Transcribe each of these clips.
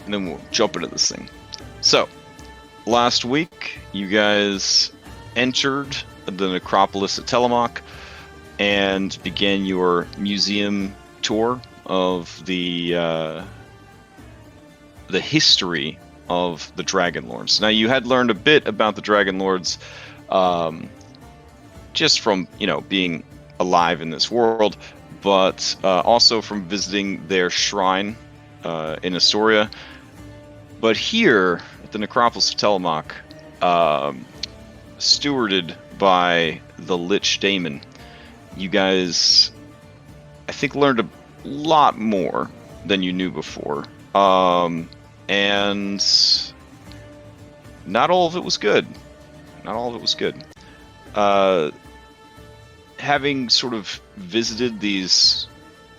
and then we'll jump into this thing. So, last week, you guys entered the necropolis at Tillamook and began your museum tour of the history of the Dragonlords. Now, you had learned a bit about the Dragonlords just from, being alive in this world, but also from visiting their shrine in Astoria. But here, at the necropolis of Tillamook, stewarded by the Lich Daemon, you guys, I think, learned a lot more than you knew before. And not all of it was good. Not all of it was good. Having sort of visited these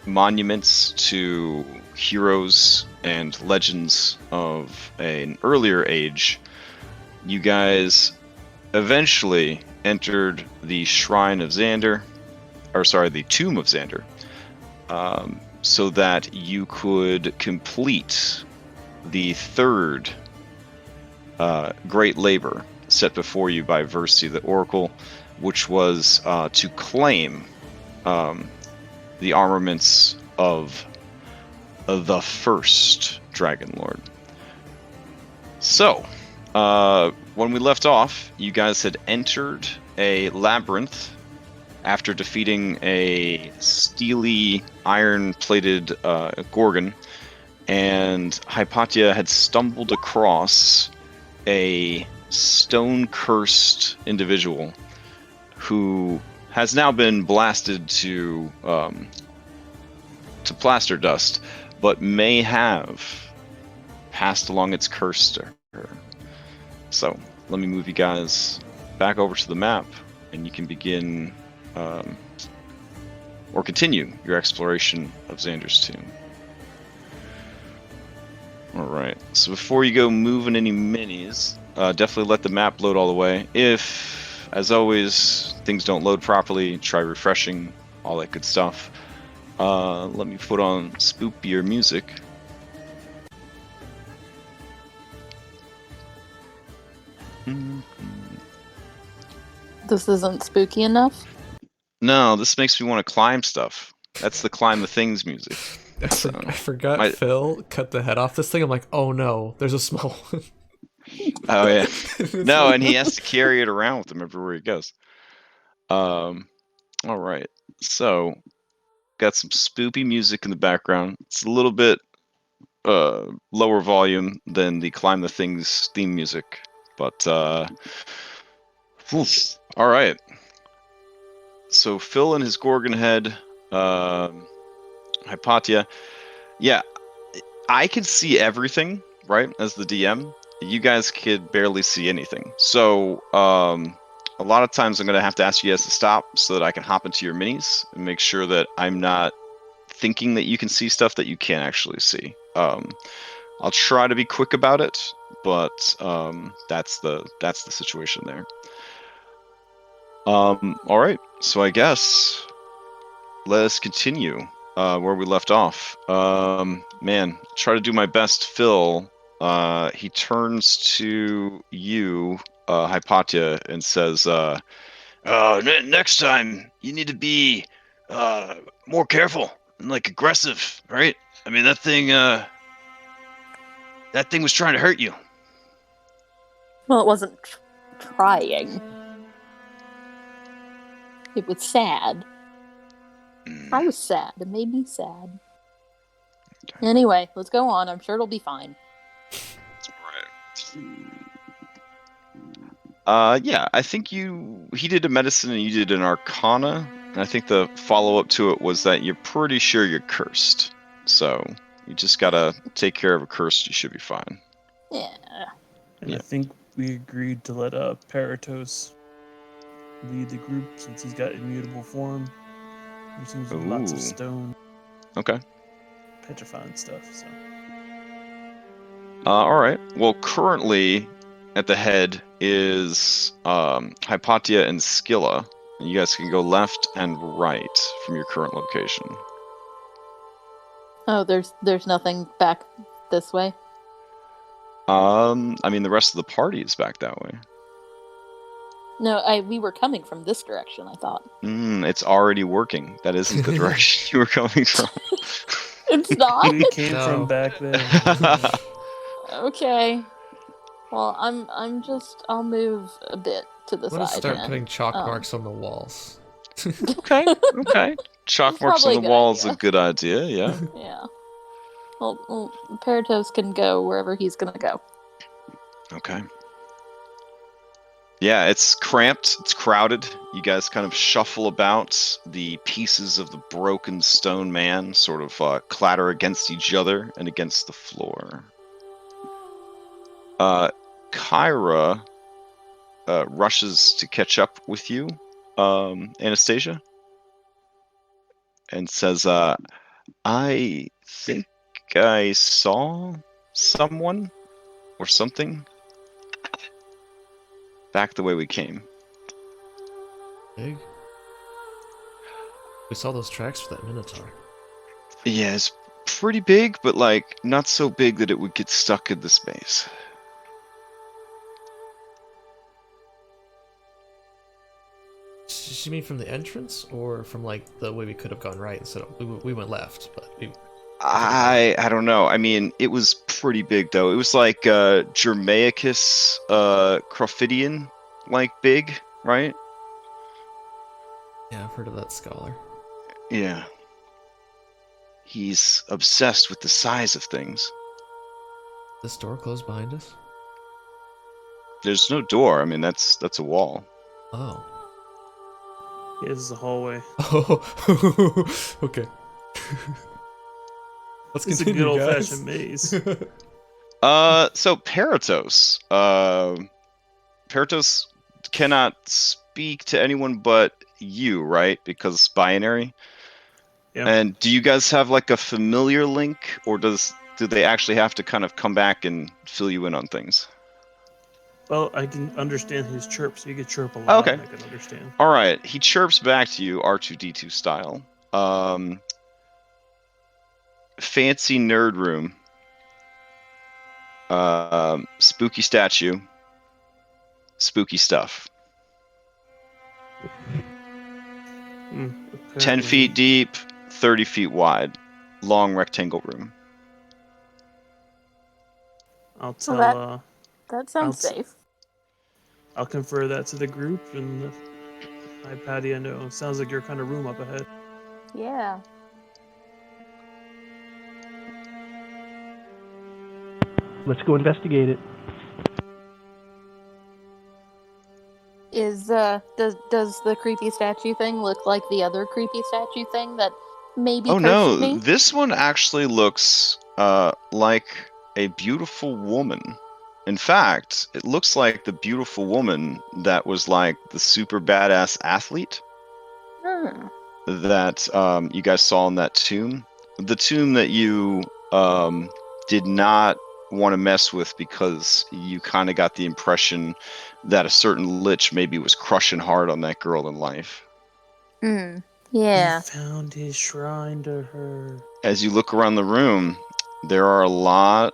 monuments to heroes and legends of an earlier age, you guys eventually entered the Shrine of Xander, the Tomb of Xander, so that you could complete the third great labor set before you by Versi the Oracle, which was to claim the armaments of the first Dragonlord. So, when we left off, you guys had entered a labyrinth after defeating a steely, iron-plated Gorgon, and Hypatia had stumbled across a stone-cursed individual who has now been blasted to plaster dust, but may have passed along its curse to her. So, let me move you guys back over to the map, and you can begin, or continue your exploration of Xander's tomb. Alright, so before you go moving any minis, definitely let the map load all the way. If, as always, things don't load properly, try refreshing, all that good stuff. Let me put on spookier music. This isn't spooky enough? No, this makes me want to climb stuff. That's the climb the things music. I forgot Phil cut the head off this thing. I'm like, oh no, there's a small one. Oh yeah. No, and he has to carry it around with him everywhere he goes. All right. So, got some spoopy music in the background. It's a little bit lower volume than the Climb the Things theme music, but oof. All right. So Phil and his Gorgon head, Hypatia. Yeah, I could see everything, right, as the DM. You guys could barely see anything. So a lot of times I'm going to have to ask you guys to stop so that I can hop into your minis and make sure that I'm not thinking that you can see stuff that you can't actually see. I'll try to be quick about it, but that's the situation there. All right, so I guess let us continue where we left off. Man, try to do my best, Phil. He turns to you, Hypatia, and says, next time you need to be more careful and aggressive, right? I mean, that thing was trying to hurt you. Well, it wasn't trying. It was sad. I was sad. It made me sad. Okay. Anyway, let's go on. I'm sure it'll be fine. Right. Yeah, I think he did a medicine and you did an arcana. And I think the follow-up to it was that you're pretty sure you're cursed. So you just gotta take care of a curse, you should be fine. Yeah. And yeah. I think we agreed to let Paratos lead the group since he's got immutable form. There seems to be lots of stone. Okay. Petrifying stuff, so. Alright. Well, currently at the head is Hypatia and Scylla. And you guys can go left and right from your current location. Oh, there's nothing back this way? I mean, the rest of the party is back that way. No, we were coming from this direction, I thought. It's already working. That isn't the direction you were coming from. It's not? We came from back there. Okay. Well, I'll move a bit to the I'm gonna side. start putting chalk marks on the walls. Okay. Chalk marks on the wall is a good idea, yeah. Yeah. Well, Paratos can go wherever he's gonna go. Okay. Yeah, it's cramped, it's crowded. You guys kind of shuffle about. The pieces of the broken stone man sort of clatter against each other and against the floor. Kyra rushes to catch up with you, Anastasia, and says, I think I saw someone or something back the way we came. Big? We saw those tracks for that Minotaur. Yeah, it's pretty big, but like not so big that it would get stuck in the space. Does she mean from the entrance, or from like the way we could have gone right instead of we went left, but we... I don't know. I mean, it was pretty big though. It was like Germaicus Crophidian, like big, right? Yeah, I've heard of that scholar. Yeah. He's obsessed with the size of things. This door closed behind us? There's no door. I mean, that's a wall. Oh. Yeah, this is a hallway. Oh, okay. Let's It's a continue, good old guys. fashioned maze. So Paratos. Paratos cannot speak to anyone but you, right? Because binary. Yeah. And do you guys have like a familiar link, or do they actually have to kind of come back and fill you in on things? Well, I can understand his chirp, so you can chirp a lot. Okay. And I can understand. All right. He chirps back to you, R2D2 style. Fancy nerd room. Spooky statue. Spooky stuff. 10 feet deep, 30 feet wide. Long rectangle room. I'll tell. That sounds safe. I'll confer that to the group, and hi, Patty. I know it sounds like your kind of room up ahead. Yeah. Let's go investigate it. Does the creepy statue thing look like the other creepy statue thing that maybe cursed me? This one actually looks like a beautiful woman. In fact, it looks like the beautiful woman that was like the super badass athlete that you guys saw in that tomb. The tomb that you did not want to mess with because you kind of got the impression that a certain lich maybe was crushing hard on that girl in life. Yeah. He found his shrine to her. As you look around the room, there are a lot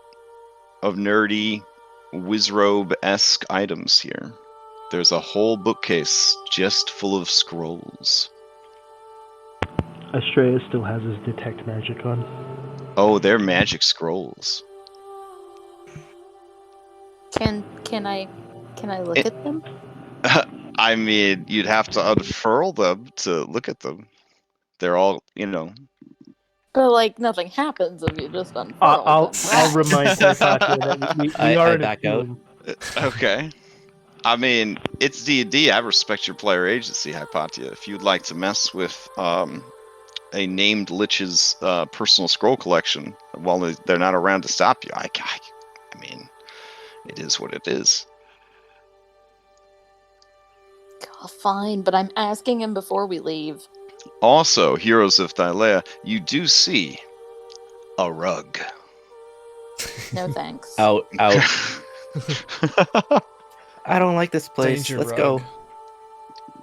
of nerdy Wizrobe-esque items here. There's a whole bookcase just full of scrolls. Astrea still has his detect magic on. Oh, they're magic scrolls. Can I look at them? I mean, you'd have to unfurl them to look at them. They're all, But like nothing happens if you just unfurl I'll them. remind Hypatia that we are in a back out. tomb. Okay. I mean, it's D&D. I respect your player agency, Hypatia. If you'd like to mess with a named lich's personal scroll collection while they're not around to stop you, I mean, it is what it is. God, fine, but I'm asking him before we leave. Also, Heroes of Thylea, you do see a rug. No thanks. Out. I don't like this place. Danger Let's rug. go.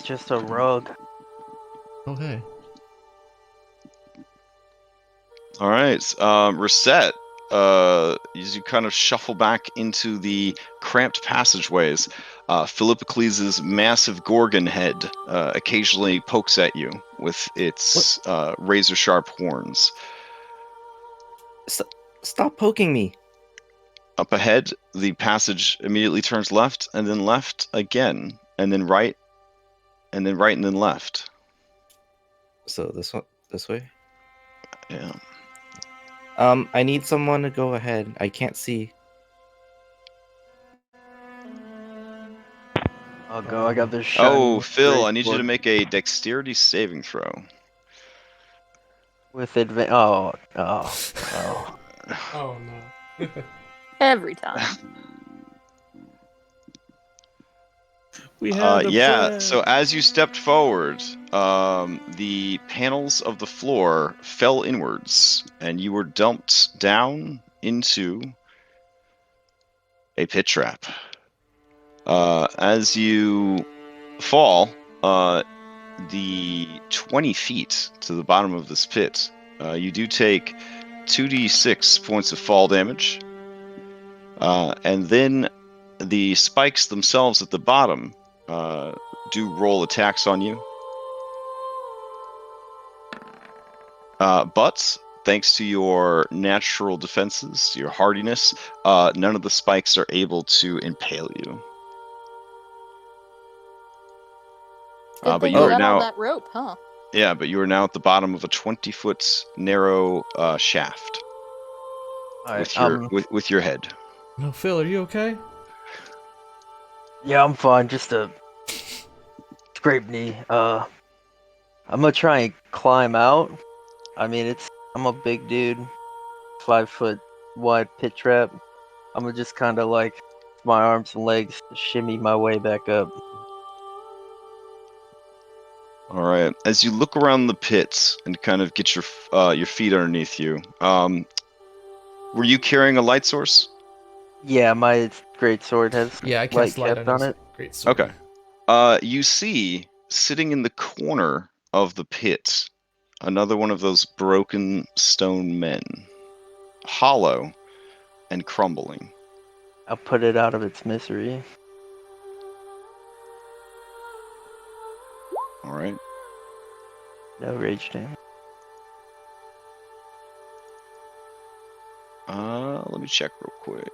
Just a rug. Oh, hey. All right, Reset. as you kind of shuffle back into the cramped passageways, Philippocles' massive gorgon head occasionally pokes at you with its razor-sharp horns. Stop poking me. Up ahead, the passage immediately turns left, and then left again, and then right, and then right, and then left. So this way? Yeah. I need someone to go ahead. I can't see. I'll go. I got this shiny. Oh, Phil, great I need you to sword make a dexterity saving throw. with advantage. Oh. Oh no. Every time. We had a plan. So as you stepped forward, the panels of the floor fell inwards, and you were dumped down into a pit trap. As you fall, the 20 feet to the bottom of this pit, you do take 2d6 points of fall damage, and then the spikes themselves at the bottom do roll attacks on you. But thanks to your natural defenses, your hardiness, none of the spikes are able to impale you. Good But thing you you are got all now, that rope, huh? yeah, but you are now at the bottom of a 20-foot narrow shaft Alright. with your head. No, Phil, are you okay? Yeah, I'm fine. Just a scraped knee. I'm gonna try and climb out. I mean, I'm a big dude, 5 foot wide pit trap. I'm gonna just kind of like my arms and legs shimmy my way back up. All right. As you look around the pits and kind of get your feet underneath you, were you carrying a light source? Yeah, my great sword has Yeah, I light cast light kept on on his it. great sword. Okay. You see, sitting in the corner of the pit, another one of those broken stone men, hollow and crumbling. I'll put it out of its misery. All right. No rage damage. Let me check real quick.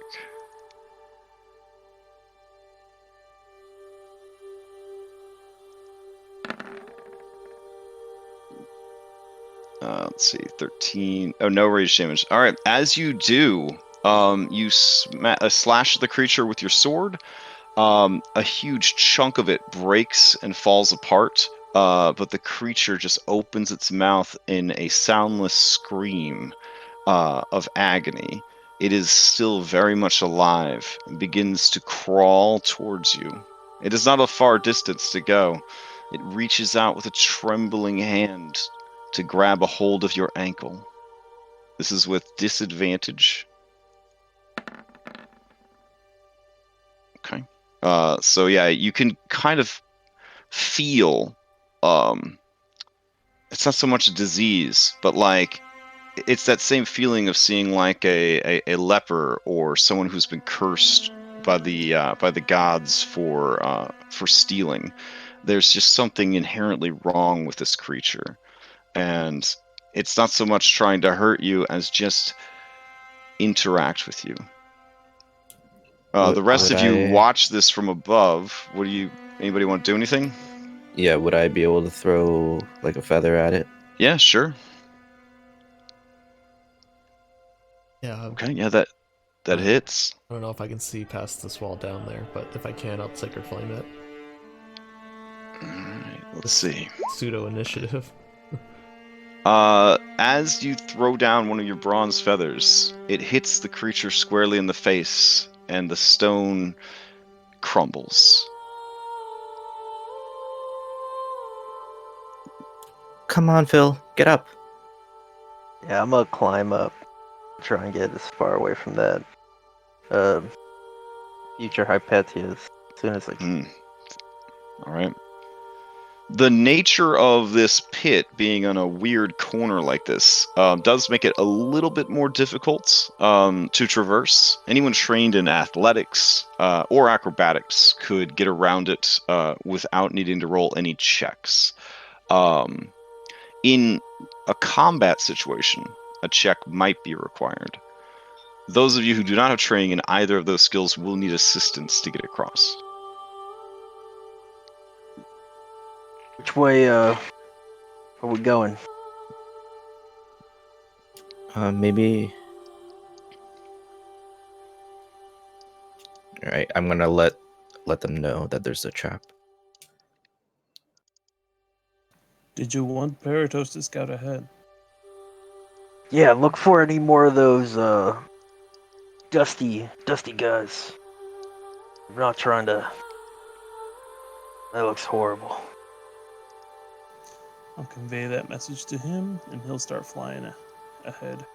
Let's see, 13. Oh, no rage damage. All right. As you do, you slash the creature with your sword. A huge chunk of it breaks and falls apart, but the creature just opens its mouth in a soundless scream of agony. It is still very much alive and begins to crawl towards you. It is not a far distance to go. It reaches out with a trembling hand to grab a hold of your ankle. This is with disadvantage. Okay. So yeah, you can kind of feel, it's not so much a disease, but like it's that same feeling of seeing like a leper or someone who's been cursed by the gods for stealing. There's just something inherently wrong with this creature, and it's not so much trying to hurt you as just interact with you. The rest of you watch this from above. Anybody want to do anything? Yeah, would I be able to throw like a feather at it? Yeah, sure. Yeah. Okay, yeah, that hits. I don't know if I can see past this wall down there, but if I can, I'll Sacred Flame it. Alright, let's see. Pseudo initiative. As you throw down one of your bronze feathers, it hits the creature squarely in the face, and the stone crumbles. Come on, Phil, get up. Yeah, I'm gonna climb up, try and get as far away from that future Hypatia as soon as I can. All right. The nature of this pit being on a weird corner like this does make it a little bit more difficult to traverse. Anyone trained in athletics or acrobatics could get around it without needing to roll any checks. In a combat situation, a check might be required. Those of you who do not have training in either of those skills will need assistance to get across. Which way are we going? Maybe. All right, I'm gonna let them know that there's a trap. Did you want Paratos to scout ahead? Yeah, look for any more of those dusty guys. We're not trying to. That looks horrible. I'll convey that message to him, and he'll start flying ahead.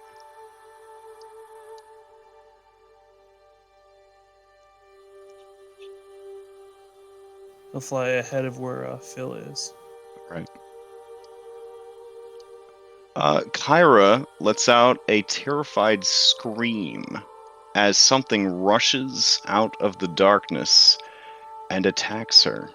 He'll fly ahead of where Phil is. Right. Kyra lets out a terrified scream as something rushes out of the darkness and attacks her.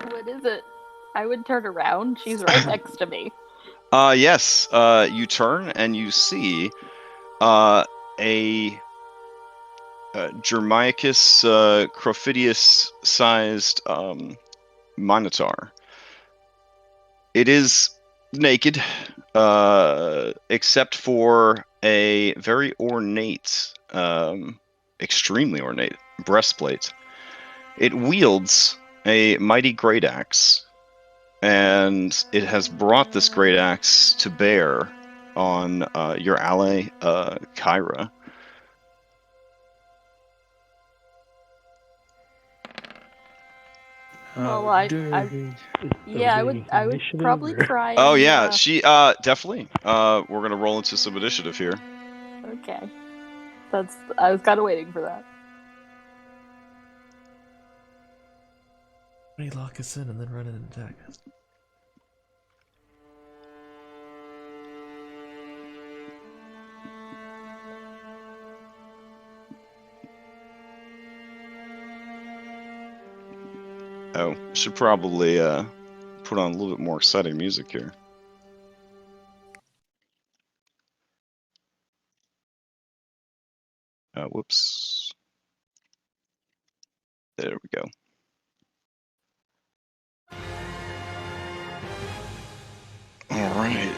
What is it? I would turn around. She's right next to me. Yes. You turn and you see a Germaicus Crophidius-sized Minotaur. It is naked, except for a very ornate, extremely ornate breastplate. It wields a mighty great axe, and it has brought this great axe to bear on your ally, Kyra. Well, I would probably try. Oh yeah, she definitely. We're gonna roll into some initiative here. Okay, I was kind of waiting for that. When you lock us in and then run in and attack us. Oh, should probably put on a little bit more exciting music here. Whoops. There we go. All right.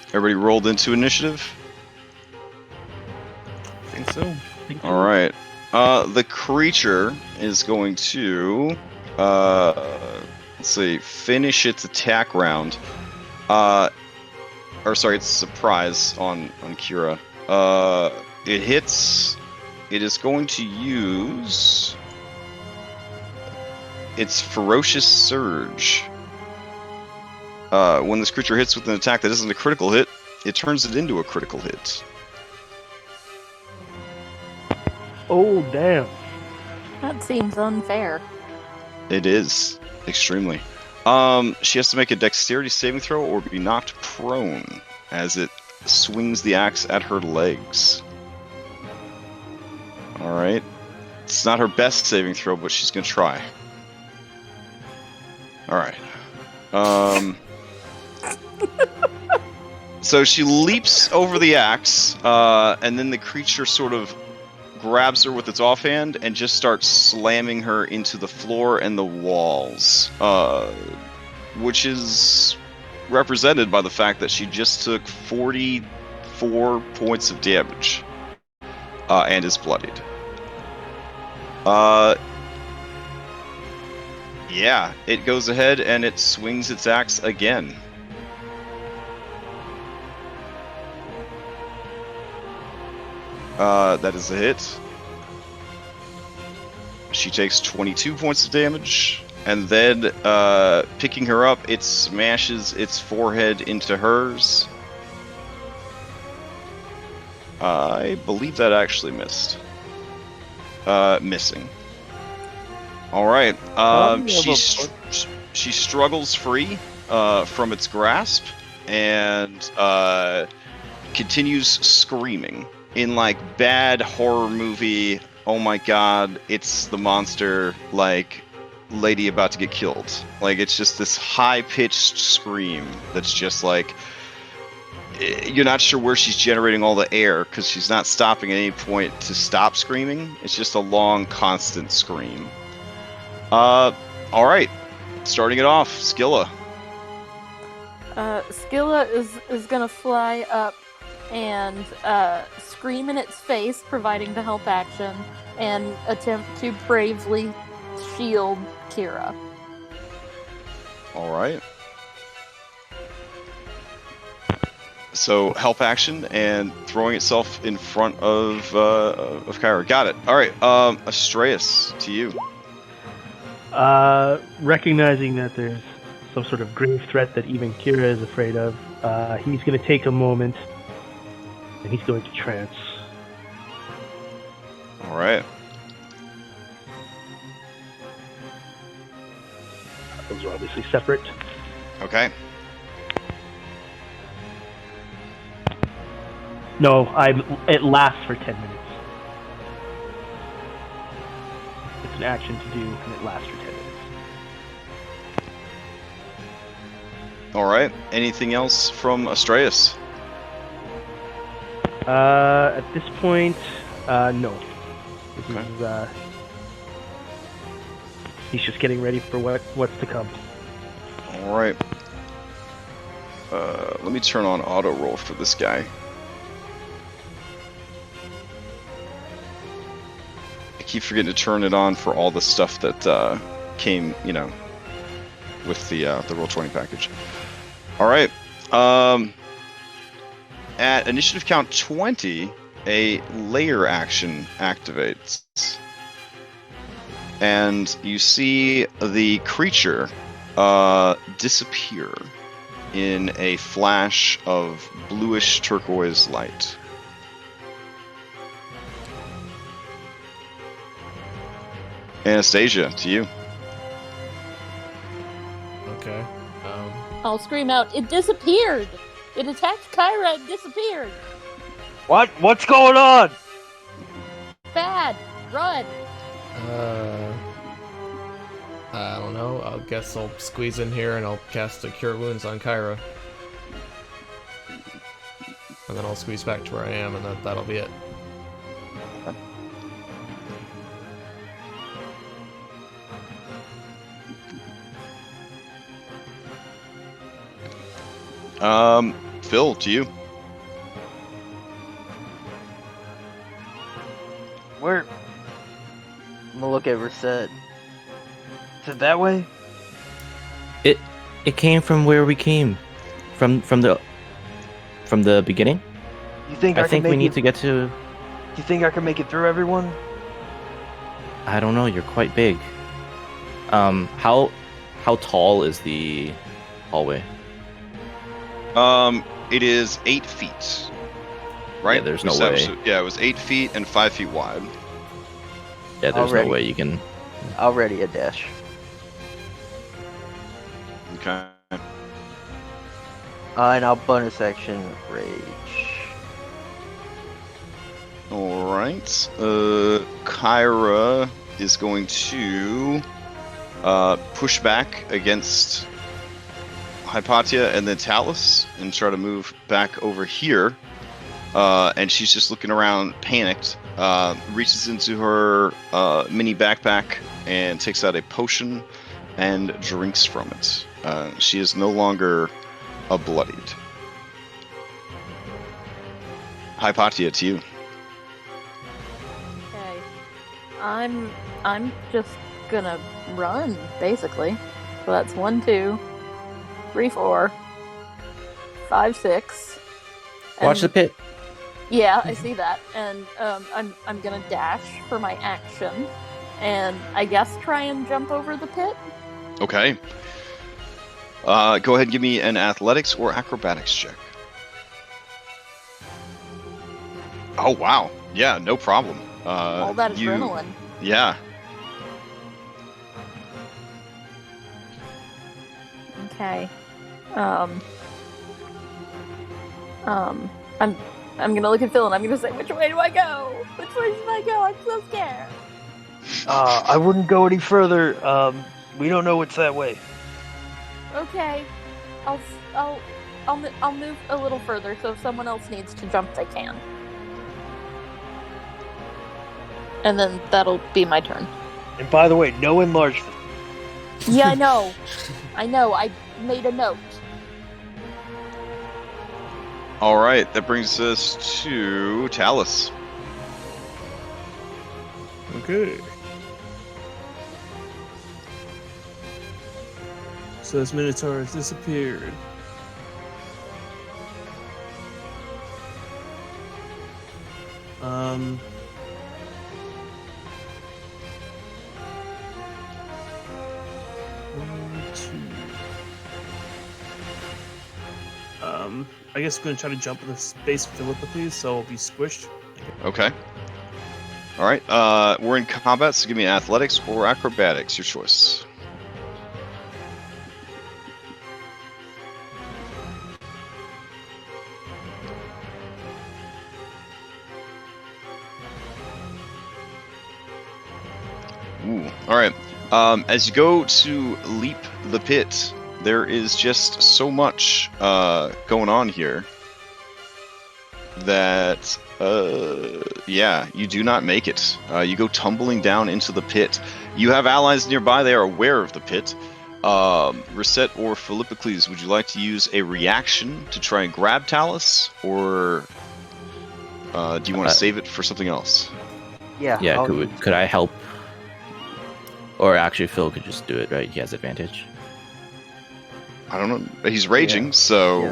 Everybody rolled into initiative? I think so. All right. The creature is going to, let's see, finish its attack round. Or sorry, it's surprise on Kira. It hits. It is going to use its ferocious surge. When this creature hits with an attack that isn't a critical hit, it turns it into a critical hit. Oh, damn. That seems unfair. It is. Extremely. She has to make a dexterity saving throw or be knocked prone as it swings the axe at her legs. Alright. It's not her best saving throw, but she's gonna try. Alright. So she leaps over the axe, and then the creature sort of grabs her with its offhand and just starts slamming her into the floor and the walls, which is represented by the fact that she just took 44 points of damage and is bloodied. Yeah, it goes ahead and it swings its axe again. That is a hit. She takes 22 points of damage, and then, picking her up, it smashes its forehead into hers. I believe that actually missed. Missing. All right. She struggles free from its grasp and continues screaming in like bad horror movie. Oh my god! It's the monster. Like lady about to get killed. Like it's just this high-pitched scream that's just like you're not sure where she's generating all the air because she's not stopping at any point to stop screaming. It's just a long, constant scream. All right, starting it off, Skilla. Skilla is gonna fly up and scream in its face, providing the help action, and attempt to bravely shield Kira. All right. So help action and throwing itself in front of Kyra. Got it. All right. Astreus, to you. Recognizing that there's some sort of grave threat that even Kira is afraid of, he's going to take a moment and he's going to trance. All right. Those are obviously separate. Okay. No, it lasts for 10 minutes. It's an action to do, and it lasts for 10 minutes. All right. Anything else from Astreus? At this point, no. This is, he's just getting ready for what's to come. All right. Let me turn on auto roll for this guy. I keep forgetting to turn it on for all the stuff that came, with the Roll20 package. All right. At initiative count 20, a layer action activates. And you see the creature disappear in a flash of bluish turquoise light. Anastasia, to you. Okay. I'll scream out, "It disappeared! It attacked Kyra and disappeared! What's going on? Bad! Run!" I don't know. I guess I'll squeeze in here and I'll cast a Cure Wounds on Kyra. And then I'll squeeze back to where I am, and that'll be it. Phil, to you. Where? I'm gonna look at Reset. Is it that way? It came from where we came, from the beginning. You think I think we need to get to. You think I can make it through, everyone? I don't know. You're quite big. How tall is the hallway? It is 8 feet. Right? Yeah, there's no way. Yeah, it was 8 feet and 5 feet wide. Yeah, there's Already. no way you can. Already a dash. Okay. And I'll bonus action rage. Alright. Kyra is going to push back against Hypatia and then Talus and try to move back over here. And she's just looking around, panicked. Reaches into her mini backpack and takes out a potion and drinks from it. She is no longer bloodied. Hypatia, to you. Okay. I'm just gonna run, basically. So that's 1, 2, 3, 4, 5, 6. Watch the pit. Yeah, I see that, and I'm gonna dash for my action, and I guess try and jump over the pit. Okay. Go ahead and give me an athletics or acrobatics check. Oh wow, yeah, no problem. All that adrenaline. Yeah. Okay. I'm gonna look at Phil and I'm gonna say, which way do I go? Which way should I go? I'm so scared. I wouldn't go any further. We don't know what's that way. Okay. I'll move a little further, so if someone else needs to jump, they can. And then that'll be my turn. And by the way, no enlargement. Yeah, I know. I made a note. All right, that brings us to Talus. Okay. So this Minotaur has disappeared. I guess I'm gonna try to jump in the space with Philippa, please, so I'll be squished. Okay. All right. We're in combat, so give me athletics or acrobatics, your choice. Ooh. All right. As you go to leap the pit, there is just so much going on here that, yeah, you do not make it. You go tumbling down into the pit. You have allies nearby. They are aware of the pit. Reset or Philippocles, would you like to use a reaction to try and grab Talus, or do you want to save it for something else? Yeah. Yeah, could I help? Or actually, Phil could just do it, right? He has advantage. I don't know. He's raging, so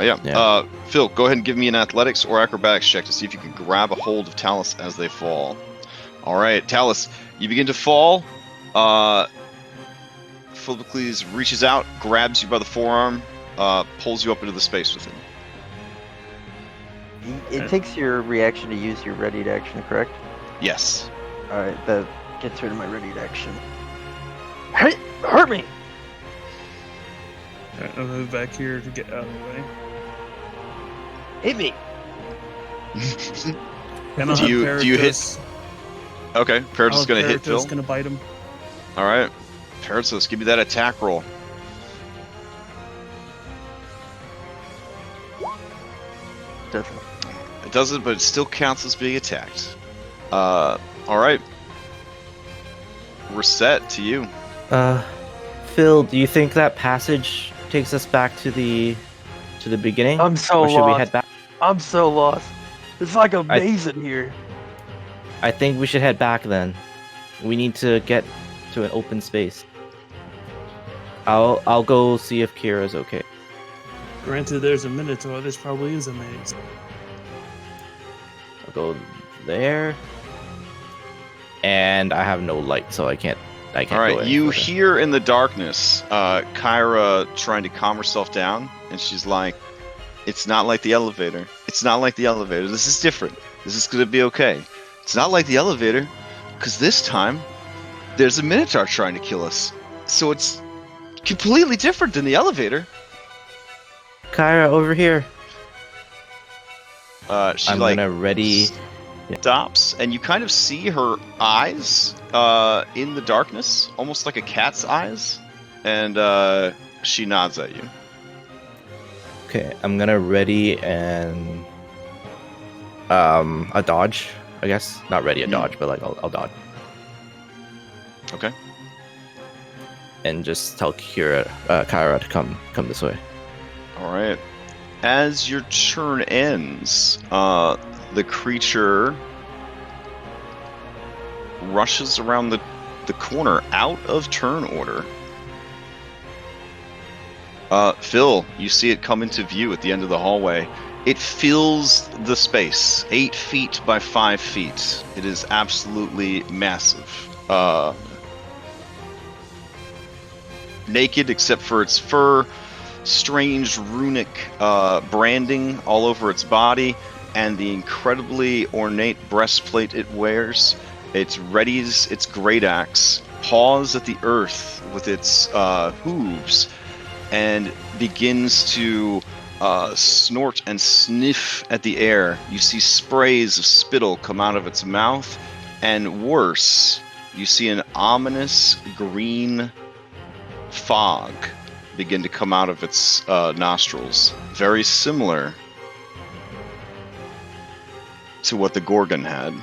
Yeah. Phil, go ahead and give me an athletics or acrobatics check to see if you can grab a hold of Talus as they fall. All right, Talus, you begin to fall. Philippocles reaches out, grabs you by the forearm, pulls you up into the space with him. It takes your reaction to use your ready to action, correct? Yes. Alright, that gets rid of my ready to action. Hey, hurt me! Alright, I'll move back here to get out of the way. Hit me! And I'll Do you hit? Paratus- Okay, Paratus is going to hit Paratus Phil. gonna bite him. All right, Paratus, give me that attack roll. Doesn't. It doesn't, but it still counts as being attacked. All right. Reset to you. Phil, do you think that passage takes us back to the beginning? I'm so or should we lost. head back? I'm so lost. It's like a maze in here. I think we should head back then. We need to get to an open space. I'll go see if Kira's okay. Granted, there's a Minotaur. This probably is a maze. I'll go there. And I have no light, so I can't All go right, any you further. hear in the darkness Kyra trying to calm herself down, and she's like, "It's not like the elevator. It's not like the elevator. This is different. This is gonna be okay. It's not like the elevator, because this time there's a Minotaur trying to kill us. So it's completely different than the elevator." Kyra, over here. She I'm gonna ready. stops, and you kind of see her eyes in the darkness, almost like a cat's eyes, and she nods at you. Okay, I'm gonna ready and a dodge, I guess. Not ready a dodge, but like I'll dodge. Okay. And just tell Kyra to come this way. All right. As your turn ends, the creature rushes around the corner out of turn order. Phil, you see it come into view at the end of the hallway. It fills the space, 8 feet by 5 feet. It is absolutely massive. Naked except for its fur, strange runic branding all over its body, and the incredibly ornate breastplate it wears. It readies its great axe, paws at the earth with its hooves, and begins to snort and sniff at the air. You see sprays of spittle come out of its mouth, and worse, you see an ominous green fog begin to come out of its nostrils. Very similar to what the Gorgon had.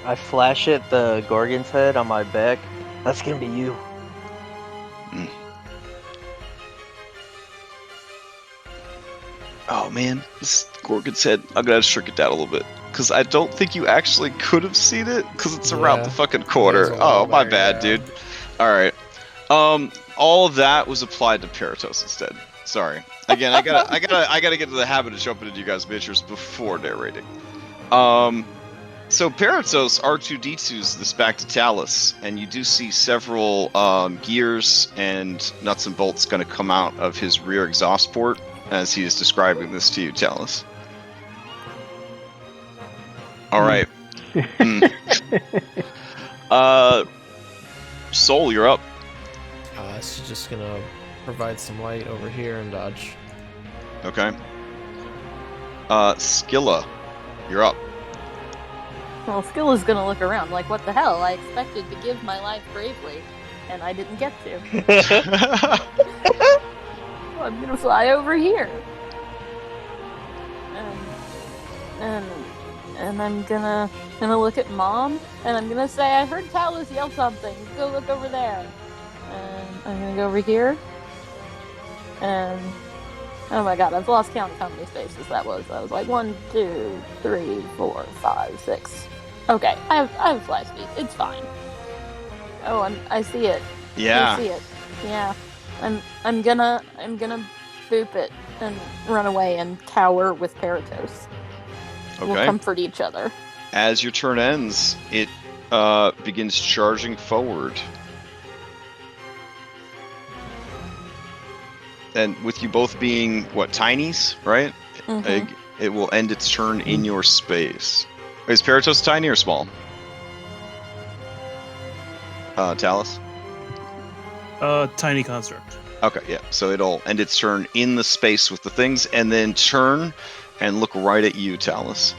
I flash at the Gorgon's head on my back. That's gonna be you. Oh man, this Gorgon's head, I'm gonna shrink it down a little bit. Because I don't think you actually could have seen it, because it's around the fucking corner. There's a Oh, little my there, bad, yeah. dude. Alright. All of that was applied to Paratos instead. Sorry. Again, I gotta get to the habit of jumping into you guys' miniatures before narrating. So Paratos R2D2s this back to Talus, and you do see several gears and nuts and bolts going to come out of his rear exhaust port as he is describing this to you, Talus. All right. Soul, you're up. She's just gonna provide some light over here and dodge. Okay. Skilla, you're up. Well, Skill is gonna look around like, what the hell? I expected to give my life bravely, and I didn't get to. Well, I'm gonna fly over here. And I'm gonna look at Mom, and I'm gonna say, I heard Talus yell something. Go look over there. And I'm gonna go over here. And oh my god, I've lost count of how many spaces that was. That was like 1, 2, 3, 4, 5, 6. Okay, I have flash speed. It's fine. Oh, I see it. Yeah. I see it. Yeah. I'm gonna boop it and run away and cower with Paratos. Okay. We'll comfort each other. As your turn ends, it begins charging forward. And with you both being, what, tinies, right? Mhm. It will end its turn in your space. Is Paratos tiny or small? Talus? Tiny construct. Okay, yeah. So it'll end its turn in the space with the things, and then turn and look right at you, Talus.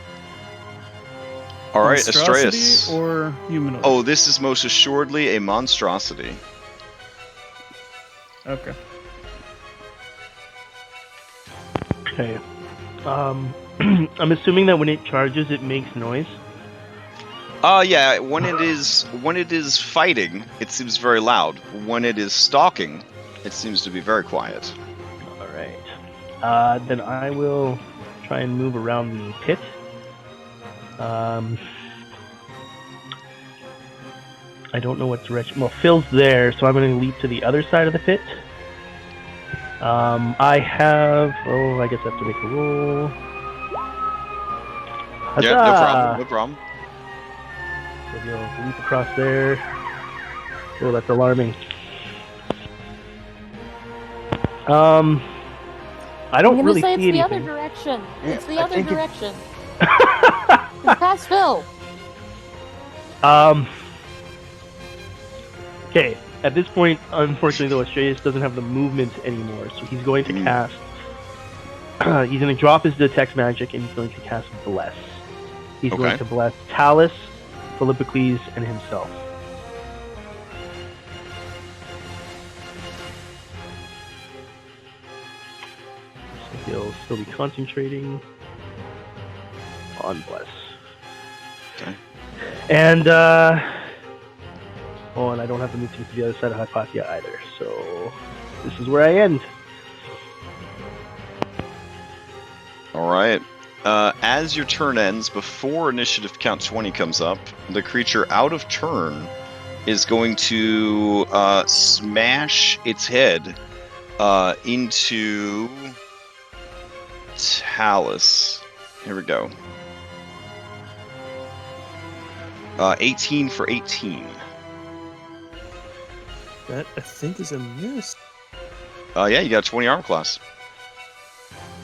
All right, Monstrosity Astreus. or humanoid? Oh, this is most assuredly a monstrosity. Okay. Okay. I'm assuming that when it charges, it makes noise. Yeah. When it is fighting, it seems very loud. When it is stalking, it seems to be very quiet. All right. Then I will try and move around the pit. I don't know what direction. Well, Phil's there, so I'm going to leap to the other side of the pit. I have. Oh, I guess I have to make a roll. Yeah, no Huzzah! problem. No problem. So you'll leap across there. Oh, that's alarming. I don't I'm really gonna say see it's the other anything. direction. Yeah, It's the I other think direction. It's past Phil. Okay, at this point, unfortunately, though, Astreus doesn't have the movement anymore, so he's going to cast. He's going to drop his detect magic and he's going to cast Bless. He's Okay. going to bless Talus, Philippocles, and himself. So he'll still be concentrating on Bless. Okay. And, oh, and I don't have to move to the other side of Hypatia either, so this is where I end. All right. As your turn ends, before initiative count 20 comes up, the creature out of turn is going to smash its head into Talus. Here we go. 18 for 18. That, I think, is a miss. Yeah, you got 20 armor class.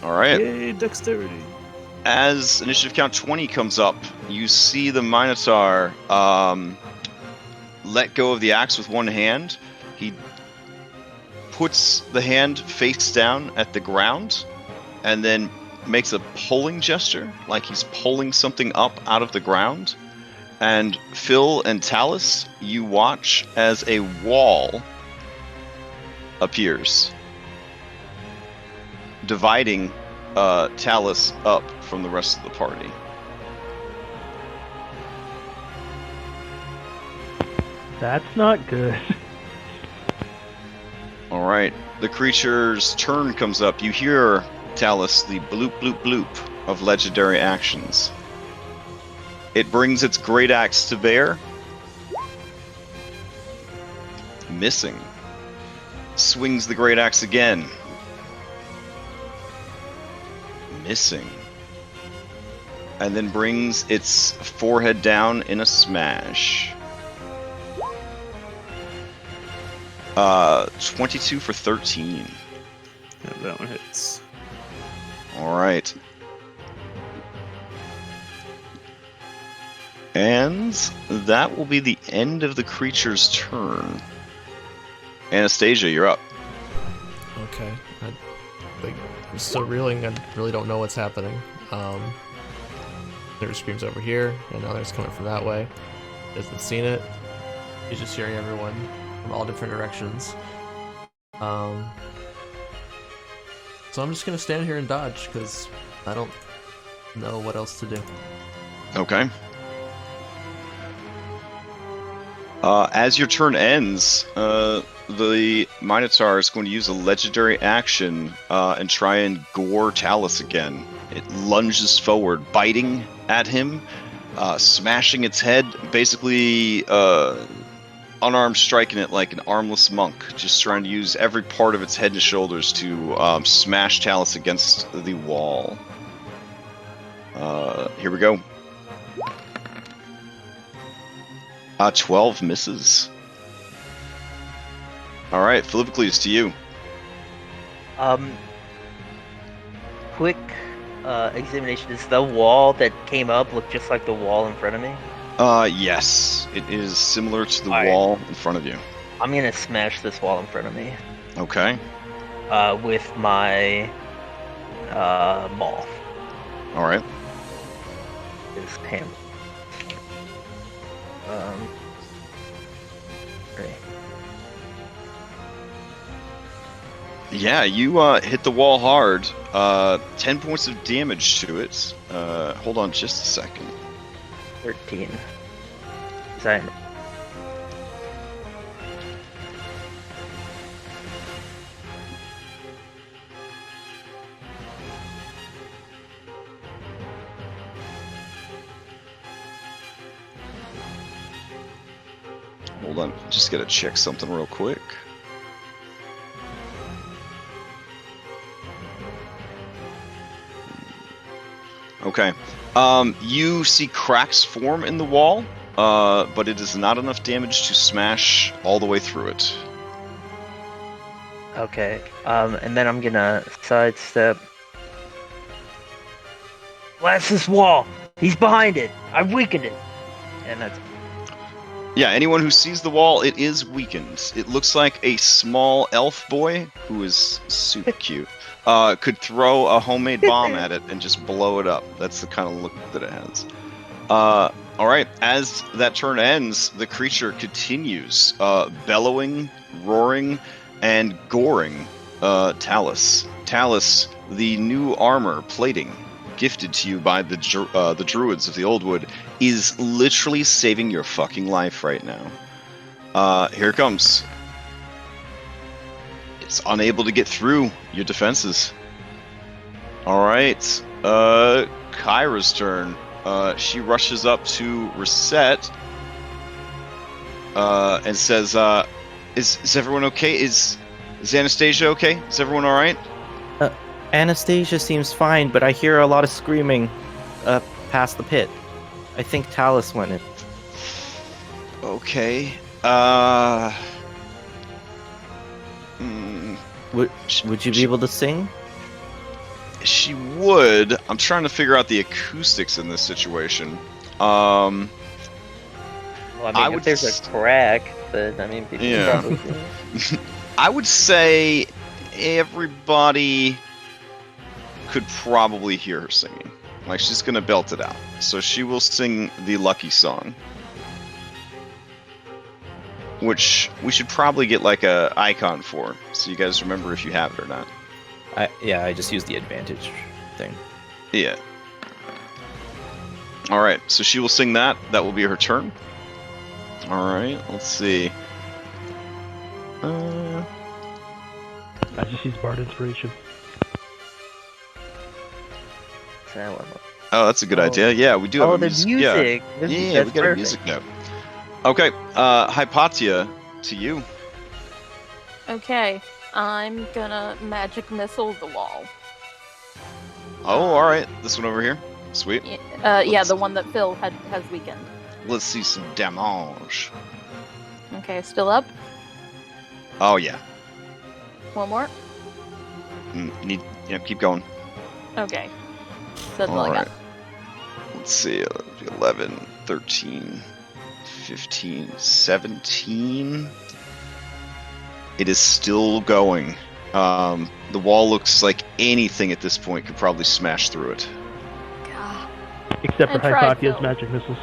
All right. Yay, dexterity. As initiative count 20 comes up, you see the Minotaur let go of the axe with one hand. He puts the hand face down at the ground and then makes a pulling gesture, like he's pulling something up out of the ground. And Phil and Talus, you watch as a wall appears, dividing Talus up from the rest of the party. That's not good. All right, the creature's turn comes up. You hear, Talus, the bloop bloop bloop of legendary actions. It brings its great axe to bear. Missing. Swings the great axe again. Missing. And then brings its forehead down in a smash. 22 for 13. Yeah, that one hits. All right. And that will be the end of the creature's turn. Anastasia, you're up. Okay. I'm still reeling. I really don't know what's happening. There screams over here, and now there's coming from that way. Hasn't seen it. He's just hearing everyone from all different directions. So I'm just gonna stand here and dodge, because I don't know what else to do. Okay. As your turn ends, the Minotaur is going to use a legendary action and try and gore Talus again. It lunges forward, biting at him, smashing its head, basically unarmed striking it like an armless monk, just trying to use every part of its head and shoulders to smash Talus against the wall. Here we go. 12 misses. Alright, Philippocles, to you. Quick examination. Does the wall that came up look just like the wall in front of me? Yes. It is similar to the Alright. wall in front of you. I'm gonna smash this wall in front of me. Okay. With my maul. Alright. His hammer. Okay. Yeah, you hit the wall hard. 10 points of damage to it. Hold on just a second. 13. Sorry. Hold on, just gotta check something real quick. Okay. You see cracks form in the wall, but it is not enough damage to smash all the way through it. Okay. And then I'm gonna sidestep. Blast this wall! He's behind it! I've weakened it! And that's Yeah, anyone who sees the wall, it is weakened. It looks like a small elf boy, who is super cute, could throw a homemade bomb at it and just blow it up. That's the kind of look that it has. Alright, as that turn ends, the creature continues, bellowing, roaring, and goring Talus. Talus, the new armor plating gifted to you by the druids of the Oldwood is literally saving your fucking life right now. Here it comes. It's unable to get through your defenses. Alright, Kyra's turn. She rushes up to Reset and says, is everyone okay? Is Anastasia okay? Is everyone alright? Anastasia seems fine, but I hear a lot of screaming past the pit. I think Talus went in. Okay. Would you be able to sing? She would. I'm trying to figure out the acoustics in this situation. Well, I mean, I if would there's s- a crack, then I mean, people Yeah. probably hear it. I would say everybody could probably hear her singing. Like, she's gonna belt it out. So she will sing the Lucky Song. Which we should probably get like a icon for, so you guys remember if you have it or not. I just used the advantage thing. Yeah. Alright, so she will sing that. That will be her turn. Alright, let's see. I just used Bard Inspiration. Oh, that's a good idea. Yeah, we do have Oh, a the music. music. Yeah, we That's got a perfect. music note. Okay, Hypatia, to you. Okay, I'm gonna magic missile the wall. Oh, alright. This one over here. Sweet. Yeah, the one that Phil has weakened. Let's see some damage. Okay, still up. Oh, yeah. One more. Keep going. Okay. That's all I got. Alright. Let's see. 11, 13, 15, 17. It is still going. The wall looks like anything at this point could probably smash through it. God. Except for I tried, Hypatia's Phil. magic missiles.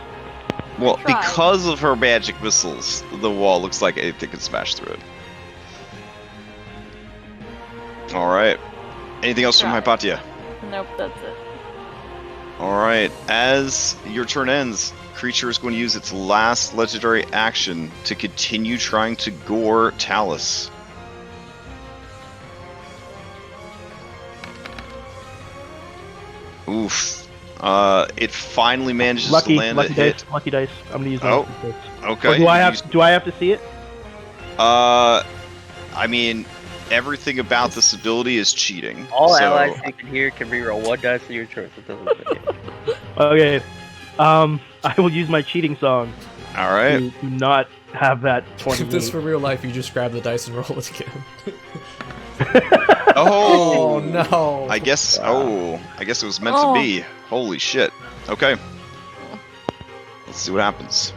Well, tried. because of her magic missiles, the wall looks like anything could smash through it. Alright. Anything else from Tried. Hypatia? Nope, that's it. Alright. As your turn ends, creature is going to use its last legendary action to continue trying to gore Talus. Oof. It finally manages to land a hit. Lucky dice. I'm gonna use Oh, lucky dice. Okay. Or do I have to see it? I mean, everything about this ability is cheating. All so, allies taken here can reroll one dice of your choice. It doesn't matter. Okay. I will use my cheating song All right. to not have that If this 28. were real life, you just grab the dice and roll it again. Oh, no! I guess. Oh, I guess it was meant to be. Holy shit. Okay. Let's see what happens.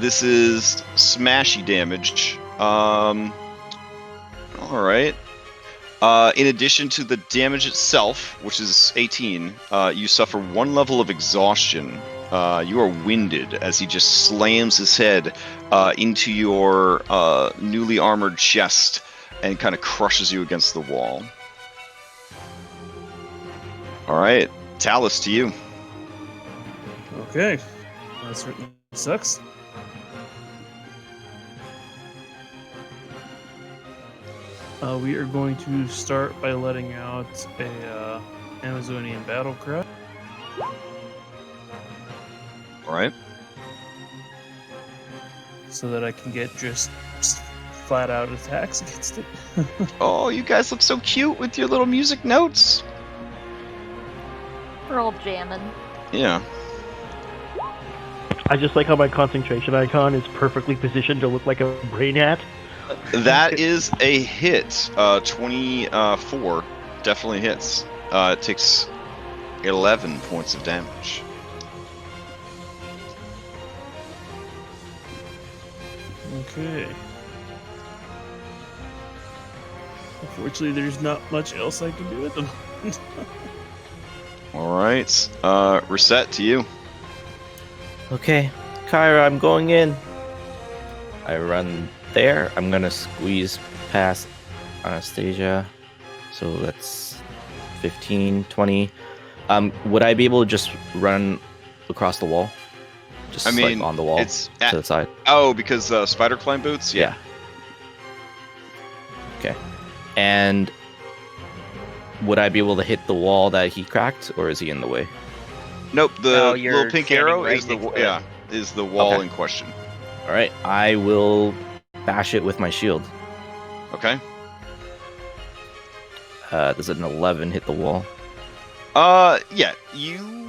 This is smashy damage. All right. In addition to the damage itself, which is 18, you suffer 1 level of exhaustion. You are winded as he just slams his head into your newly armored chest and kind of crushes you against the wall. All right, Talus, to you. Okay. That certainly sucks. We are going to start by letting out a Amazonian battle cry. All right. So that I can get just flat out attacks against it. Oh, you guys look so cute with your little music notes. We're all jamming. Yeah. I just like how my concentration icon is perfectly positioned to look like a brain hat. That is a hit. 24 definitely hits. It takes 11 points of damage. Okay. Unfortunately, there's not much else I can do with them. All right. Reset to you. Okay, Kyra, I'm going in. I run there. I'm gonna squeeze past Anastasia. So that's 15, 20. Would I be able to just run across the wall? Just I mean, like on the wall it's to the side. Oh, because spider climb boots. Yeah. Okay. And would I be able to hit the wall that he cracked, or is he in the way? Nope. The No, you're little pink standing arrow right is the next to it. is the wall Okay. in question. All right, I will bash it with my shield. Okay. Does an 11 hit the wall? Yeah. You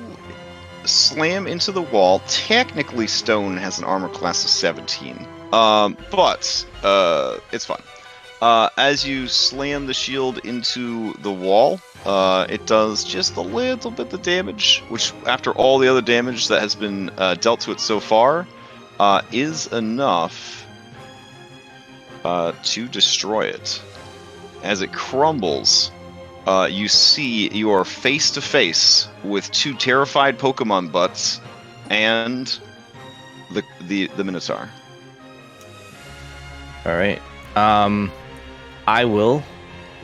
slam into the wall. Technically, stone has an armor class of 17. But it's fine. As you slam the shield into the wall, it does just a little bit of damage, which, after all the other damage that has been dealt to it so far, is enough to destroy it. As it crumbles, you see you are face to face with two terrified Pokemon butts and the Minotaur. All right. I will,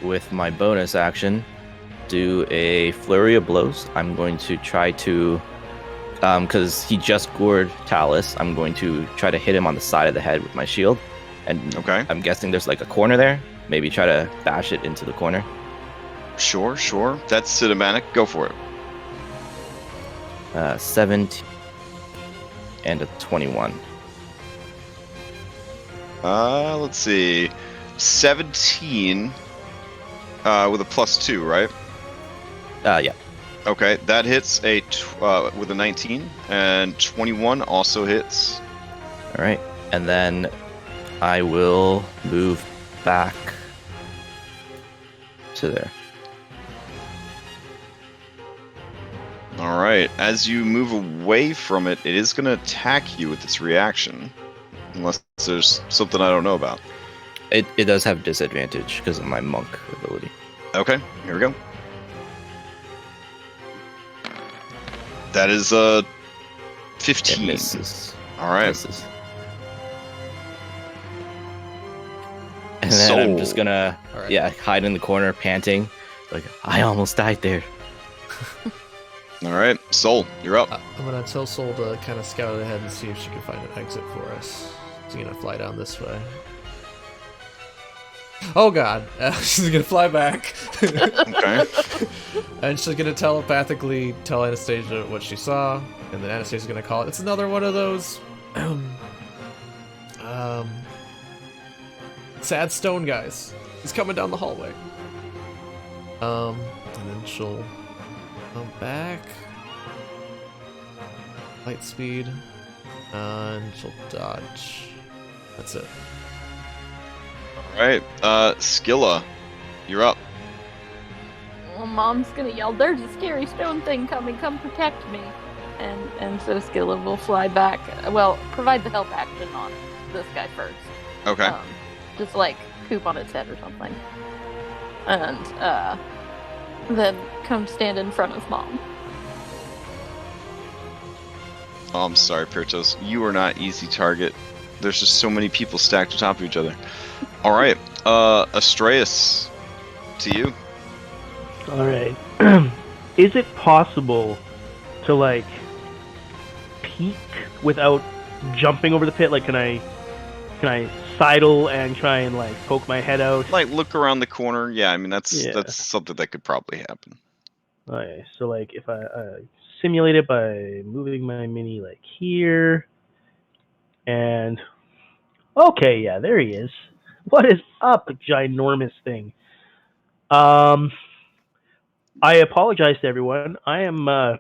with my bonus action, do a flurry of blows. I'm going to try to, because he just gored Talus, I'm going to try to hit him on the side of the head with my shield. And Okay. I'm guessing there's like a corner there. Maybe try to bash it into the corner. Sure. That's cinematic. Go for it. 17 and a 21. Let's see. 17 with a +2, right? Yeah. Okay, that hits with a 19, and 21 also hits. All right. And then I will move back to there. All right, as you move away from it, it is going to attack you with its reaction, unless there's something I don't know about. It does have disadvantage because of my monk ability. Okay, here we go. That is 15. It misses. All right. Misses. And then I'm just gonna, hide in the corner, panting, like I almost died there. All right, Soul, you're up. I'm gonna tell Soul to kind of scout ahead and see if she can find an exit for us. She's gonna fly down this way. Oh god, she's gonna fly back. Okay. And she's gonna telepathically tell Anastasia what she saw, and then Anastasia's gonna call it. It's another one of those sad stone guys. He's coming down the hallway. And then she'll come back. Light speed. And she'll dodge. That's it. Alright, Skilla, you're up. Well, Mom's gonna yell, "There's a scary stone thing coming, come protect me." And so Skilla will fly back. Well, provide the help action on this guy first. Okay. Just like poop on its head or something. And then come stand in front of Mom. Oh, I'm sorry, Pertos. You are not easy target. There's just so many people stacked on top of each other. Alright, Astreus, to you. Alright. Is it possible to, like, peek without jumping over the pit? Like, can I sidle and try and, like, poke my head out? Like, look around the corner. Yeah, I mean, that's something that could probably happen. Okay, so, like, if I simulate it by moving my mini, like, here, and... Okay, yeah, there he is. What is up, ginormous thing? I apologize to everyone. I am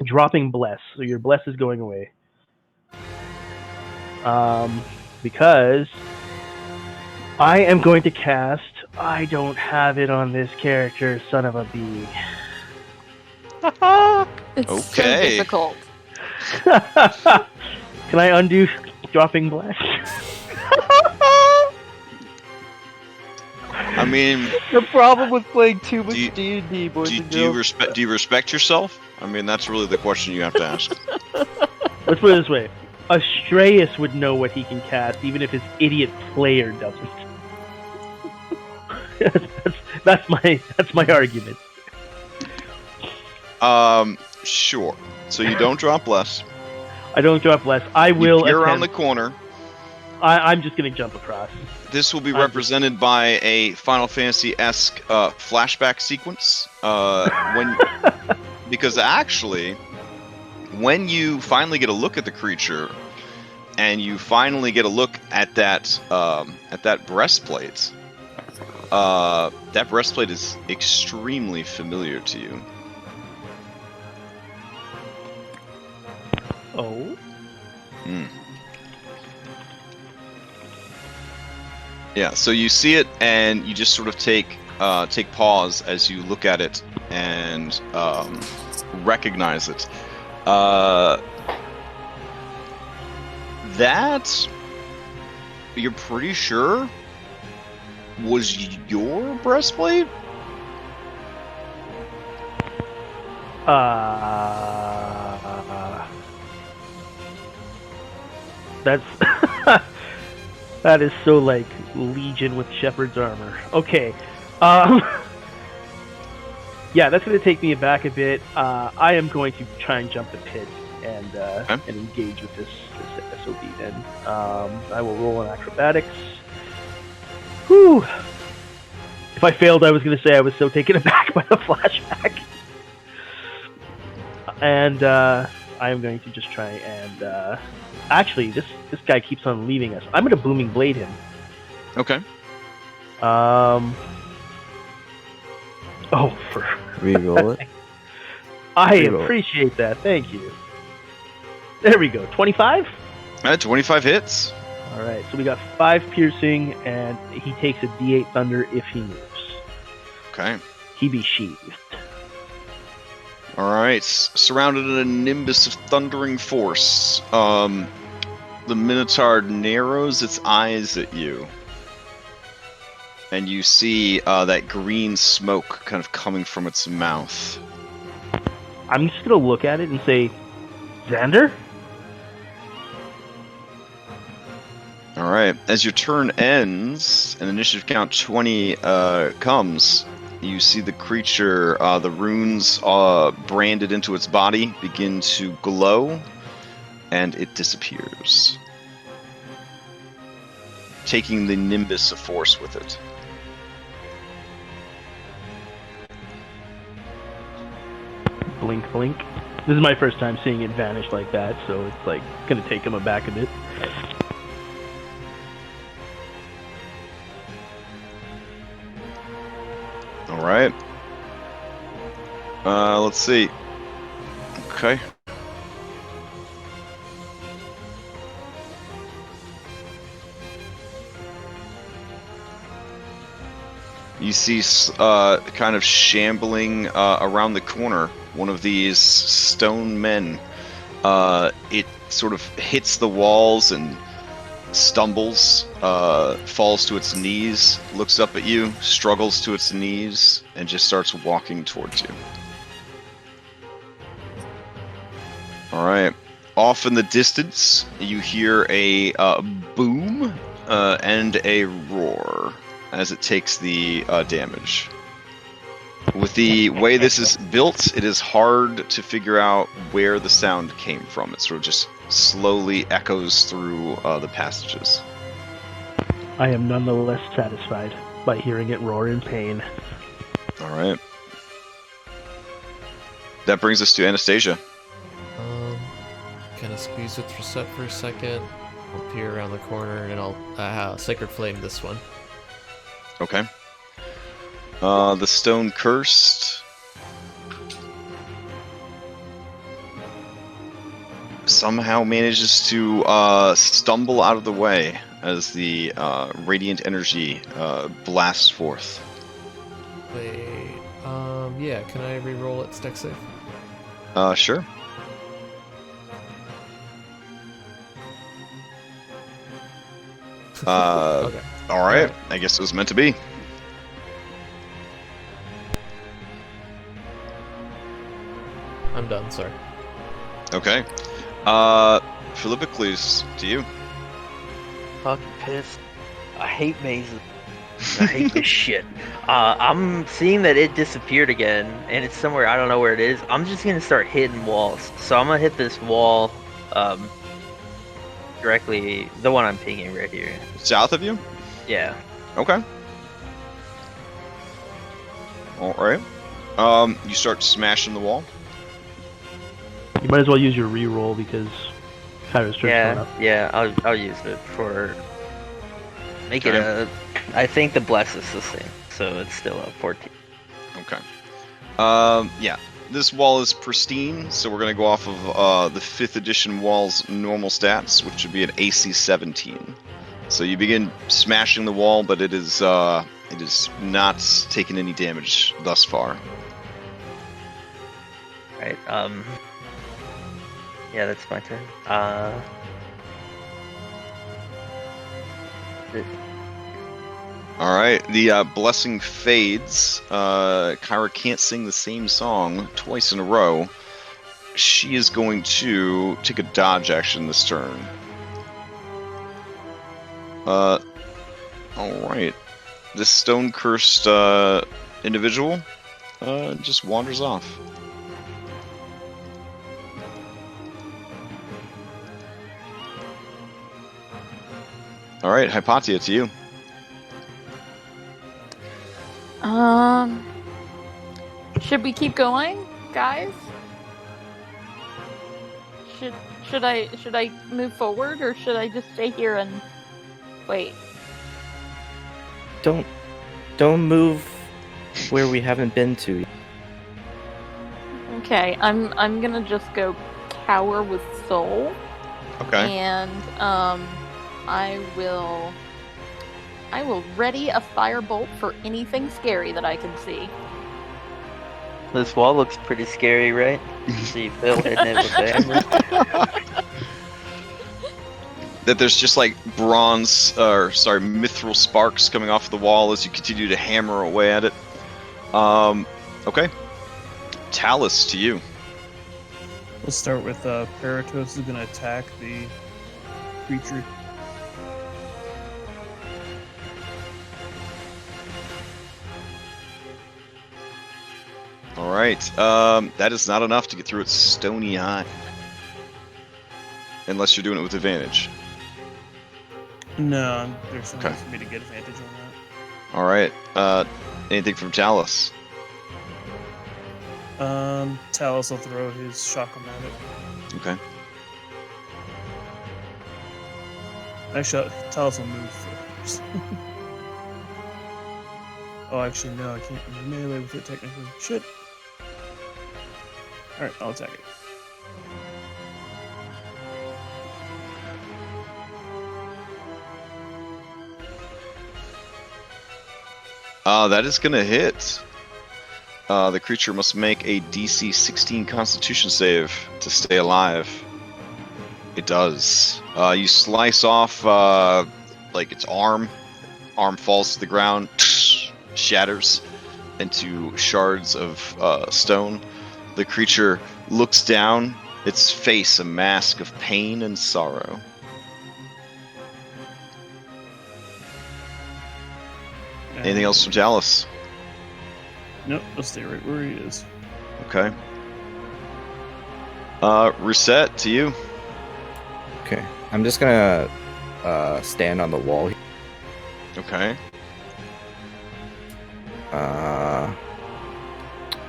dropping bless, so your bless is going away. Because I am going to cast. I don't have it on this character, son of a bee. It's so Okay. difficult. Can I undo dropping bless? I mean, The problem with playing too much Do you- D&D, boys and do you girls. do you respect yourself? I mean, that's really the question you have to ask. Let's put it this way. Astreus would know what he can cast, even if his idiot player doesn't. that's my argument. Sure. So you don't drop less. I don't drop less. I will You peer around the attempt. corner. I'm just gonna jump across. This will be represented by a Final Fantasy-esque flashback sequence. Because actually, when you finally get a look at the creature, and you finally get a look at that breastplate, that breastplate is extremely familiar to you. Oh. Yeah, so you see it, and you just sort of take pause as you look at it and recognize it. That you're pretty sure was your breastplate? That's that is so like Legion with Shepherd's armor. Okay, yeah, that's gonna take me aback a bit. I am going to try and jump the pit and engage with this SOB. Then I will roll on acrobatics. Whew. If I failed, I was gonna say I was so taken aback by the flashback. And I am going to just try and actually, this guy keeps on leaving us. I'm gonna booming blade him. Okay. Oh, for Reroll it. I Reroll. appreciate that. Thank you. There we go. 25. 25 hits. All right. So we got 5 piercing, and he takes a D8 thunder if he moves. Okay. He be sheathed. All right. Surrounded in a nimbus of thundering force, the Minotaur narrows its eyes at you. And you see that green smoke kind of coming from its mouth. I'm just gonna look at it and say, Xander? All right. As your turn ends, and initiative count 20 comes, you see the creature, the runes branded into its body begin to glow, and it disappears, taking the nimbus of force with it. Blink, blink. This is my first time seeing it vanish like that, so it's like gonna take him aback a bit. All right. Let's see. Okay. You see kind of shambling around the corner, one of these stone men. It sort of hits the walls and stumbles, falls to its knees, looks up at you, struggles to its knees, and just starts walking towards you. All right. Off in the distance, you hear a boom and a roar as it takes the damage. With the way this is built, it is hard to figure out where the sound came from. It sort of just slowly echoes through the passages. I am nonetheless satisfied by hearing it roar in pain. All right. That brings us to Anastasia. Kind of squeeze with reset for a second. I'll peer around the corner and I'll Sacred Flame this one. Okay. The Stone Cursed somehow manages to stumble out of the way as the radiant energy blasts forth. Wait, yeah, can I re-roll its dex save? Sure. Okay. Alright, I guess it was meant to be. I'm done, sorry. Okay. Philippicles, to you. Fucking pissed. I hate mazes. I hate this shit. I'm seeing that it disappeared again, and it's somewhere I don't know where it is. I'm just gonna start hitting walls. So I'm gonna hit this wall, directly, the one I'm pinging right here. South of you? Yeah. Okay. Alright. You start smashing the wall. You might as well use your re-roll because Kyra's turn coming up. Yeah, I'll use it for make it a. I think the bless is the same, so it's still a 14. Okay. Yeah. This wall is pristine, so we're gonna go off of the 5th edition wall's normal stats, which would be an AC 17. So you begin smashing the wall, but it is not taking any damage thus far. Right. Yeah, that's my turn. All right, the blessing fades. Kyra can't sing the same song twice in a row. She is going to take a dodge action this turn. All right. This stone-cursed individual just wanders off. All right, Hypatia, to you. Should we keep going, guys? Should I move forward, or should I just stay here and wait? Don't move where we haven't been to. Okay, I'm gonna just go cower with soul. Okay. And I will ready a firebolt for anything scary that I can see. This wall looks pretty scary, right? You see Phil hitting it with the hammer. That there's just like mithril sparks coming off the wall as you continue to hammer away at it. Okay. Talus, to you. We'll start with Paratos is going to attack the creature. All right. That is not enough to get through its stony eye. Unless you're doing it with advantage. No, there's no Okay. way for me to get advantage on that. All right. Anything from Talus? Talus will throw his shotgun at it. Okay. Actually, Talus will move first. Oh, actually, no, I can't melee with it technically. Shit. Alright, I'll attack it. That is going to hit. The creature must make a DC 16 Constitution save to stay alive. It does. You slice off like its arm. Arm falls to the ground, shatters into shards of stone. The creature looks down, its face a mask of pain and sorrow. Anything else from Talus? Nope, I'll stay right where he is. Okay. Reset to you. Okay, I'm just gonna stand on the wall. Okay.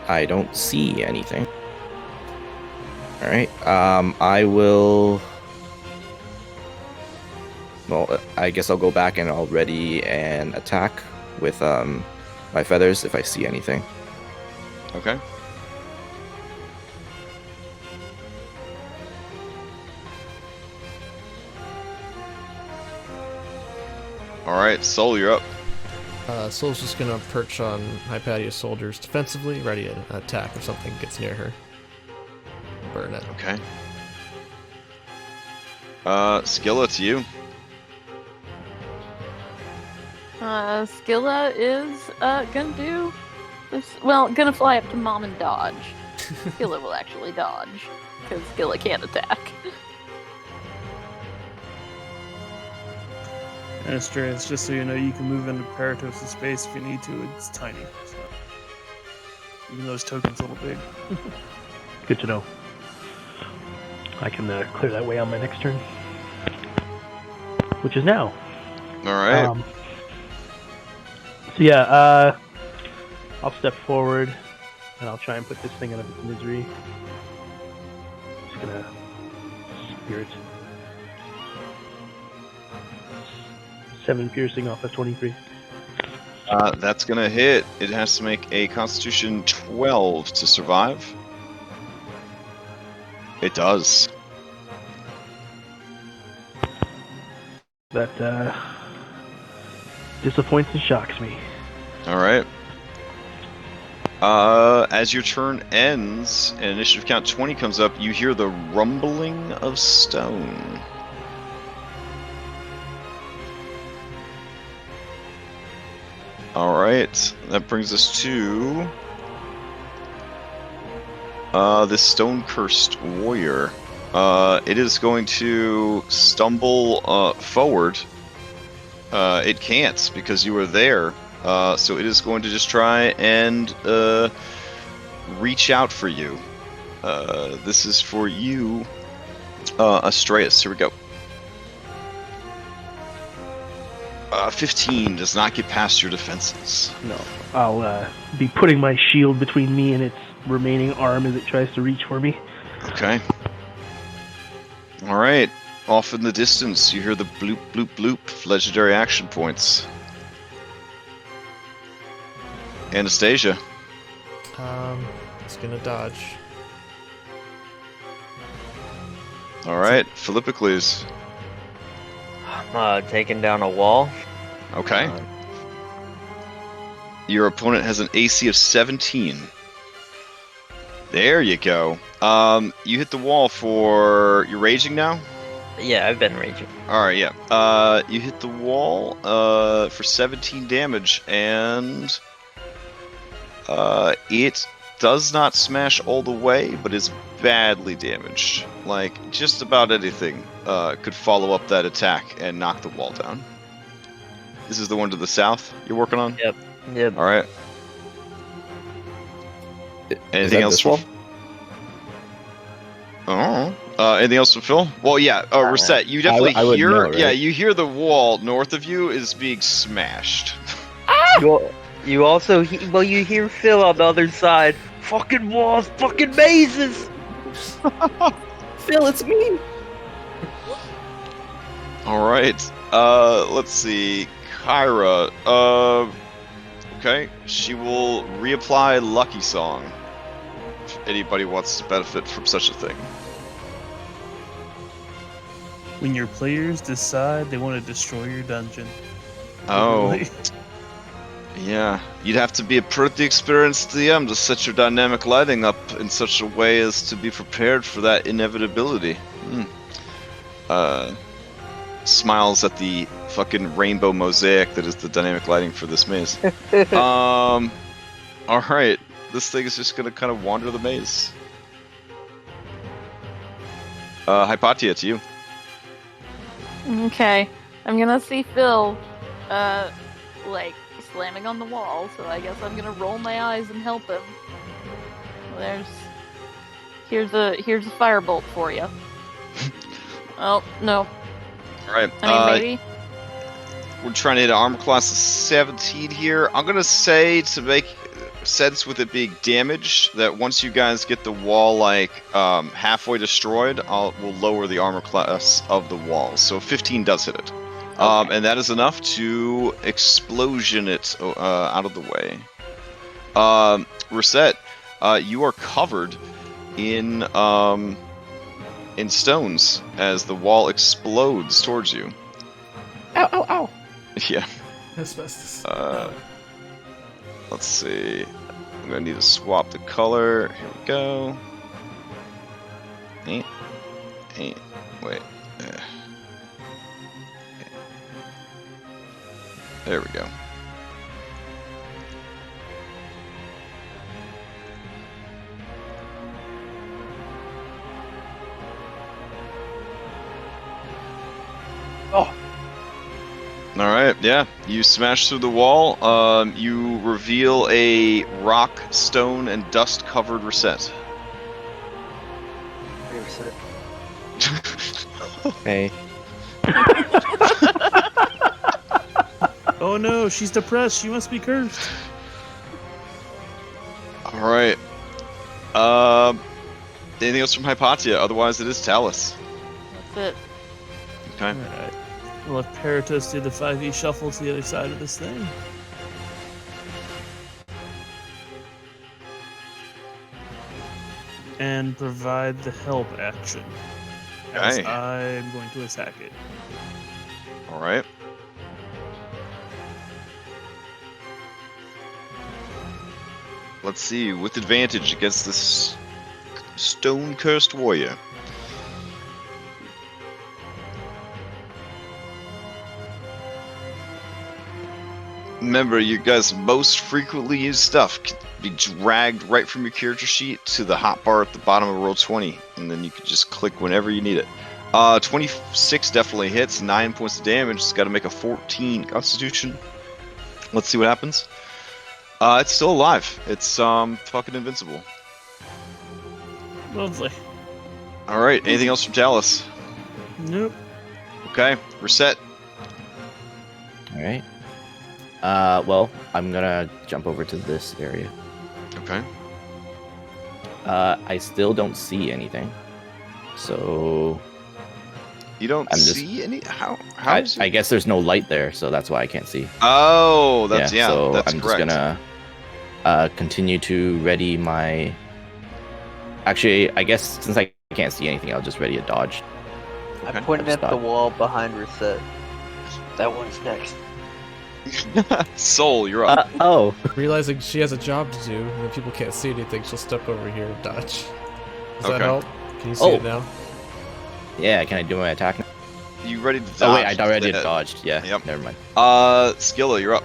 I don't see anything. All right. I will. Well, I guess I'll go back and I'll ready an attack with my feathers if I see anything. Okay. All right, Soul, you're up. Soul's just gonna perch on Hypatia's shoulders defensively, ready to attack if something gets near her. Burn it. Okay. Skilla, to you. Skilla is gonna do this. Well, gonna fly up to Mom and dodge. Skilla will actually dodge because Skilla can't attack. And Astreus, just so you know, you can move into Paratos' space if you need to. It's tiny. So. Even though his token's a little big. Good to know. I can clear that way on my next turn. Which is now. All right. So yeah, I'll step forward and I'll try and put this thing out of its misery. Just gonna spirit. 7 piercing off of 23. That's gonna hit. It has to make a Constitution 12 to survive. It does. That disappoints and shocks me. All right. As your turn ends and initiative count 20 comes up, you hear the rumbling of stone. All right, that brings us to this stone-cursed warrior. It is going to stumble forward. It can't because you were there. So it is going to just try and reach out for you. This is for you, Astreus. Here we go. 15 does not get past your defenses. No, I'll be putting my shield between me and its remaining arm as it tries to reach for me. Okay. All right. Off in the distance, you hear the bloop, bloop, bloop, legendary action points. Anastasia. It's gonna dodge. All right. Philippocles. I'm taking down a wall. Okay. Your opponent has an AC of 17. There you go. You hit the wall for... You're raging now? Yeah, I've been raging. Alright, yeah. You hit the wall for 17 damage, and... it does not smash all the way, but is badly damaged. Like, just about anything could follow up that attack and knock the wall down. This is the one to the south you're working on? Yep. Yep. Alright. Is Anything that else? this wall? Anything else from Phil? Well, yeah. Reset. You definitely I would hear. know, right? Yeah, you hear the wall north of you is being smashed. You also you hear Phil on the other side. Fucking walls, fucking mazes. Phil, it's me. All right. Let's see. Kyra. Okay. She will reapply Lucky Song. If anybody wants to benefit from such a thing. When your players decide they want to destroy your dungeon. Oh. Literally. Yeah, you'd have to be a pretty experienced DM to set your dynamic lighting up in such a way as to be prepared for that inevitability. Smiles at the fucking rainbow mosaic that is the dynamic lighting for this maze. Alright, this thing is just gonna kind of wander the maze. Hypatia, to you. Okay, I'm gonna see Phil, like, slamming on the wall, so I guess I'm gonna roll my eyes and help him. Here's a firebolt for you. Oh, no. Alright, I mean, maybe? we're trying to hit an armor class of 17 here. I'm gonna say, to make sense with it being damaged, that once you guys get the wall, like, halfway destroyed, we'll lower the armor class of the wall. So 15 does hit it. Okay. And that is enough to explosion it out of the way. Reset, you are covered in stones as the wall explodes towards you. Ow, ow, ow. Yeah. Asbestos. Let's see. I'm gonna need to swap the color. Here we go. Wait. There we go. Oh. Alright, yeah. You smash through the wall. You reveal a rock, stone, and dust covered Reset. Hey. Oh no, she's depressed. She must be cursed. Alright. Anything else from Hypatia? Otherwise, it is Talus. That's it. Okay. Alright. We'll have Paratos do the 5e shuffle to the other side of this thing. And provide the help action. As Okay. I'm going to attack it. Alright. Let's see, with advantage against this stone-cursed warrior. Remember, you guys' most frequently used stuff can be dragged right from your character sheet to the hotbar at the bottom of Roll20, and then you can just click whenever you need it. 26 definitely hits, 9 points of damage. It's got to make a 14 Constitution. Let's see what happens. It's still alive. It's fucking invincible. Lovely. All right. Anything else from Talus? Nope. Okay. Reset. All right. Well, I'm gonna jump over to this area. Okay. I still don't see anything. So You don't I'm just- see any? How is I it? guess there's no light there, so that's why I can't see. Oh, that's so that's I'm correct. just gonna continue to ready my. Actually, I guess since I can't see anything, I'll just ready a dodge. Okay. I'm pointing I've at the stopped. wall behind Reset. That one's next. Soul, you're up. Oh, Realizing she has a job to do, and if people can't see anything, she'll step over here and dodge. Does that Okay. help? Can you see Oh. it now? yeah. Can I do my attack now? You ready to dodge? Oh wait, I already Dead. dodged. Yeah. Yep. Never mind. Skilla, you're up.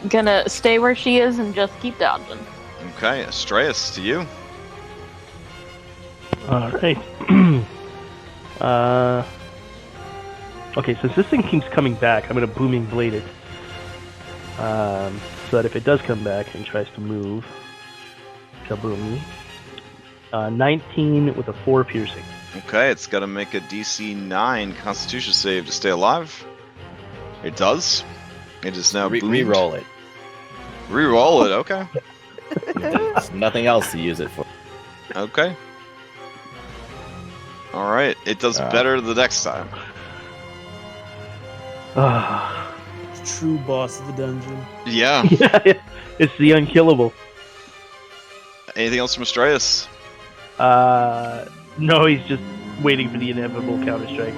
Gonna stay where she is and just keep dodging. Okay, Astreus, to you. All right. Okay, since this thing keeps coming back, I'm gonna booming blade it. So that if it does come back and tries to move, kaboom me. 19 with a 4 piercing. Okay, it's got to make a DC 9 Constitution save to stay alive. It does. It is now boomed. Re-roll it. Reroll it. Okay. There's nothing else to use it for. Okay. All right. It does better the next time. Ah, True boss of the dungeon. Yeah. yeah, it's the unkillable. Anything else from Astreus? No, he's just waiting for the inevitable counter-strike.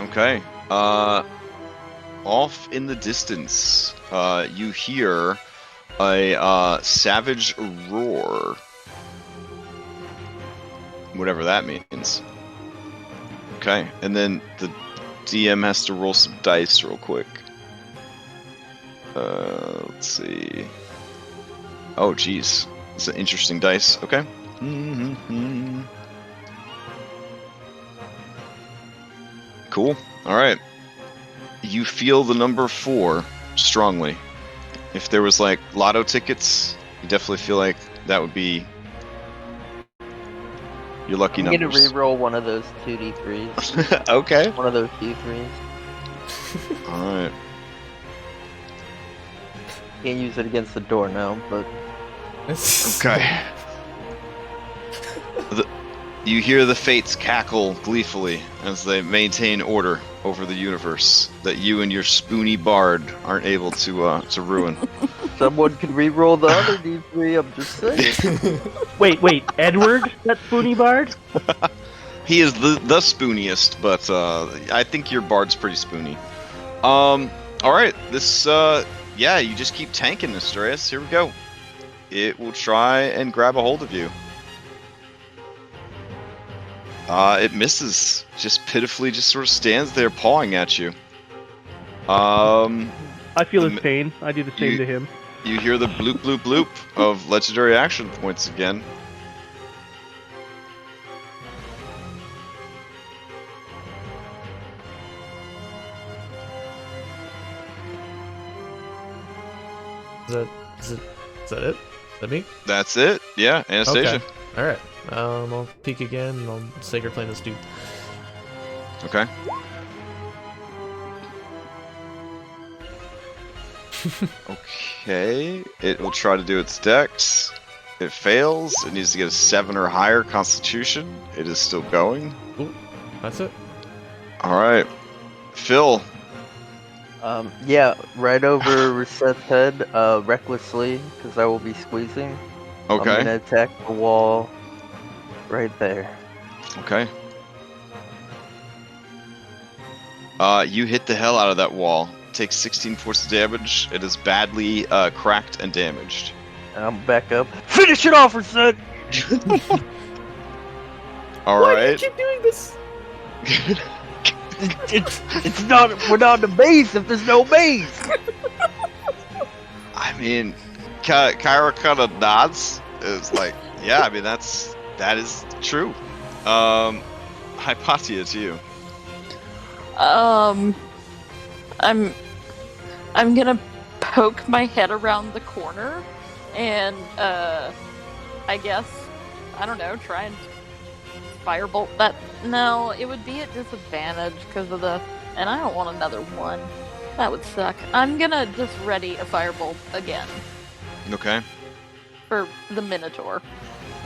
Okay. Off in the distance, you hear a savage roar. Whatever that means. Okay, and then the DM has to roll some dice real quick. Let's see. Oh, geez. It's an interesting dice. Okay. Cool. All right. You feel the number 4 strongly. If there was like lotto tickets, you definitely feel like that would be your lucky I'm gonna numbers. reroll one of those 2d3s. Okay. One of those d3s. All right. Can't use it against the door now, but Okay. You hear the fates cackle gleefully as they maintain order over the universe that you and your spoony bard aren't able to ruin. someone can reroll the other d3. I'm just saying. Wait, Edward, that spoony bard? He is the spooniest, but I think your bard's pretty spoony. All right, this yeah, you just keep tanking this, Astreus. Here we go. It will try and grab a hold of you. It misses. Just pitifully, just sort of stands there pawing at you. I feel his pain. I do the same to him. You hear the bloop bloop bloop of legendary action points again. Is that it? Is that me? That's it. Yeah, Anastasia. Okay. Alright. I'll peek again and I'll sacred flame this dude. Okay. Okay. It will try to do its dex. It fails. It needs to get a 7 or higher constitution. It is still going. Ooh, that's it. Alright. Phil. Yeah, right over Reset's head, recklessly, because I will be squeezing. I'm Okay. gonna attack the wall right there. Okay. You hit the hell out of that wall. Takes 16 points of damage. It is badly cracked and damaged. And I'm back up. Finish it off, son! All Why right. do you keep doing this? It's not. We're not in the base if there's no base. I mean, Kyra kind of nods. It's like, yeah, I mean that is true. Hypatia, to you. I'm gonna poke my head around the corner and I guess, I don't know, try and firebolt that. No, it would be at disadvantage because of the, and I don't want another one. That would suck. I'm gonna just ready a firebolt again Okay. for the Minotaur.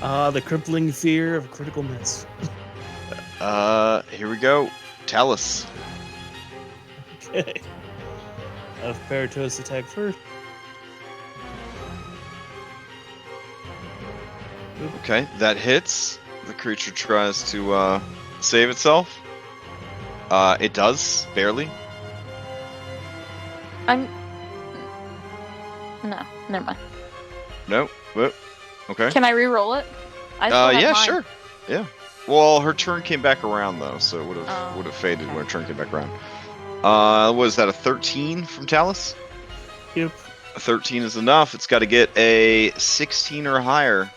The crippling fear of critical miss. Here we go. Talus. Okay. Have Paratos attack first. Okay, that hits. The creature tries to save itself. It does, barely. No, never mind. No. Whoop. Okay. Can I re-roll it? I still have Yeah, mine. sure. Yeah. Well, her turn came back around though, so it would have Oh, faded okay. when her turn came back around. Was that a 13 from Talus? Yep. A 13 is enough. It's got to get a 16 or higher.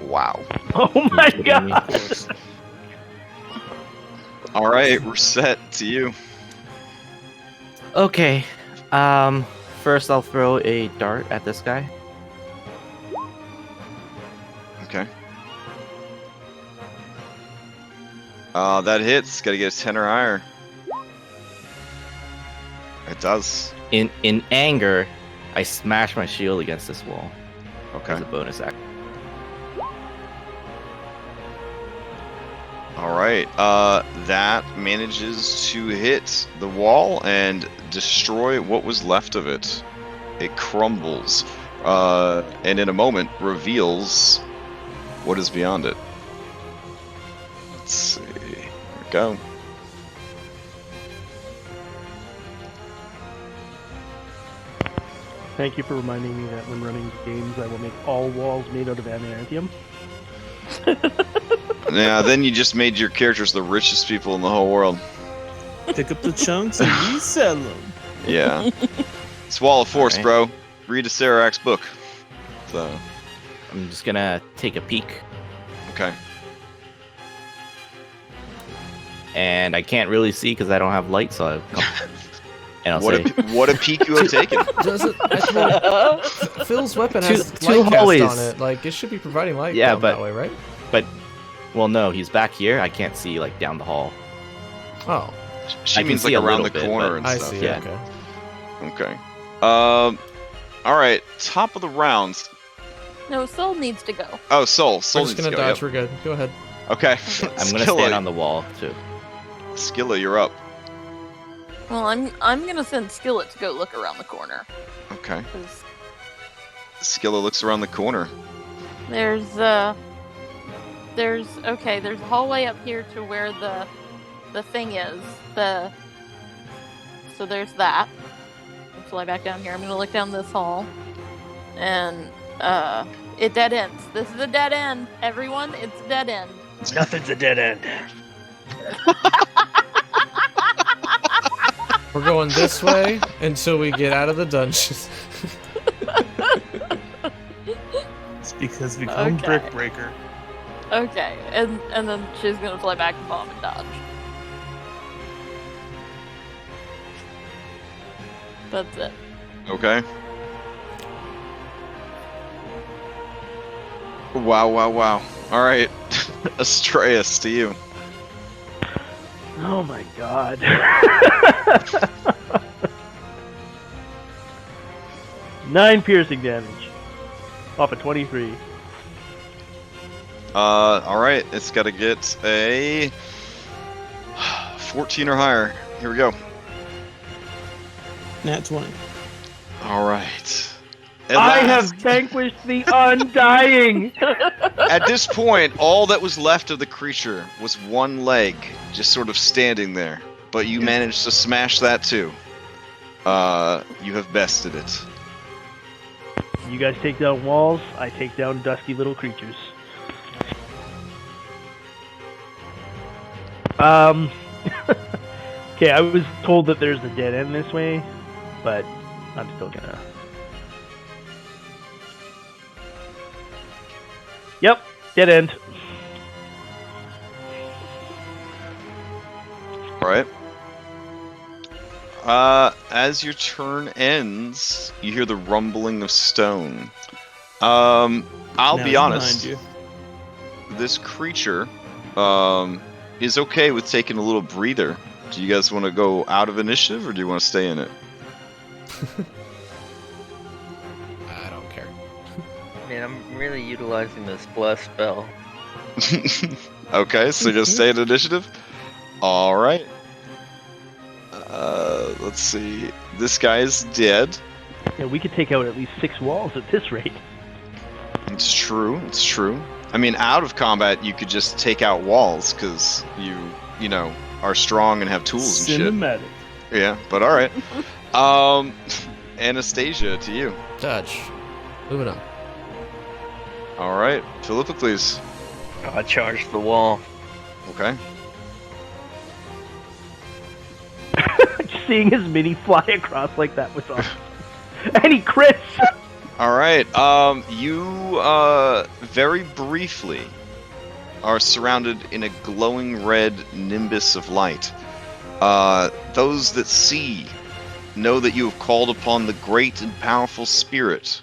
Wow. Oh my god! All right, we're set to you. Okay. First I'll throw a dart at this guy. Okay. That hits. Got to get a 10 or higher. It does. In anger, I smash my shield against this wall Okay. as a bonus action. All right. That manages to hit the wall and destroy what was left of it. It crumbles, and in a moment reveals what is beyond it. Let's see. Here we go. Thank you for reminding me that when running games, I will make all walls made out of adamantium. Yeah. Then you just made your characters the richest people in the whole world. Pick up the chunks and resell them. Yeah. It's Wall of Force, Alright. bro. Read a Sarak's book. So. I'm just gonna take a peek, Okay. and I can't really see because I don't have light, so and I'll say What a peek you have taken. Does it? I mean, Phil's weapon has Two light cast hallways. on it. Like it should be providing light. Yeah, down but- that way, right? well, no, he's back here. I can't see like down the hall. Oh, She I can means see like a around the little bit, corner but- and I stuff. see. yeah. Okay. Okay. All right. Top of the rounds. No, Soul needs to go. Oh, Soul. We're Soul just needs gonna to go. dodge. We're good. Go ahead. Yep. Okay. I'm gonna stand on the wall too. Skilla, you're up. Well, I'm gonna send Skillet to go look around the corner. Okay. 'Cause Skilla looks around the corner. there's a hallway up here to where the thing is. So there's that. I'll fly back down here. I'm gonna look down this hall. And it dead ends. This is a dead end. Everyone, it's a dead end. Nothing's a dead end. We're going this way until we get out of the dungeon. It's because we become Okay. Brick Breaker. Okay, and then she's gonna fly back to bomb and dodge. That's it. Okay. Wow, wow, wow. All right. Astreus, to you. Oh my god. 9 piercing damage. Off of 23. All right. It's got to get a 14 or higher. Here we go. Nat 20. All right. At I last. have vanquished the undying! At this point, all that was left of the creature was one leg, just sort of standing there. But you managed to smash that too. You have bested it. You guys take down walls, I take down dusty little creatures. Okay, I was told that there's a dead end this way, but I'm still gonna... Yep, dead end. Alright. As your turn ends, you hear the rumbling of stone. I'll Now be he's honest. behind you. This creature is okay with taking a little breather. Do you guys want to go out of initiative, or do you want to stay in it? I don't care. I mean, I'm really utilizing this bless spell. Okay, so just stay in initiative? Alright. Let's see. This guy is dead. Yeah, we could take out at least 6 walls at this rate. It's true, it's true. I mean, out of combat, you could just take out walls, because you know, are strong and have tools and Cinematic. shit. Yeah, but alright. Anastasia, to you. Dodge. Moving on. Alright, Philippa, please. I charged the wall. Okay. Seeing his mini fly across like that was awesome. And he crits! Alright, you, very briefly are surrounded in a glowing red nimbus of light. Those that see know that you have called upon the great and powerful spirit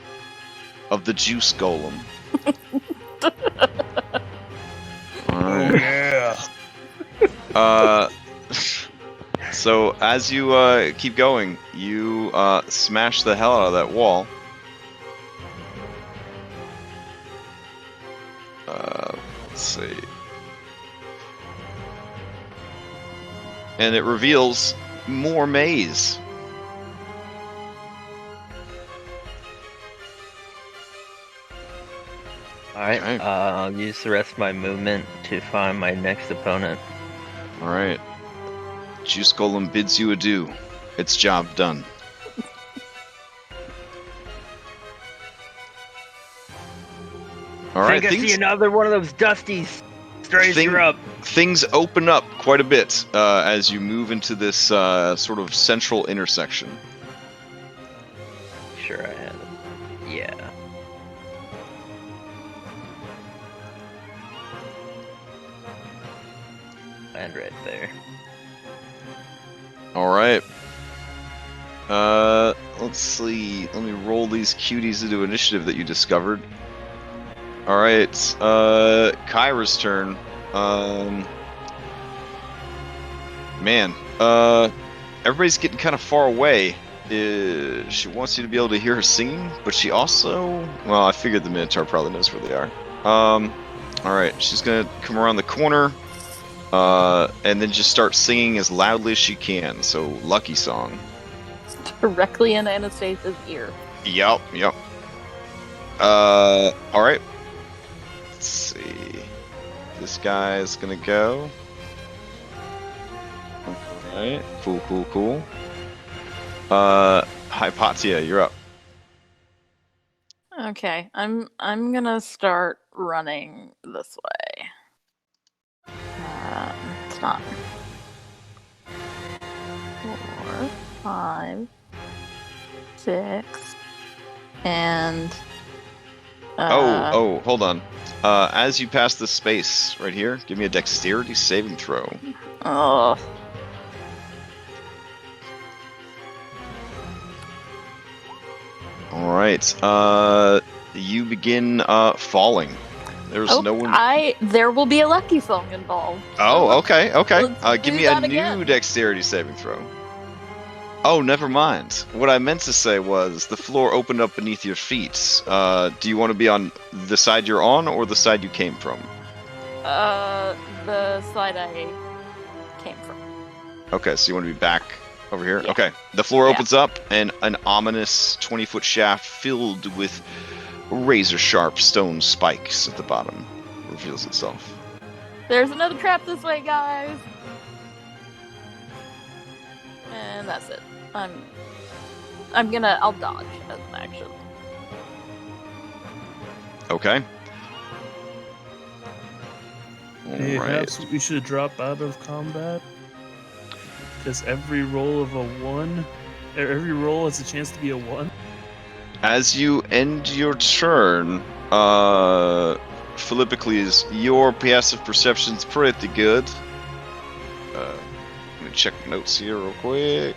of the Juice Golem. Alright. Yeah. So as you keep going, you smash the hell out of that wall. Let's see. And it reveals more maze. Alright, Okay. I'll use the rest of my movement to find my next opponent. Alright. Juice Golem bids you adieu. Its job done. Alright, I see another one of those dusties. Strays Thing- her up. things open up quite a bit as you move into this sort of central intersection. Sure I had it. Yeah. And right there. Alright. Let's see. Let me roll these cuties into initiative that you discovered. Alright, Kyra's turn. Man, everybody's getting kind of far away. She wants you to be able to hear her singing, but she also... Well, I figured the Minotaur probably knows where they are. Alright, she's gonna come around the corner, and then just start singing as loudly as she can. So, Lucky Song. Directly in Anastasia's ear. Yep. Alright. Let's see. This guy's gonna go. Alright. Cool. Hypatia, you're up. Okay, I'm gonna start running this way. It's not 4, 5, 6, and Hold on. As you pass this space right here, give me a dexterity saving throw. oh, Alright. You begin falling. There's no one. there will be a lucky song involved. Oh, okay. Let's Give do me a that new again. dexterity saving throw. Oh, never mind. What I meant to say was the floor opened up beneath your feet. Do you want to be on the side you're on or the side you came from? The side I came from. Okay, so you want to be back over here? Yeah. Okay. The floor Yeah. opens up and an ominous 20-foot shaft filled with razor-sharp stone spikes at the bottom reveals itself. There's another trap this way, guys. And that's it. I'll dodge as an action. Okay. Hey, Alright. perhaps we should drop out of combat? Because every roll of a 1, every roll has a chance to be a 1. As you end your turn, Philippicles, your passive perception's pretty good. Let me check notes here real quick.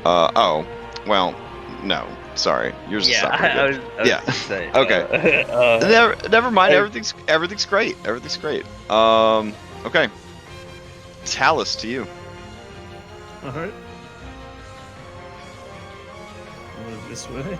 Oh, well, no, sorry, yours is not pretty good. I was Yeah. gonna say, Okay. Never mind. I- Everything's great. Everything's great. Okay. Talus, to you. Alright. Move this way.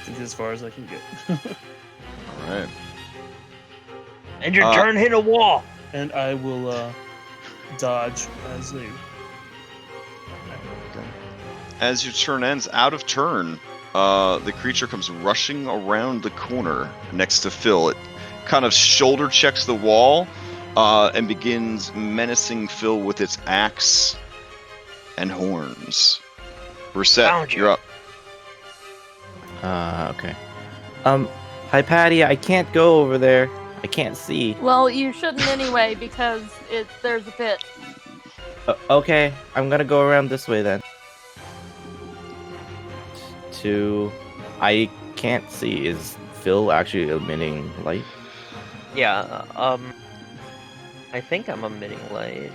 I think as far as I can get. All right. and your turn hit a wall. And I will dodge as they. As your turn ends, out of turn, the creature comes rushing around the corner next to Phil. It kind of shoulder checks the wall and begins menacing Phil with its axe and horns. Reset, Found you. you're up. Okay. Hi, Patty. I can't go over there. I can't see. Well, you shouldn't anyway because there's a pit. Okay, I'm gonna go around this way then. I can't see. Is Phil actually emitting light? Yeah. I think I'm emitting light.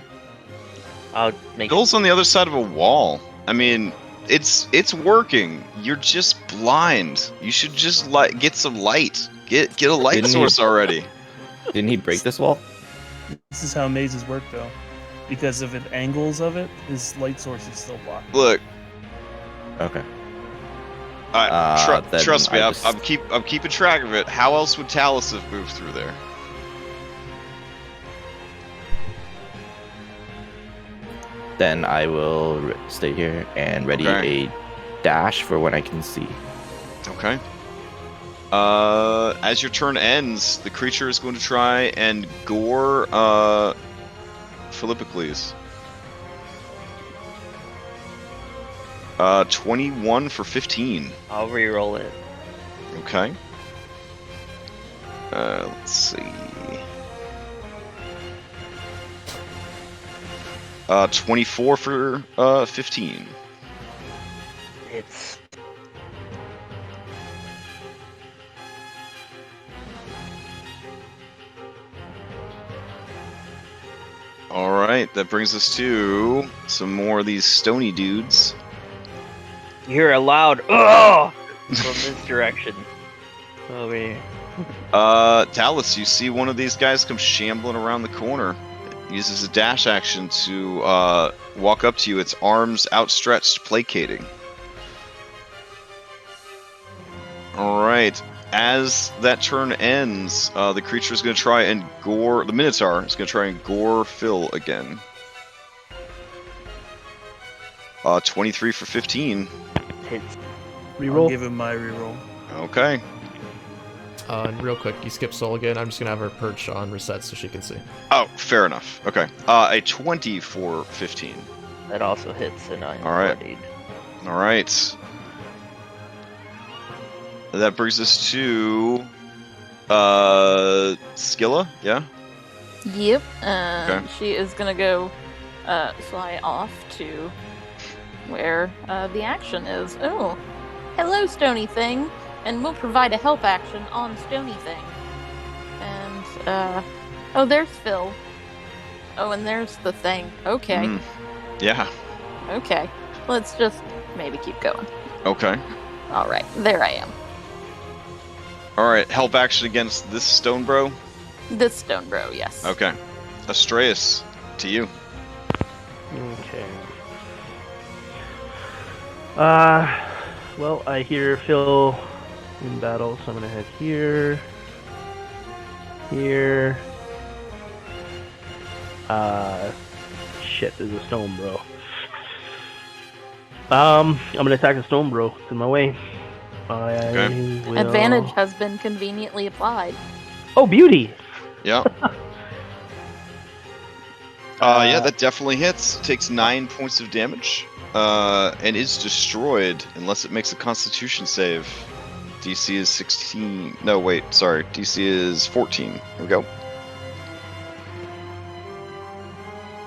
I'll make. Phil's on the other side of a wall. I mean, it's working. You're just blind. You should just get some light. Get a light Didn't source already. Didn't he break this wall? This is how mazes work, though. Because if it angles of it, his light source is still blocked. Look, Okay. Then trust me, I I'm keeping track of it. How else would Talus have moved through there? Then I will stay here and ready Okay. a dash for when I can see. Okay. As your turn ends, the creature is going to try and gore Philippicles. 21 for 15. I'll re-roll it. Okay. Let's see. 24 for 15. It's All right, that brings us to some more of these stony dudes. you hear a loud "Ugh!" from this direction. Over here. Talus, you see one of these guys come shambling around the corner. It uses a dash action to walk up to you, its arms outstretched, placating. Alright, as that turn ends, the creature is going to try and gore... The Minotaur is going to try and gore Phil again. 23 for 15. Hits. I'll Reroll. give him my reroll. Okay. And real quick, you skip Soul again. I'm just gonna have her perch on reset so she can see. Oh, fair enough. Okay. A 20 for 15. That also hits, and I'm All right. bloodied. Alright. That brings us to Skilla, yeah? Yep. Okay. She is gonna go fly off to where the action is. Oh, hello, Stony Thing, and we'll provide a help action on Stony Thing. And oh, there's Phil. Oh, and there's the thing. Okay. Mm. Yeah. Okay. Let's just maybe keep going. Okay. All right, there I am. Alright, help action against this stone bro. This stone bro, yes. Okay. Astreus, to you. Okay. Well, I hear Phil in battle, so I'm gonna head here. Here. Shit, there's a stone, bro. I'm gonna attack the stone bro. It's in my way. Okay. Will... Advantage has been conveniently applied. Oh, beauty! Yeah. Yeah, that definitely hits. Takes 9 points of damage. And is destroyed unless it makes a Constitution save. DC is 16. No, wait, sorry. DC is 14. Here we go.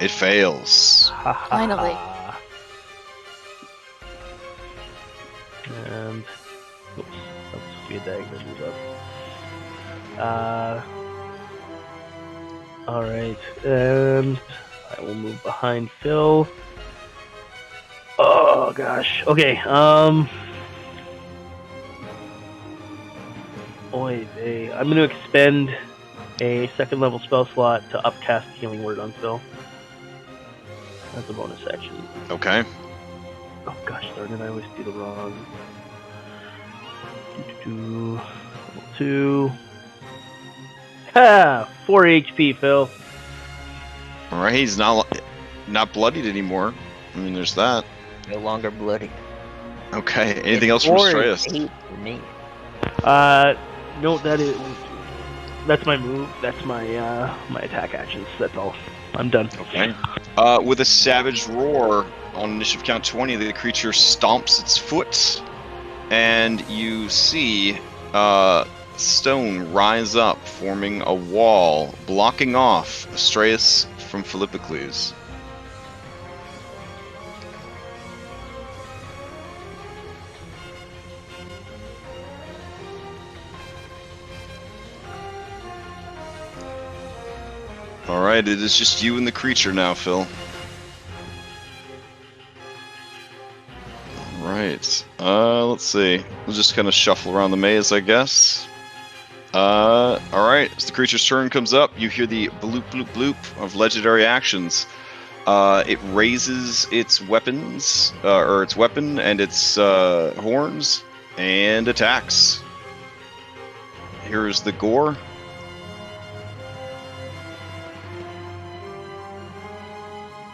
It fails. Finally. And oops, that's supposed to be a dagger. Move up. All right, and I will move behind Phil. Oh gosh. Okay. Oy vey. I'm going to expend a second level spell slot to upcast Healing Word on Phil. That's a bonus action. Okay. Oh gosh darn it, I always do the wrong. Level 2. Ha! 4 HP, Phil. Alright, he's not bloodied anymore. I mean, there's that. No longer bloody. Okay, anything else from Strayus? 8 for me. No, that's my move. That's my my attack actions. That's all. I'm done. Okay. With a savage roar on initiative count 20, the creature stomps its foot, and you see stone rise up, forming a wall, blocking off Astraeus from Philippocles. Alright, it is just you and the creature now, Phil. Alright, let's see. We'll just kind of shuffle around the maze, I guess. Alright, as the creature's turn comes up, you hear the bloop bloop bloop of legendary actions. It raises its weapons, or its weapon and its horns, and attacks. Here's the gore.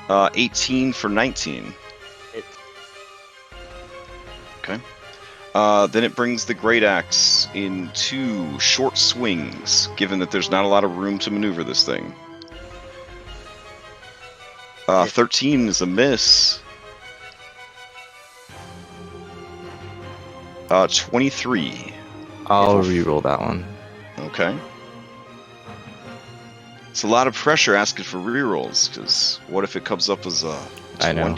Uh, 18 for 19. Okay. Then it brings the Great Axe in 2 short swings, given that there's not a lot of room to maneuver this thing. 13 is a miss. 23. I'll reroll that one. Okay. It's a lot of pressure asking for rerolls, because what if it comes up as a 20? I know.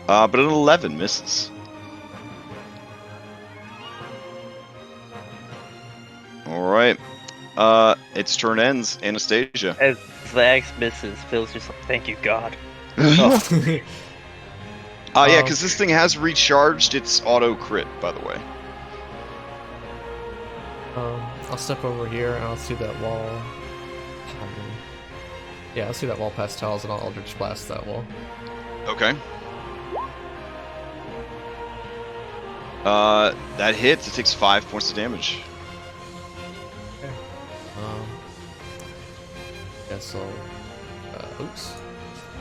But an 11 misses. Alright. Its turn ends. Anastasia. As the axe misses, Phil's just like, thank you, God. Yeah, because this thing has recharged its auto crit, by the way. I'll step over here and I'll see that wall. Yeah, I'll see that wall past tiles and I'll Eldritch Blast that wall. Okay. That hits. It takes 5 points of damage. Okay. Guess I'll. Oops.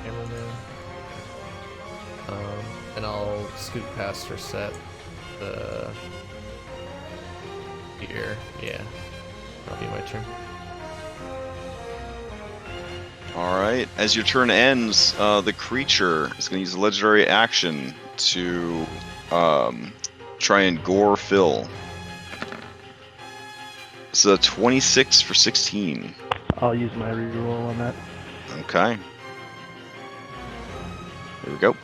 Hammer there. And I'll scoot past her set. Here. Yeah. That'll be my turn. Alright, as your turn ends, the creature is going to use a legendary action to try and gore Phil. It's a 26 for 16. I'll use my reroll on that. Okay. Here we go.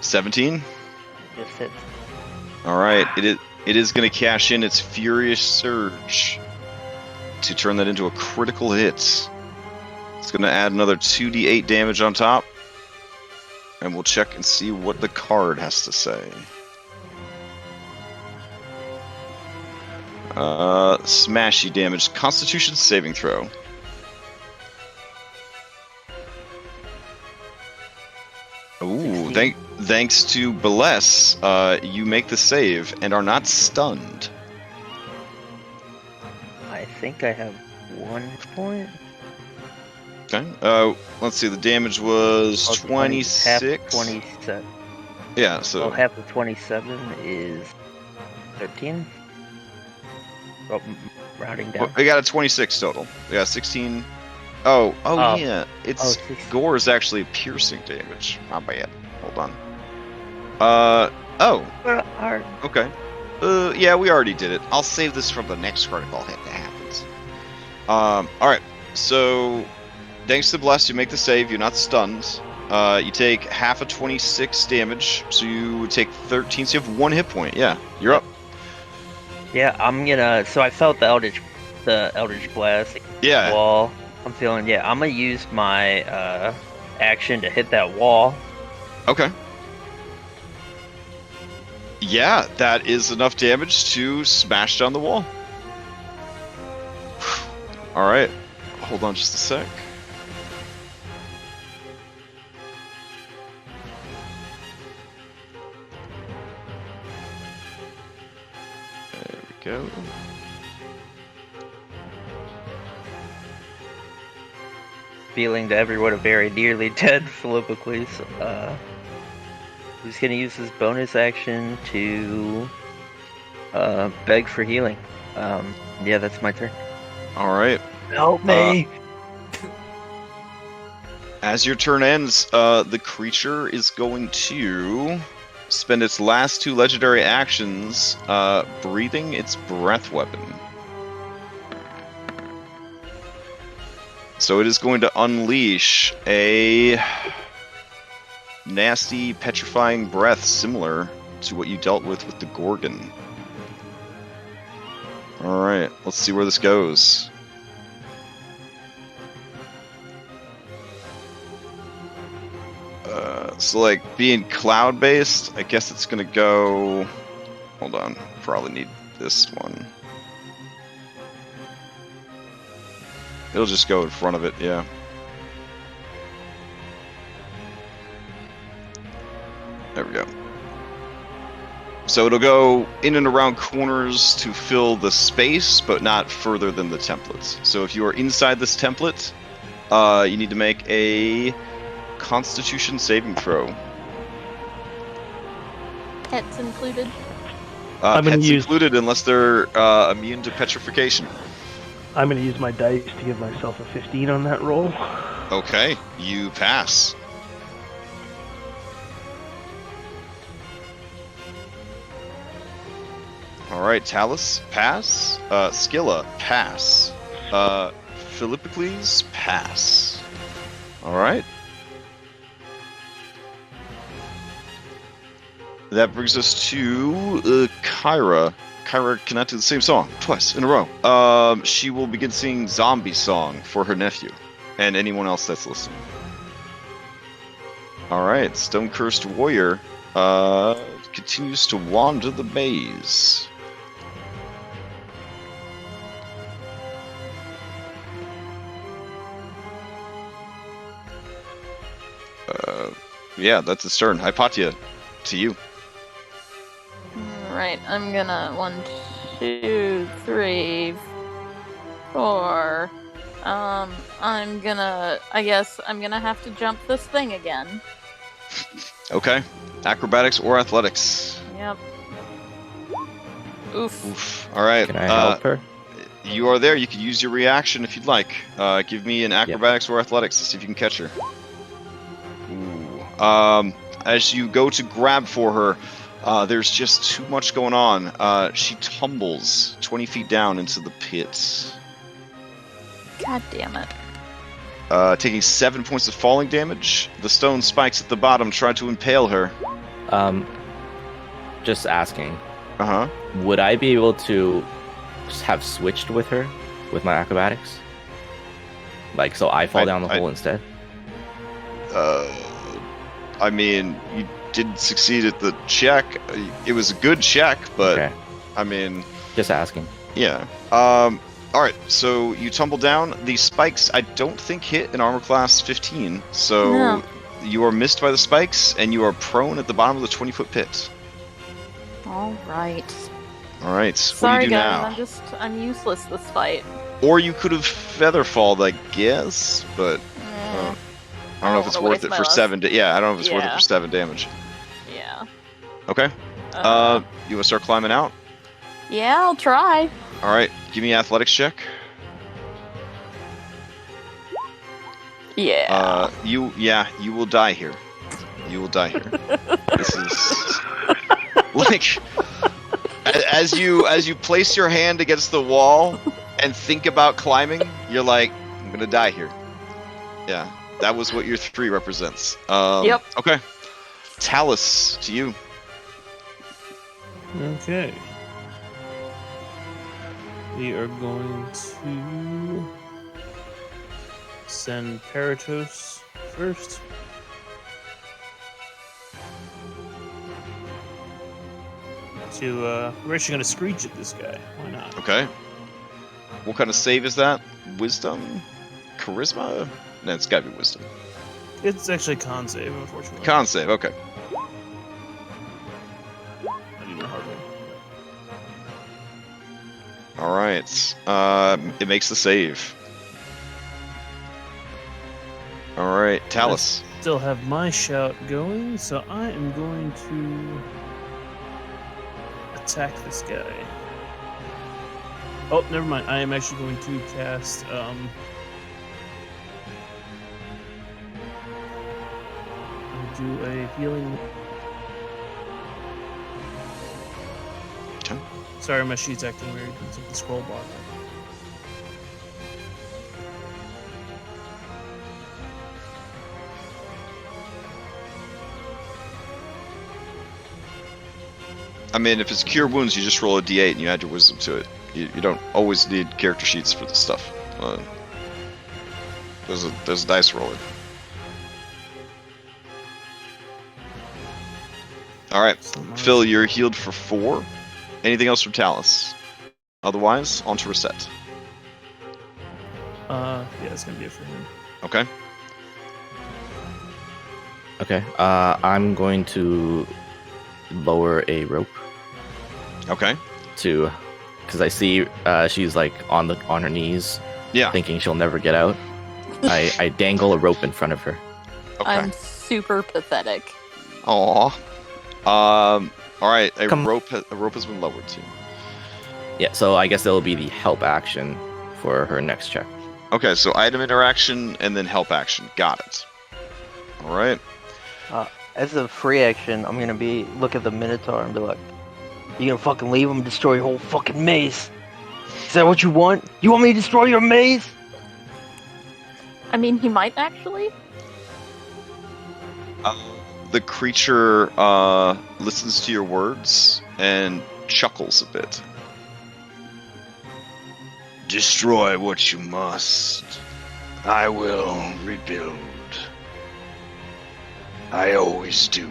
17? Just hits. Alright, it is going to cash in its Furious Surge to turn that into a critical hit. It's going to add another 2d8 damage on top. And we'll check and see what the card has to say. Smashy damage. Constitution saving throw. Ooh, thanks to Bless, you make the save and are not stunned. I think I have 1 point. Okay. Let's see. The damage was 26. Half 27. Yeah. So. Well, half of 27 is 13. Oh, rounding down. Well, we got a 26 total. Yeah, 16. Oh, yeah. It's 16. gore is actually piercing damage. Not bad. Hold on. Oh. Alright. Okay. Yeah, we already did it. I'll save this from the next critical hit that happens. Alright. So, thanks to Bless, you make the save. You're not stunned. You take half of 26 damage, so you would take 13. So you have 1 hit point. Yeah, you're up. Yeah, I'm gonna. So I felt the Eldritch Blast. Yeah. Wall. I'm feeling. Yeah, I'm gonna use my action to hit that wall. Okay. Yeah, that is enough damage to smash down the wall. All right. Hold on just a sec. There we go. Feeling that everyone are very nearly dead, Philippicles. He's gonna use his bonus action to beg for healing. Yeah, that's my turn. All right. Help me! As your turn ends, the creature is going to spend its last 2 legendary actions breathing its breath weapon. So it is going to unleash a nasty, petrifying breath similar to what you dealt with the Gorgon. Alright, let's see where this goes. So like being cloud-based, I guess it's gonna go... Hold on, probably need this one. It'll just go in front of it, yeah. There we go. So it'll go in and around corners to fill the space, but not further than the template. So if you are inside this template, you need to make a Constitution saving throw. Pets included. I'm gonna Pets use- included unless they're immune to petrification. I'm going to use my dice to give myself a 15 on that roll. Okay, you pass. Alright, Talus, pass. Scylla, pass. Philippicles, pass. Alright. That brings us to Kyra. Kyra cannot do the same song twice in a row. She will begin singing Zombie Song for her nephew and anyone else that's listening. Alright, Stone Cursed Warrior continues to wander the maze. Yeah, that's its turn. Hypatia, to you. Right, I'm gonna 1, 2, 3, 4. I guess I'm gonna have to jump this thing again. Okay. Acrobatics or athletics? Yep. Oof. Oof. Alright. Can I help her? You are there. You can use your reaction if you'd like. Give me an acrobatics or athletics to see if you can catch her. Ooh. As you go to grab for her, there's just too much going on. She tumbles 20 feet down into the pit. God damn it. Taking 7 points of falling damage. The stone spikes at the bottom try to impale her. Just asking. Uh-huh. Would I be able to just have switched with her with my acrobatics? Like, so I fall down the hole instead? I mean, you did succeed at the check. It was a good check, but Okay. I mean, Just asking. yeah. Alright, so you tumble down. The spikes, I don't think hit an armor class 15, so No. you are missed by the spikes, and you are prone at the bottom of the 20-foot pit. Alright. Alright, what Sorry do you do guys, now? I'm useless this fight. Or you could have featherfalled, I guess, but I don't know if it's worth it for 7. Yeah, I don't know if it's worth it Yeah. for 7 damage. Yeah. Okay. You want to start climbing out? Yeah, I'll try. All right. Give me an athletics check. Yeah. You will die here. You will die here. This is like as you place your hand against the wall and think about climbing, you're like, I'm gonna die here. Yeah, that was what your 3 represents. Yep. Okay. Talus, to you. Okay. We are going to send Paratos first. We're actually gonna screech at this guy. Why not? Okay. What kind of save is that? Wisdom? Charisma? No, it's gotta be wisdom. It's actually con save, unfortunately. Con save, okay. Not even hardly. Alright. It makes the save. Alright, Talus. Still have my shout going, so I am going to attack this guy. Oh, never mind. I am actually going to cast I'll do a healing. Okay. Sorry, my sheet's acting weird. It's like the scroll bar. I mean, if it's cure wounds, you just roll a d8 and you add your wisdom to it. You don't always need character sheets for this stuff. There's a dice roller. Alright, Phil, you're healed for 4. Anything else from Talus? Otherwise, on to Reset. Yeah, it's gonna be it for him. Okay. Okay. I'm going to lower a rope Okay. to, because I see she's like on her knees, Yeah. thinking she'll never get out. I dangle a rope in front of her. Okay. I'm super pathetic. Aww. Alright, a Come- rope has been lowered to you. Yeah, so I guess it'll be the help action for her next check. Okay, so item interaction and then help action. Got it. Alright. As a free action, I'm gonna look at the Minotaur and be like, "You gonna fucking leave him and destroy your whole fucking maze? Is that what you want? You want me to destroy your maze?" I mean, he might actually. The creature listens to your words and chuckles a bit. Destroy what you must. I will rebuild. I always do.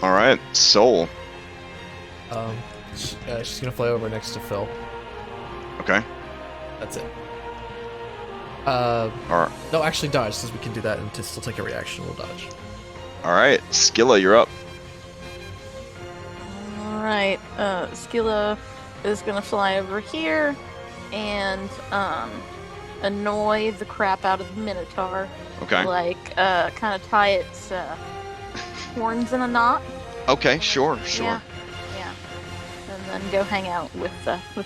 Alright, Soul. She's gonna fly over next to Phil. Okay. That's it. Alright. No, actually dodge, since we can do that and to still take a reaction. We'll dodge. Alright, Skilla, you're up. Alright, Skilla is gonna fly over here and annoy the crap out of the Minotaur. Okay. Like, kind of tie its horns in a knot. Okay, sure. Yeah. And then go hang out with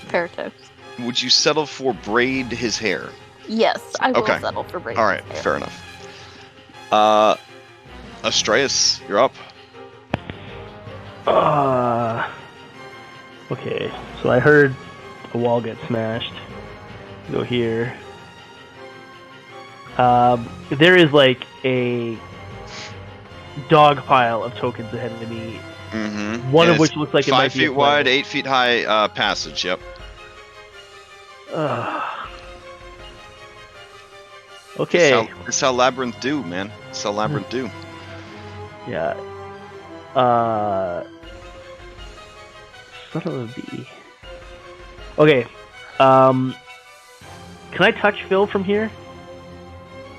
Paratos. Would you settle for braid his hair? Yes, I will Okay. settle for Brady. Alright, fair enough. Astreus, you're up. Okay, so I heard a wall get smashed. Go here. There is like a dog pile of tokens ahead of me. Mm-hmm. One of which looks like it 5 might be a feet wide, planet. 8 feet high passage, yep. Okay. It's how Labyrinth do, man. It's how Labyrinth do. Yeah. Son of a bee. Okay. Can I touch Phil from here?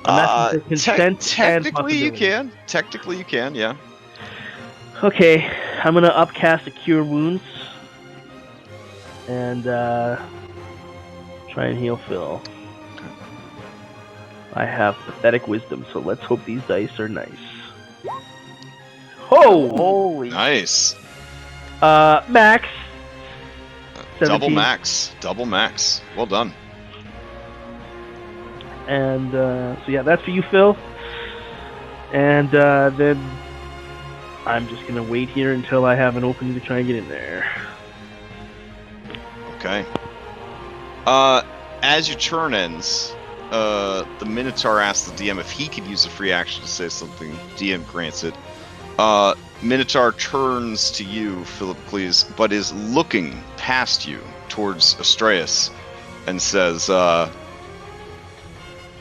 I'm asking for consent and Technically you possibility. can. Technically you can, yeah. Okay, I'm gonna upcast a Cure Wounds. and try and heal Phil. I have pathetic wisdom, so let's hope these dice are nice. Oh! Holy. Nice. Max. Double 17. max. Double max. Well done. And so yeah, that's for you, Phil. And then I'm just gonna wait here until I have an opening to try and get in there. Okay. As your turn ends, the Minotaur asks the DM if he could use a free action to say something. DM grants it. Minotaur turns to you, Philippocles, but is looking past you towards Astraeus and says,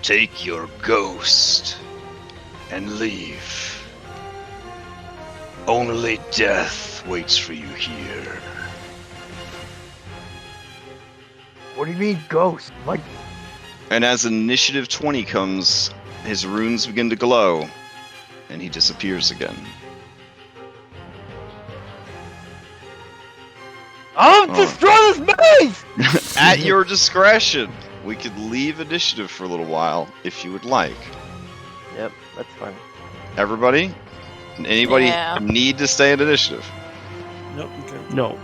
take your ghost and leave. Only death waits for you here. What do you mean, ghost? Like, And as initiative 20 comes, his runes begin to glow, and he disappears again. I'll destroy this maze! At your discretion, we could leave initiative for a little while, if you would like. Yep, that's fine. Everybody? Anybody Yeah. need to stay at initiative? Nope. Okay. No.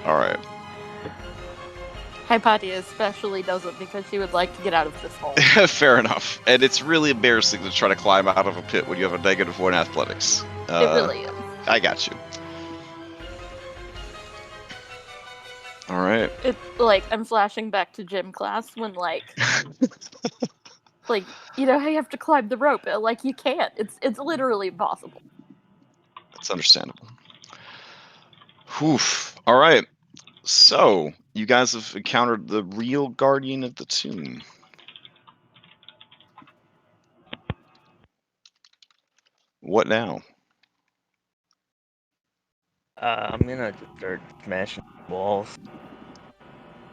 Alright. Hypatia especially does it because she would like to get out of this hole. Fair enough. And it's really embarrassing to try to climb out of a pit when you have a -1 athletics. It really is. I got you. Alright. It like I'm flashing back to gym class when like you know how you have to climb the rope. Like you can't. It's literally impossible. That's understandable. Whew. Alright. So, you guys have encountered the real guardian of the tomb. What now? I'm gonna just start smashing walls.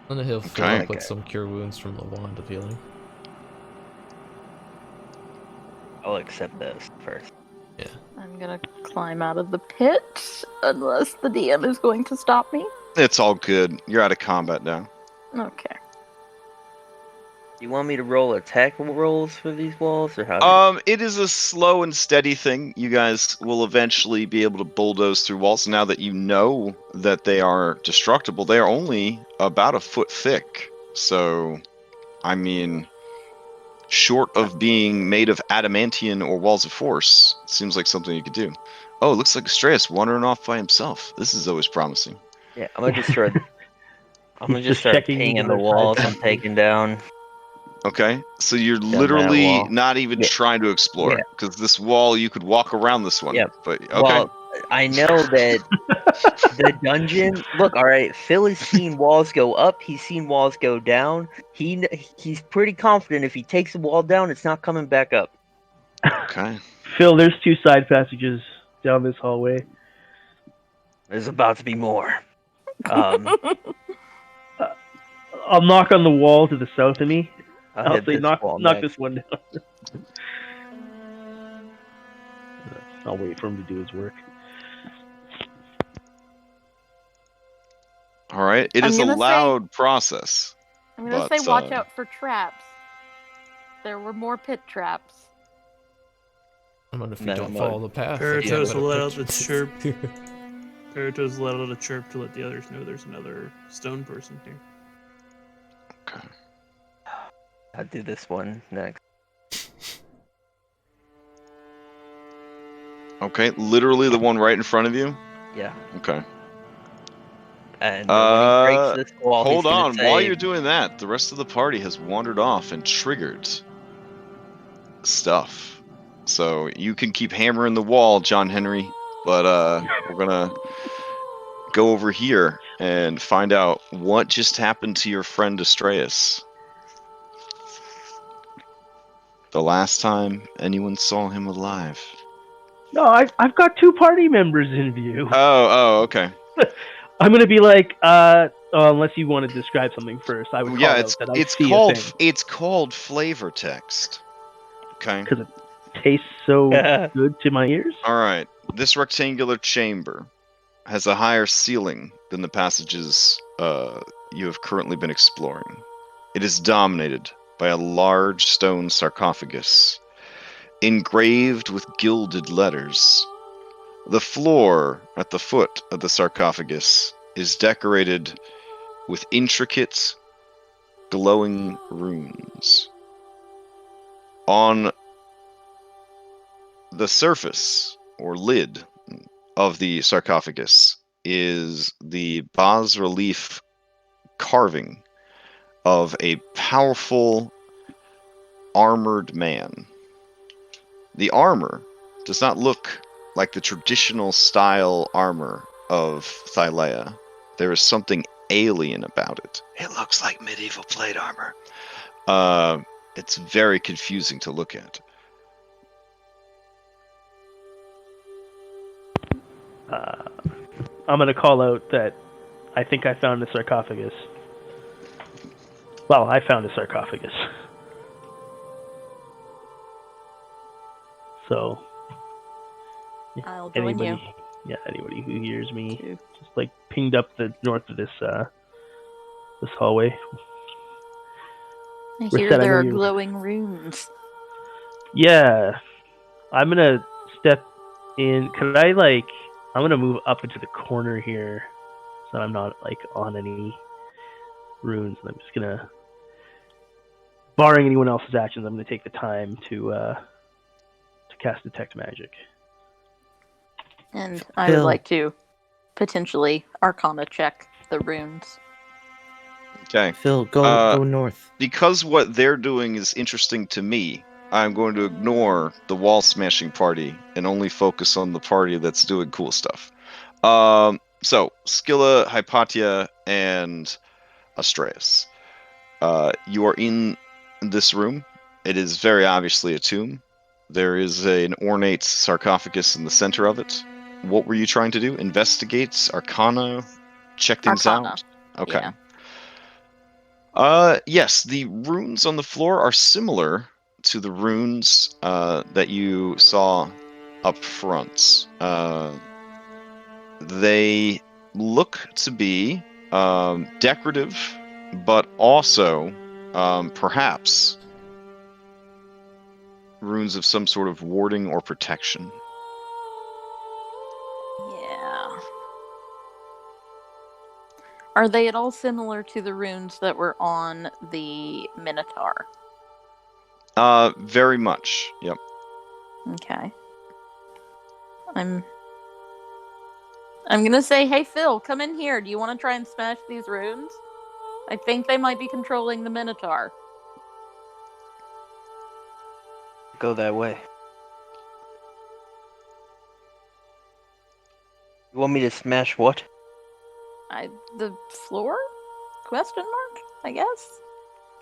And then he'll fill Okay. up with some cure wounds from the wand of healing. I'll accept this first. I'm gonna climb out of the pit unless the DM is going to stop me. It's all good. You're out of combat now. Okay. You want me to roll attack rolls for these walls, or how? It is a slow and steady thing. You guys will eventually be able to bulldoze through walls. Now that you know that they are destructible, they are only about a foot thick. So, I mean, short of being made of adamantium or walls of force, it seems like something you could do. Oh, it looks like Astraeus wandering off by himself. This is always promising. Yeah, I'm gonna just start. I'm gonna He's just just start checking pinging the the walls side I'm taking down. Okay, so you're that literally wall. not even Yeah. trying to explore, Yeah. because this wall, you could walk around this one. Yep. But, okay. Well, I know that the dungeon. Look, all right. Phil has seen walls go up. He's seen walls go down. He's pretty confident if he takes the wall down, it's not coming back up. Okay. Phil, there's 2 side passages down this hallway. There's about to be more. I'll knock on the wall to the south of me. I'll hit say this knock wall knock next. this one down. I'll wait for him to do his work. All right. It I'm is a gonna say- loud process. I'm gonna But, say watch out for traps. There were more pit traps. I wonder if you No, don't no. follow the path. Paratos Yeah. will let out the chirp. Paratos will let out a chirp to let the others know there's another stone person here. Okay. I'll do this one next. Okay. Literally the one right in front of you. Yeah. Okay. And when he breaks this wall, Hold he's gonna on. say, While you're doing that, the rest of the party has wandered off and triggered stuff. So you can keep hammering the wall, John Henry. But we're gonna go over here and find out what just happened to your friend Astraeus. The last time anyone saw him alive. No, I've got 2 party members in view. Oh, okay. I'm gonna be like, unless you want to describe something first, I would call Yeah, out that I it's see called a thing it's called flavor text. Okay. because it tastes so good to my ears. All right. This rectangular chamber has a higher ceiling than the passages you have currently been exploring. It is dominated by a large stone sarcophagus, engraved with gilded letters. The floor at the foot of the sarcophagus is decorated with intricate, glowing runes. On the surface, or lid, of the sarcophagus is the bas-relief carving of a powerful armored man. The armor does not look like the traditional style armor of Thylea. There is something alien about it. It looks like medieval plate armor. It's very confusing to look at. I'm gonna call out that I think I found a sarcophagus. Well, I found a sarcophagus. So, I'll join you. Yeah, anybody who hears me, Too. just like pinged up the north of this hallway. I We're hear set, I there know are you- glowing runes. Yeah, I'm gonna step in. Could I like? I'm gonna move up into the corner here, so I'm not like on any runes. I'm just gonna, barring anyone else's actions, I'm gonna take the time to cast detect magic. And I would Phil. like to potentially Arcana check the runes. Okay. Phil, go north. Because what they're doing is interesting to me, I'm going to ignore the wall smashing party and only focus on the party that's doing cool stuff. So Scylla, Hypatia, and Astreus. You are in this room. It is very obviously a tomb. There is an ornate sarcophagus in the center of it. What were you trying to do? Investigate, Arcana, check things Arcana. out? Okay. Yeah. Yes, the runes on the floor are similar to the runes that you saw up front. They look to be decorative, but also perhaps runes of some sort of warding or protection. Yeah. Are they at all similar to the runes that were on the Minotaur? Very much. Yep. Okay. I'm gonna say, hey Phil, come in here. Do you want to try and smash these runes? I think they might be controlling the Minotaur. Go that way. You want me to smash what? The floor? Question mark? I guess.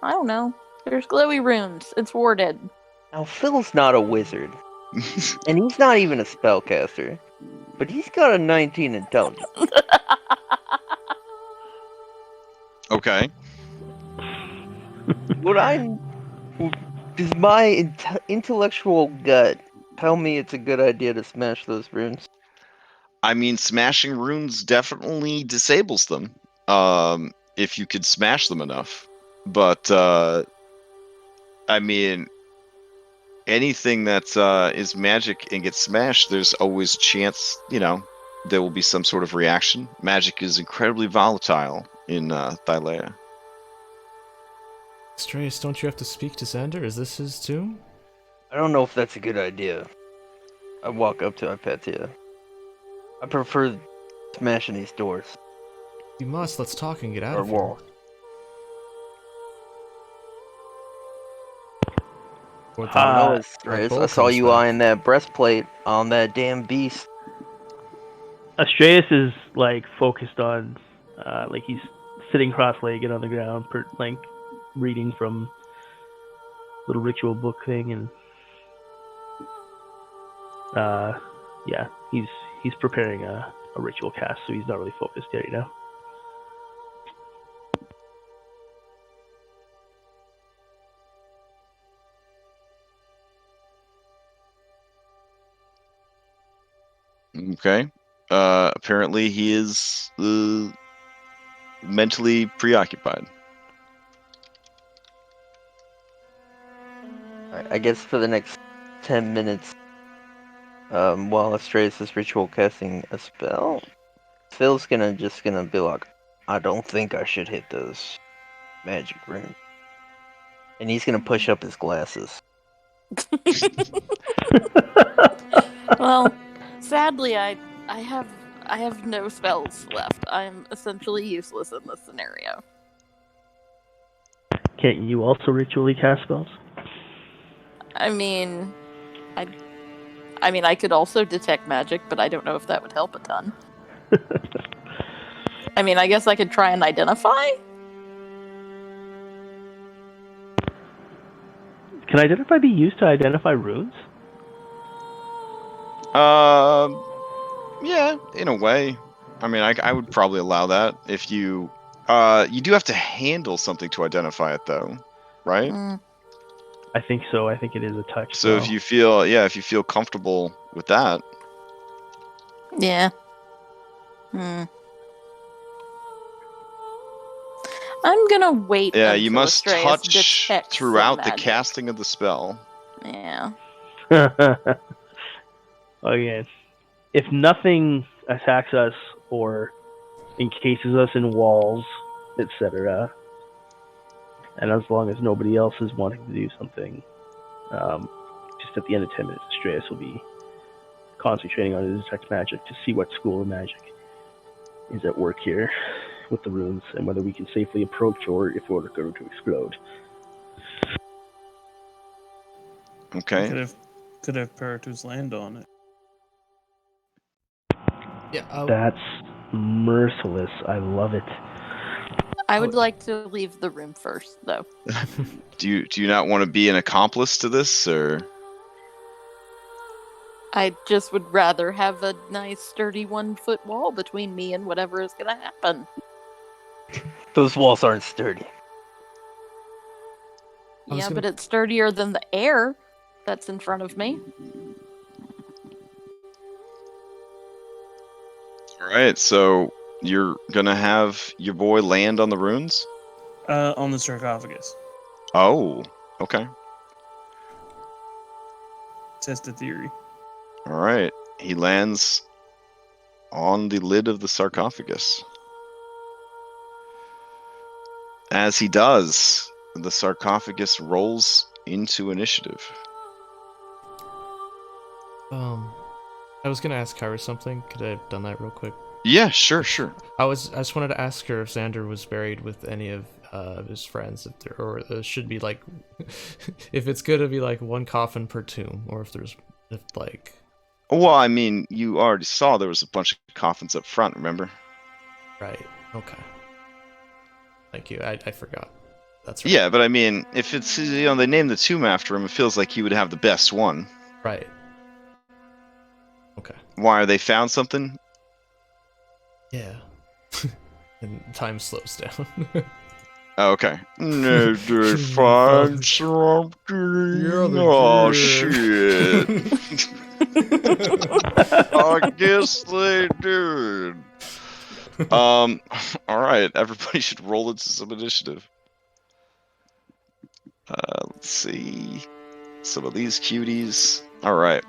I don't know. There's glowy runes. It's warded. Now, Phil's not a wizard, and he's not even a spellcaster, but he's got a 19 intelligence. Okay. Does my intellectual gut tell me it's a good idea to smash those runes? I mean, smashing runes definitely disables them, if you could smash them enough. But I mean, anything that is magic and gets smashed, there's always a chance, there will be some sort of reaction. Magic is incredibly volatile in Thylea. Astreus, don't you have to speak to Xander? Is this his tomb? I don't know if that's a good idea. I walk up to Hypatia. I prefer smashing these doors. You must. Let's talk and get out Or of here. wall. What Uh, No, that Astreus, bowl I saw comes you back. eyeing that breastplate on that damn beast. Astreus is like focused on, like he's sitting cross-legged on the ground, like reading from little ritual book thing, and yeah, he's preparing a ritual cast, so he's not really focused yet right now. Okay. Apparently he is mentally preoccupied. Alright, I guess for the next 10 minutes, while Astreus is ritual casting a spell, Phil's just gonna be like, I don't think I should hit those magic runes. And he's gonna push up his glasses. Well, sadly, I have no spells left. I'm essentially useless in this scenario. Can't you also ritually cast spells? I mean, I could also detect magic, but I don't know if that would help a ton. I mean, I guess I could try and identify. Can identify be used to identify runes? Yeah, in a way. I mean, I would probably allow that if you. You do have to handle something to identify it, though, right? I think so. I think it is a touch So spell. if you feel comfortable with that, Yeah. I'm gonna wait. yeah, until you must Astreus touch detects throughout some the magic. casting of the spell. Yeah. Again, if nothing attacks us or encases us in walls, etc., and as long as nobody else is wanting to do something, just at the end of 10 minutes, Astreus will be concentrating on his detect magic to see what school of magic is at work here with the runes and whether we can safely approach or if we're going to explode. Okay. Could have Paratus land on it. Yeah. That's merciless. I love it. I would like to leave the room first, though. Do you not want to be an accomplice to this, or? I just would rather have a nice, sturdy 1-foot wall between me and whatever is gonna happen. Those walls aren't sturdy. Yeah, but it's sturdier than the air that's in front of me. All right, so you're gonna have your boy land on the runes? On the sarcophagus. Oh, okay. Test the theory. All right, he lands on the lid of the sarcophagus. As he does, the sarcophagus rolls into initiative. I was gonna ask Kyra something. Could I have done that real quick? Yeah, sure. I just wanted to ask her if Xander was buried with any of his friends, or there should be like, if it's gonna be like one coffin per tomb, or if like. Well, I mean, you already saw there was a bunch of coffins up front, remember? Right. Okay. Thank you. I forgot. That's right. Yeah, but I mean, if it's, they named the tomb after him, it feels like he would have the best one. Right. Okay. Why, they found something? Yeah. And time slows down. Oh, okay. No, they find something. Oh, shit. I guess they did. All right. Everybody should roll into some initiative. Let's see. Some of these cuties. All right.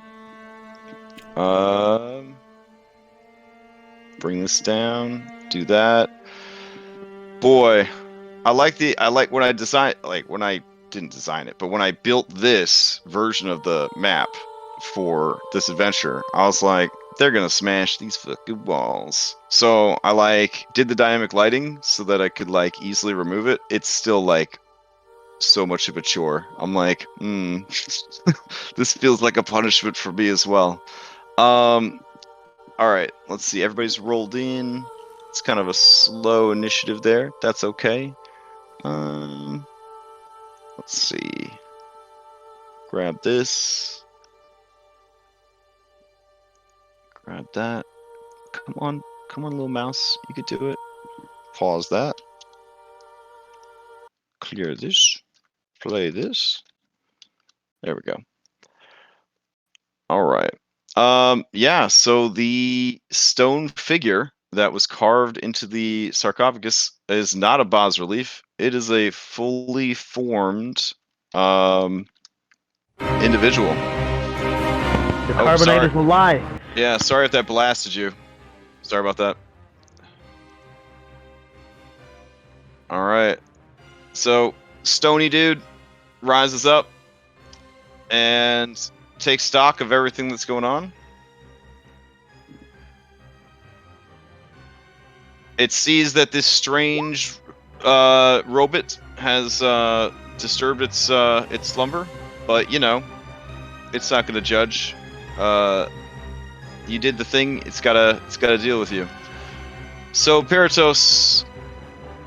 Bring this down. Do that. Boy, I like when I didn't design it, but when I built this version of the map for this adventure, I was like, they're gonna smash these fucking walls. So I did the dynamic lighting so that I could easily remove it. It's still so much of a chore. I'm like, this feels like a punishment for me as well. All right, let's see. Everybody's rolled in. It's kind of a slow initiative there. That's okay. Let's see. Grab this. Grab that. Come on, little mouse. You could do it. Pause that. Clear this. Play this. There we go. All right. Yeah, so the stone figure that was carved into the sarcophagus is not a bas relief. It is a fully formed individual. The Oh, carbonite sorry. is a lie. Yeah, sorry if that blasted you. Sorry about that. All right. So, Stony Dude rises up and takes stock of everything that's going on. It sees that this strange robot has disturbed its slumber, but you know, it's not going to judge. You did the thing; it's gotta deal with you. So Peritos,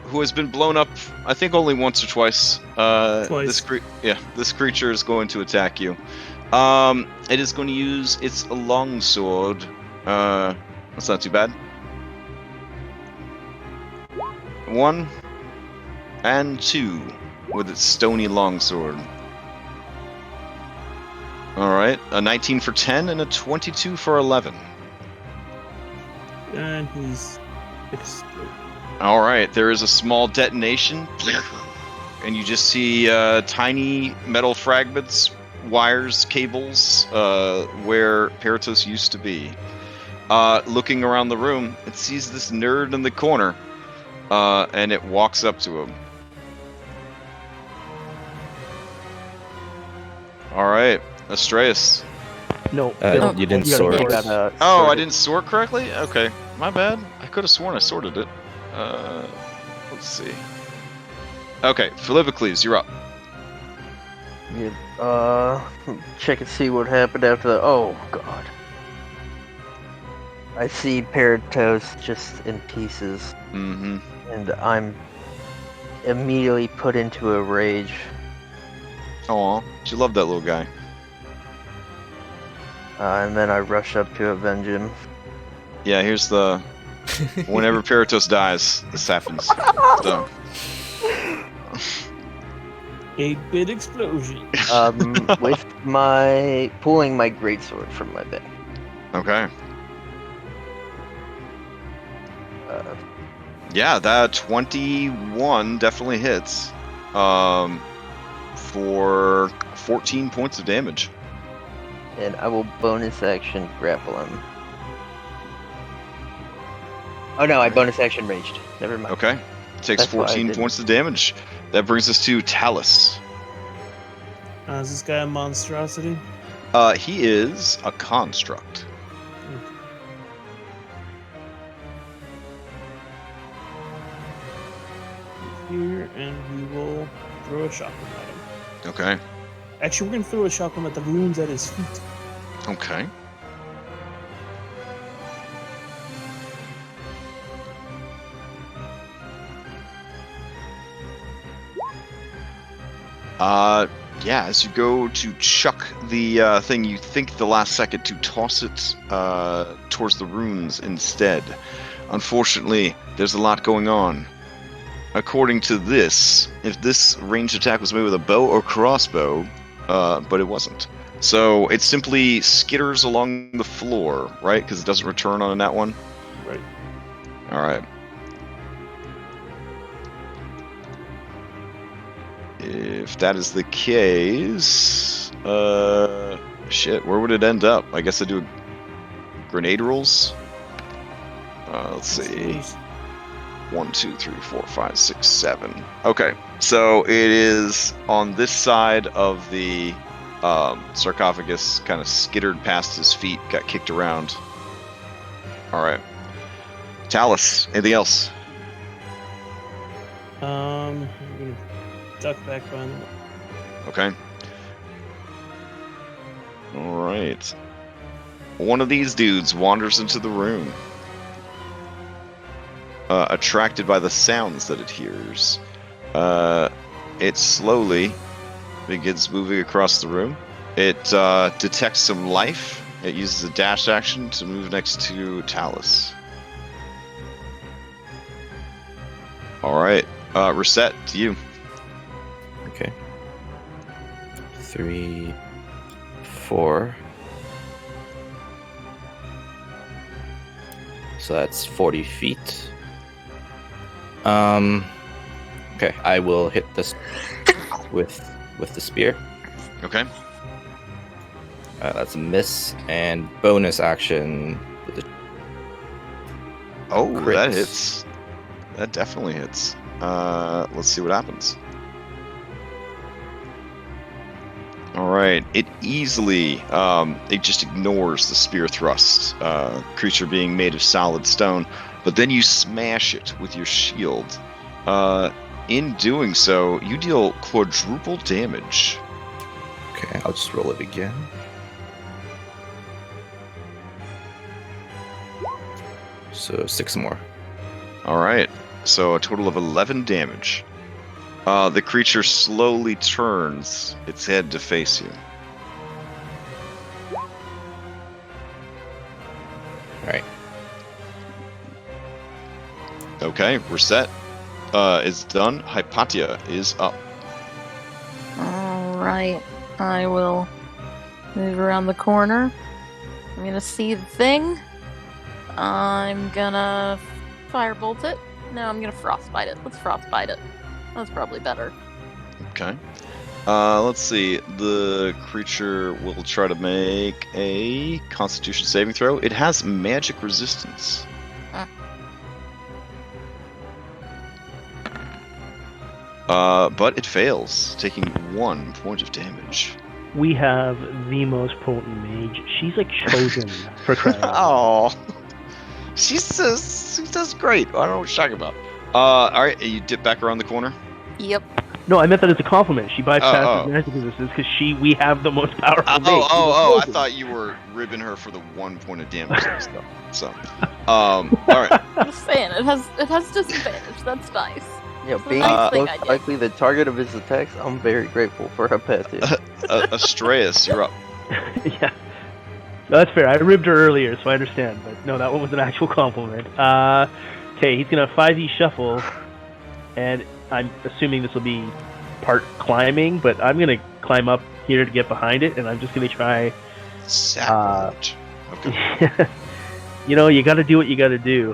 who has been blown up, I think only once or twice. Twice. This creature is going to attack you. It is going to use its longsword. That's not too bad. 1 and 2 with its stony longsword. Alright, a 19 for 10 and a 22 for 11. And he's exploded. Alright, there is a small detonation, and you just see tiny metal fragments, wires, cables, where Peritos used to be. Looking around the room, it sees this nerd in the corner. And it walks up to him. All right, Astreus. No, You didn't you gotta sort. sort. Oh, I didn't sort correctly? Okay, my bad. I could have sworn I sorted it. Let's see. Okay, Philippocles, you're up. Yeah, check and see what happened after the. Oh God. I see Peritos just in pieces, Mm-hmm. and I'm immediately put into a rage. Aw, you love that little guy. And then I rush up to avenge him. Yeah, here's the... Whenever Peritos dies, this happens. So... 8-bit explosion. With pulling my greatsword from my bag. Okay. Yeah, that 21 definitely hits. For 14 points of damage. And I will bonus action grapple him. Oh no, I bonus action raged. Never mind. Okay. Takes That's why I 14 didn't. points of damage. That brings us to Talus. Is this guy a monstrosity? He is a construct. Here, and we will throw a shotgun at him. Okay. Actually, we're gonna throw a shotgun at the runes at his feet. Okay. Yeah, as you go to chuck the thing, you think the last second to toss it towards the runes instead. Unfortunately, there's a lot going on. According to this, if this ranged attack was made with a bow or crossbow, but it wasn't. So it simply skitters along the floor, right? Because it doesn't return on a nat one? Right. Alright. If that is the case, shit, where would it end up? I guess I do grenade rolls. Let's see. 1, 2, 3, 4, 5, 6, 7. Okay, so it is on this side of the sarcophagus, kind of skittered past his feet, got kicked around. All right, Talus. Anything else? I'm gonna duck back behind the wall. Okay. All right. One of these dudes wanders into the room. Attracted by the sounds that it hears. It slowly begins moving across the room. It detects some life. It uses a dash action to move next to Talus. Alright, Reset, to you. Okay. 3, 4, So that's 40 feet. Okay, I will hit this with the spear. Okay. That's a miss, and bonus action with the Oh, crits. that hits. That definitely hits. Let's see what happens. All right. It easily, it just ignores the spear thrust. Creature being made of solid stone, but then you smash it with your shield. In doing so, you deal quadruple damage. Okay, I'll just roll it again. So 6 more. All right. So a total of 11 damage. The creature slowly turns its head to face you. Alright. Okay, we're set. It's done. Hypatia is up. Alright. I will move around the corner. I'm gonna see the thing. I'm gonna firebolt it. No, I'm gonna frostbite it. Let's frostbite it. That's probably better. Okay. Let's see. The creature will try to make a Constitution saving throw. It has magic resistance. But it fails, taking 1 point of damage. We have the most potent mage. She's like chosen for crying out loud. Oh, she does great. I don't know what you're talking about. All right, you dip back around the corner. Yep. No, I meant that as a compliment. She bypasses Oh. magic resistance because we have the most powerful mage. Oh! I thought you were ribbing her for the 1 point of damage and stuff. So, all right. I'm just saying, it has disadvantage. That's nice. Yeah, It's a being nice thing I most did. likely the target of his attacks, I'm very grateful for Hypatia. Astreus, you're up. Yeah. No, that's fair. I ribbed her earlier, so I understand. But no, that one was an actual compliment. Okay, he's going to 5e shuffle, and I'm assuming this will be part climbing, but I'm going to climb up here to get behind it, and I'm just going to try... Sacrilege. Okay. You know, you got to do what you got to do.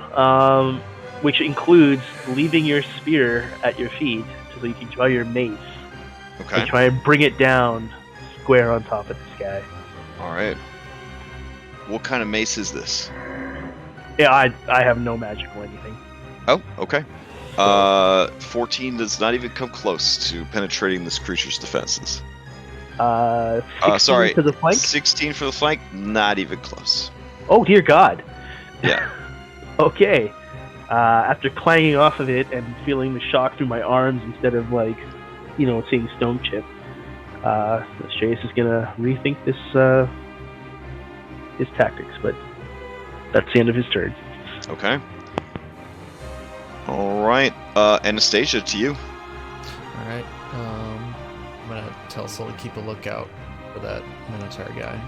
Which includes leaving your spear at your feet so you can draw your mace Okay. and try and bring it down square on top of this guy. All right. What kind of mace is this? Yeah, I have no magical anything. Oh, okay. 14 does not even come close to penetrating this creature's defenses. 16 sorry. to the flank? 16 for the flank, not even close. Oh, dear God. Yeah. Okay. After clanging off of it and feeling the shock through my arms instead of, like, you know, seeing stone chip, Chase is gonna rethink his tactics, but that's the end of his turn. Okay. All right. Anastasia, to you. Alright. I'm gonna tell Sol to keep a lookout for that Minotaur guy.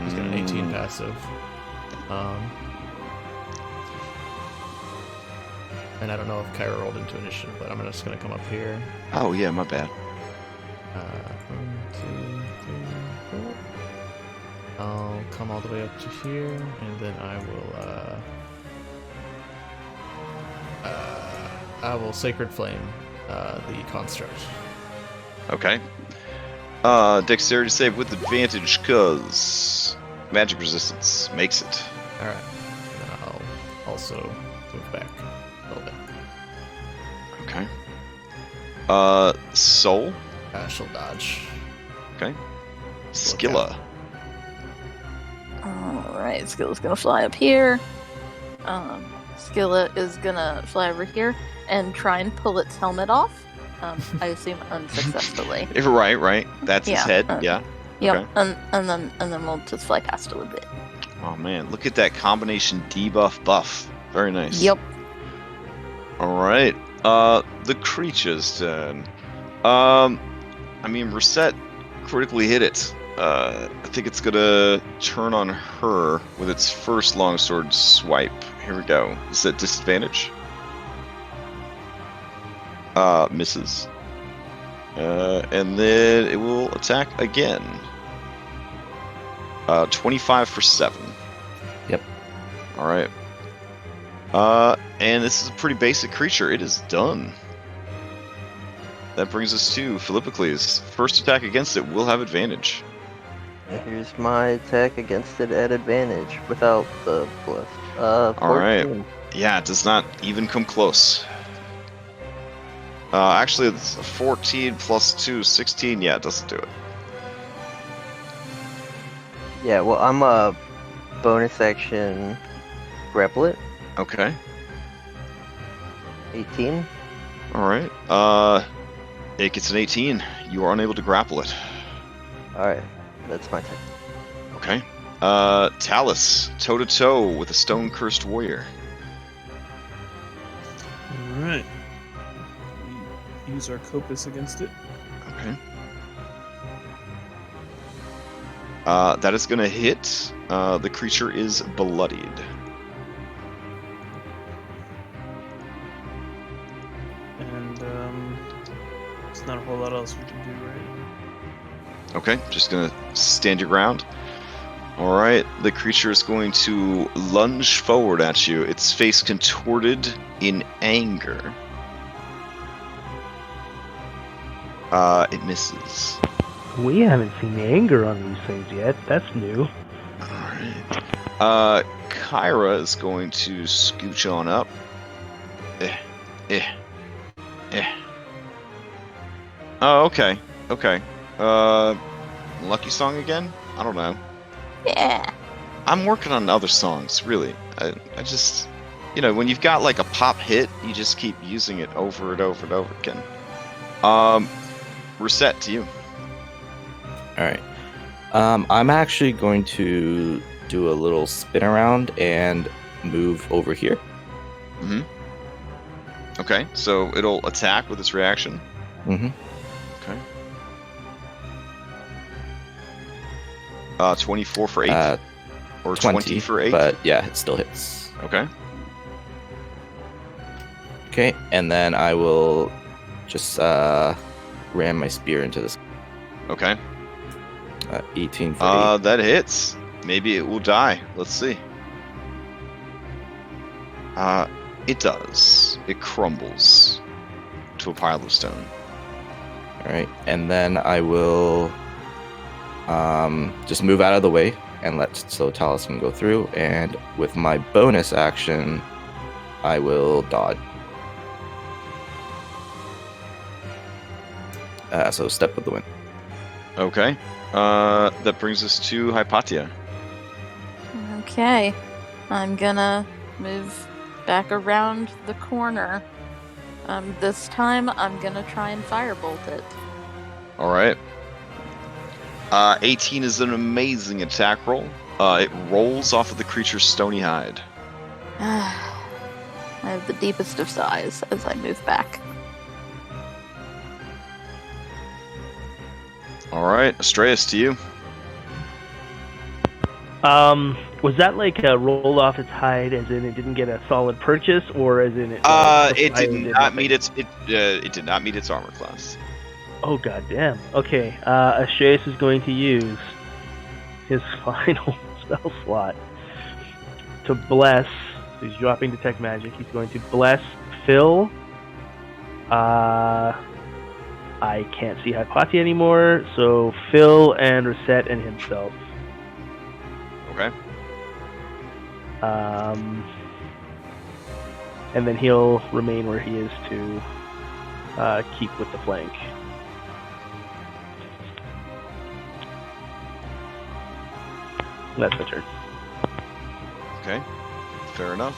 He's got an 18 passive. And I don't know if Kyra rolled into initiative, but I'm just gonna come up here. Oh, yeah, my bad. 1, 2, 3, 4. I'll come all the way up to here, and then I will Sacred Flame the construct. Okay. Dexterity save with advantage, cause magic resistance makes it. Alright. And then I'll also move back a little bit. Okay. Soul. She'll dodge. Okay. Skilla. Alright, Skilla's gonna fly up here. Skilla is gonna fly over here and try and pull its helmet off. I assume unsuccessfully. Right. That's his Yeah, head. Yeah. Yep, Okay. and then we'll just fly past it a bit. Oh man, look at that combination debuff buff. Very nice. Yep. All right. The creature's turn. I mean, Reset critically hit it. I think it's gonna turn on her with its first longsword swipe. Here we go. Is that disadvantage? Misses. And then it will attack again. 25 for 7. Yep. All right. And this is a pretty basic creature. It is done. That brings us to Philippocles. First attack against it will have advantage. Here's my attack against it at advantage without the plus. 14. Alright. Yeah, it does not even come close. Actually, it's a 14 plus 2, 16. Yeah, it doesn't do it. Yeah, well, I'm a bonus action grapple it. Okay. 18. Alright. It gets an 18. You are unable to grapple it. Alright, that's my turn. Okay. Talus, toe-to-toe with a stone-cursed warrior. Alright. We use our Copus against it. Okay. That is going to hit. The creature is bloodied. And there's not a whole lot else we can do, right? Okay, just going to stand your ground. Alright, the creature is going to lunge forward at you, its face contorted in anger. It misses. We haven't seen anger on these things yet. That's new. Alright. Kyra is going to scooch on up. Oh, okay. Okay. Lucky Song again? I don't know. Yeah. I'm working on other songs, really. I just... You know, when you've got like a pop hit, you just keep using it over and over and over again. Reset to you. Alright. I'm actually going to do a little spin around and move over here. Mm-hmm. Okay, so it'll attack with its reaction. Mm-hmm. Okay. 24 for 8? Or 20 for 8? But yeah, it still hits. Okay. Okay, and then I will just ram my spear into this. Okay. 18 for 8. That hits. Maybe it will die. Let's see. It does. It crumbles to a pile of stone. Alright, and then I will just move out of the way and let Talus can go through, and with my bonus action, I will dodge. So step with the wind. Okay. That brings us to Hypatia. Okay. I'm gonna move back around the corner. This time I'm gonna try and firebolt it. Alright. 18 is an amazing attack roll. It rolls off of the creature's stony hide. I have the deepest of sighs as I move back. Alright, Astreus, to you. Was that like a roll off its hide, as in it didn't get a solid purchase, or as in it? It did not meet its it did not meet its armor class. Oh goddamn! Okay, Astreus is going to use his final spell slot to bless. So he's dropping detect magic. He's going to bless Phil. I can't see Hypatia anymore, so Phil and Reset and himself. Okay. And then he'll remain where he is to keep with the flank. That's my turn. Okay. Fair enough.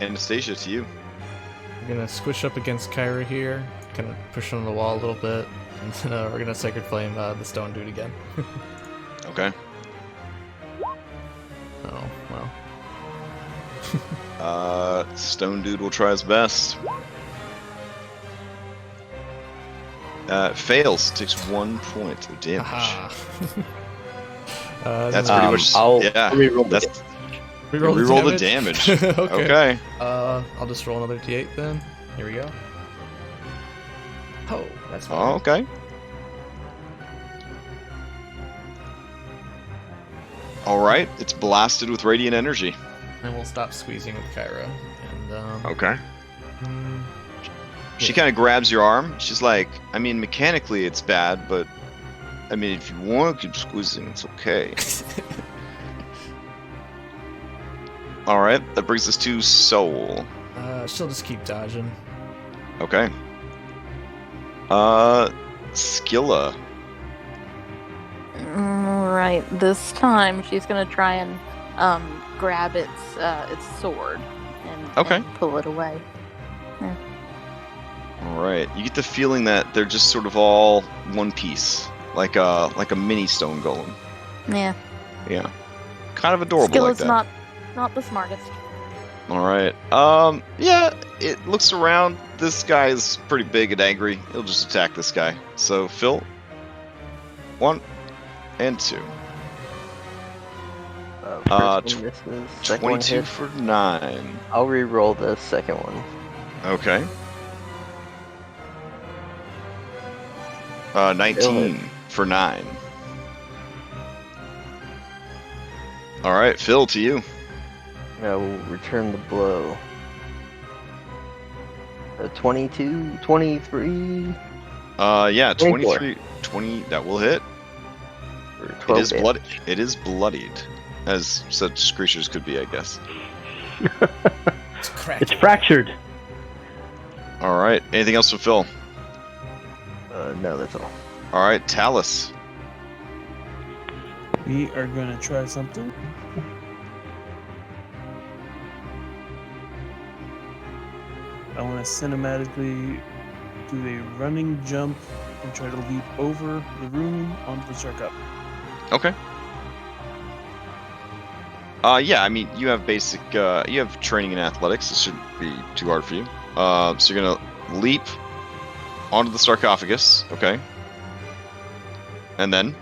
Anastasia, to you. I'm gonna squish up against Kyra here, kind of push on the wall a little bit, and then we're gonna Sacred Flame the stone dude again. Okay. Oh, well. Stone Dude will try his best. Fails, takes 1 point of damage. Aha. That's pretty much. I'll yeah. reroll That's Reroll the damage. okay. Okay. I'll just roll another d8 then. Here we go. Oh, that's fine. Oh, okay. All right. It's blasted with radiant energy. And we'll stop squeezing with Kyra. And Okay. mm, She kind of grabs your arm. She's like, I mean, mechanically it's bad, but I mean, if you want to keep squeezing, it's okay. All right, that brings us to Soul. she'll just keep dodging. Okay. Skilla. Right. This time she's gonna try and grab its sword and pull it away. Yeah. All right, you get the feeling that they're just sort of all one piece, like a mini stone golem. Yeah. Yeah, kind of adorable like Skilla's that. not the smartest. All right. Yeah, it looks around. This guy is pretty big and angry. He'll just attack this guy. So, Phil, 1 and 2. First one misses, second one 22 hits. for 9. I'll re-roll the second one. Okay. 19 for 9. All right, Phil, to you. I will return the blow. 22, 23. Yeah, 24. 23, 20. That will hit. For It 12 is damage. bloody. It is bloodied, as such creatures could be, I guess. It's cracked. It's fractured. All right. Anything else from Phil? No, that's all. All right, Talus. We are gonna try something. I want to cinematically do a running jump and try to leap over the room onto the sarcophagus. Okay. Yeah, I mean, you have basic, you have training in athletics. This shouldn't be too hard for you. So you're gonna leap onto the sarcophagus, okay? And then?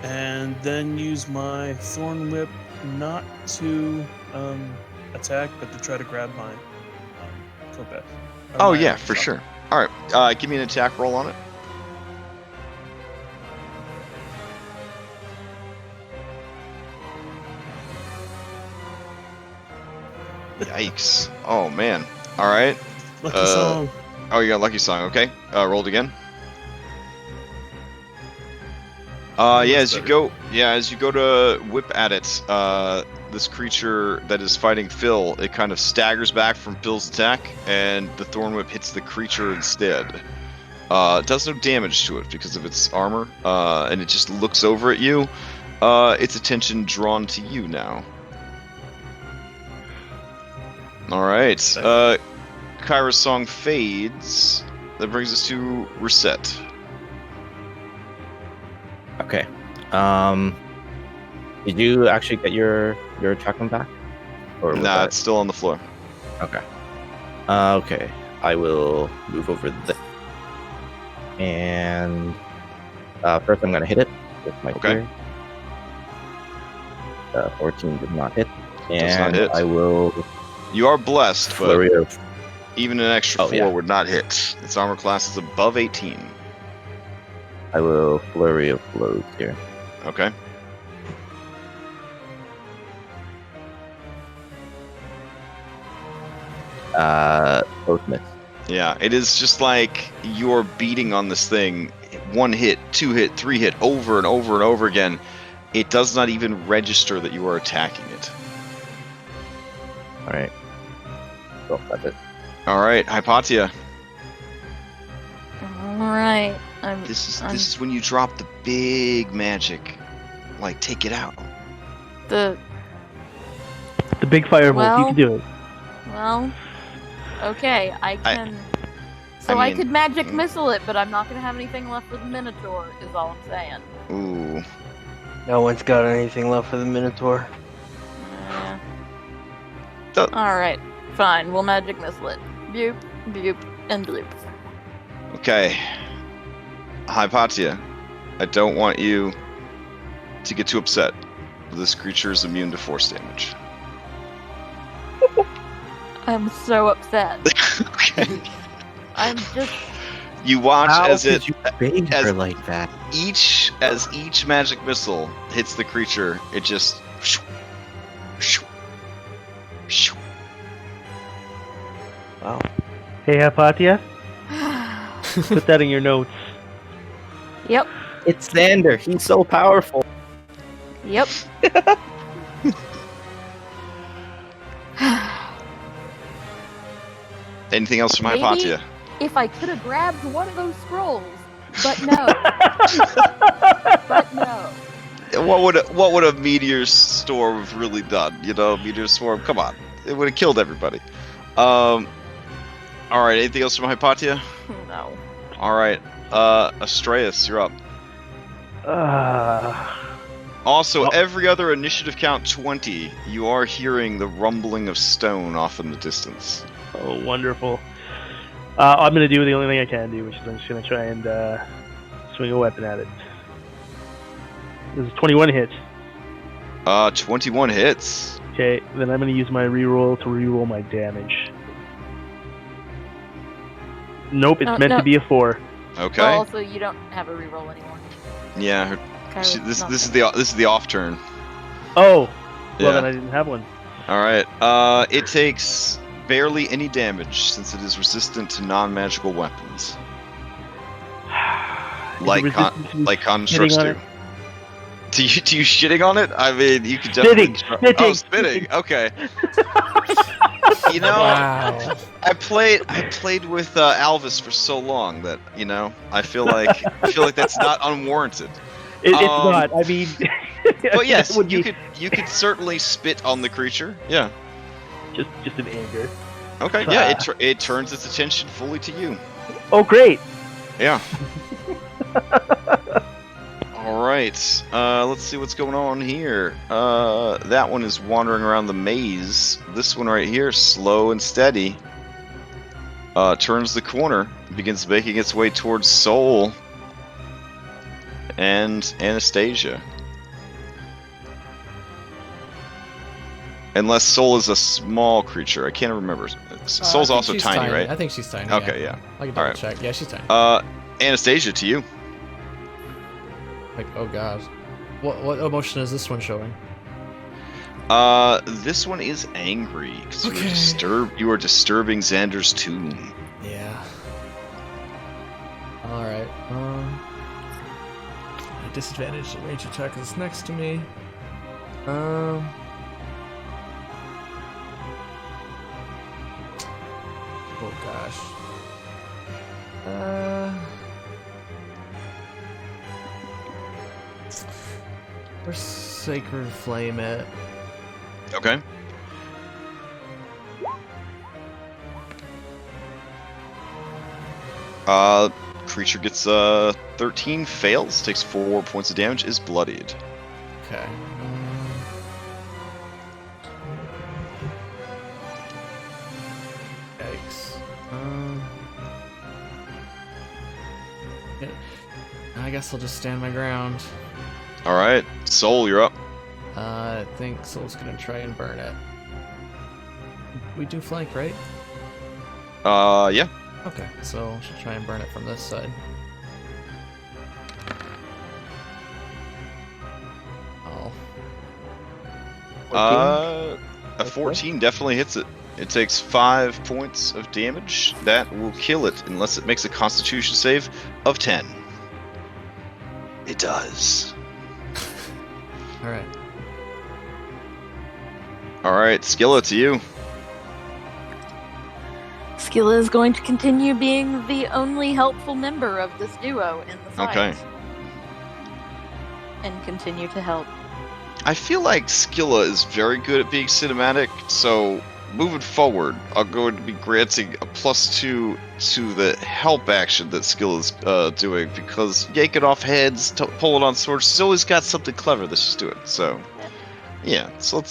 And then use my thorn whip not to attack, but to try to grab my Kopeth. Oh yeah, for sure. All right, give me an attack roll on it. Yikes! Oh man. All right. Lucky song. Oh, you got lucky song. Okay. Rolled again. As you go to whip at it, this creature that is fighting Phil, it kind of staggers back from Phil's attack, and the thorn whip hits the creature instead. It does no damage to it because of its armor, and it just looks over at you. Its attention drawn to you now. All right. Kyra's song fades. That brings us to Reset. Okay. Did you actually get your attack back? Or was Nah, that- it's still on the floor. Okay. Okay. I will move over there. And first I'm gonna hit it with my Okay. spear. 14 did not hit. And Does not hit. I will You are blessed, but flurry of even an extra 4 yeah. would not hit. Its armor class is above 18. I will flurry of blows here. Okay. Both miss. Yeah, it is just like you're beating on this thing. 1 hit, 2 hit, 3 hit, over and over and over again. It does not even register that you are attacking it. All right. So that's it. All right, Hypatia. Alright. This is when you drop the big magic. Like, take it out. The The big firebolt. Well- You can do it. well, okay, I can. I I mean- could magic missile it, but I'm not gonna have anything left for the Minotaur. Is all I'm saying. Ooh. No one's got anything left for the Minotaur. The- All right, fine. We'll magic missile it. Boop, boop, and bloop. Okay. Hypatia, I don't want you to get too upset. This creature is immune to force damage. I'm so upset. Okay. I'm just. You watch How as could it you bait as- her like that? each magic missile hits the creature, it just Wow. Hey, Hypatia, put that in your notes. Yep. It's Xander. He's so powerful. Yep. Anything else from Maybe Hypatia? if I could have grabbed one of those scrolls, but no. But no. What would a meteor storm have really done? You know, meteor storm. Come on, it would have killed everybody. All right. Anything else from Hypatia? No. All right. Astreus, you're up. Also, Well- every other initiative count 20, you are hearing the rumbling of stone off in the distance. Oh, wonderful. I'm going to do the only thing I can do, which is I'm just going to try and swing a weapon at it. This is 21 hits. 21 hits. Okay, then I'm going to use my reroll to reroll my damage. Nope, it's No, meant no. to be a 4. Okay. Well, also, you don't have a reroll anymore. Yeah. This is the off turn. Oh! Well, Yeah. then I didn't have one. All right. It takes barely any damage since it is resistant to non-magical weapons, like constructs on do. it? Do you shitting on it? I mean, you could definitely. Spitting! Oh, spitting. Okay. You know, Wow. I played with Alvis for so long that I feel like that's not unwarranted. It's not. I mean, But yes, that would you be could certainly spit on the creature. Yeah. just in anger. Okay. Yeah. It turns its attention fully to you. Oh, great! Yeah. All right. Let's see what's going on here. That one is wandering around the maze. This one right here, slow and steady. Turns the corner, begins making its way towards Soul and Anastasia. Unless Soul is a small creature, I can't remember. Soul's I think also she's tiny, right? I think she's tiny. Okay, yeah. I can All double right. check. Yeah, she's tiny. Anastasia, to you. Like, oh god. What emotion is this one showing? This one is angry because Okay. you are disturbing Xander's tomb. Yeah. Alright. A disadvantage range attack is next to me. Oh gosh. Where's Sacred Flame at? Okay. Creature gets 13, fails, takes 4 points of damage, is bloodied. Okay. Yikes. Yeah, I guess I'll just stand my ground. All right, Soul, you're up. I think Soul's gonna try and burn it. We do flank, right? Yeah. Okay, so she'll try and burn it from this side. Oh. A 14 definitely hits it. It takes 5 points of damage. That will kill it unless it makes a Constitution save of 10. It does. Alright. All right, Skilla, to you. Skilla is going to continue being the only helpful member of this duo in the fight. Okay. And continue to help. I feel like Skilla is very good at being cinematic, so moving forward, I'll go to be granting a +2 to the help action that Skilla's doing, because yanking off heads, pulling on swords, she's always got something clever that she's doing. So, yeah, so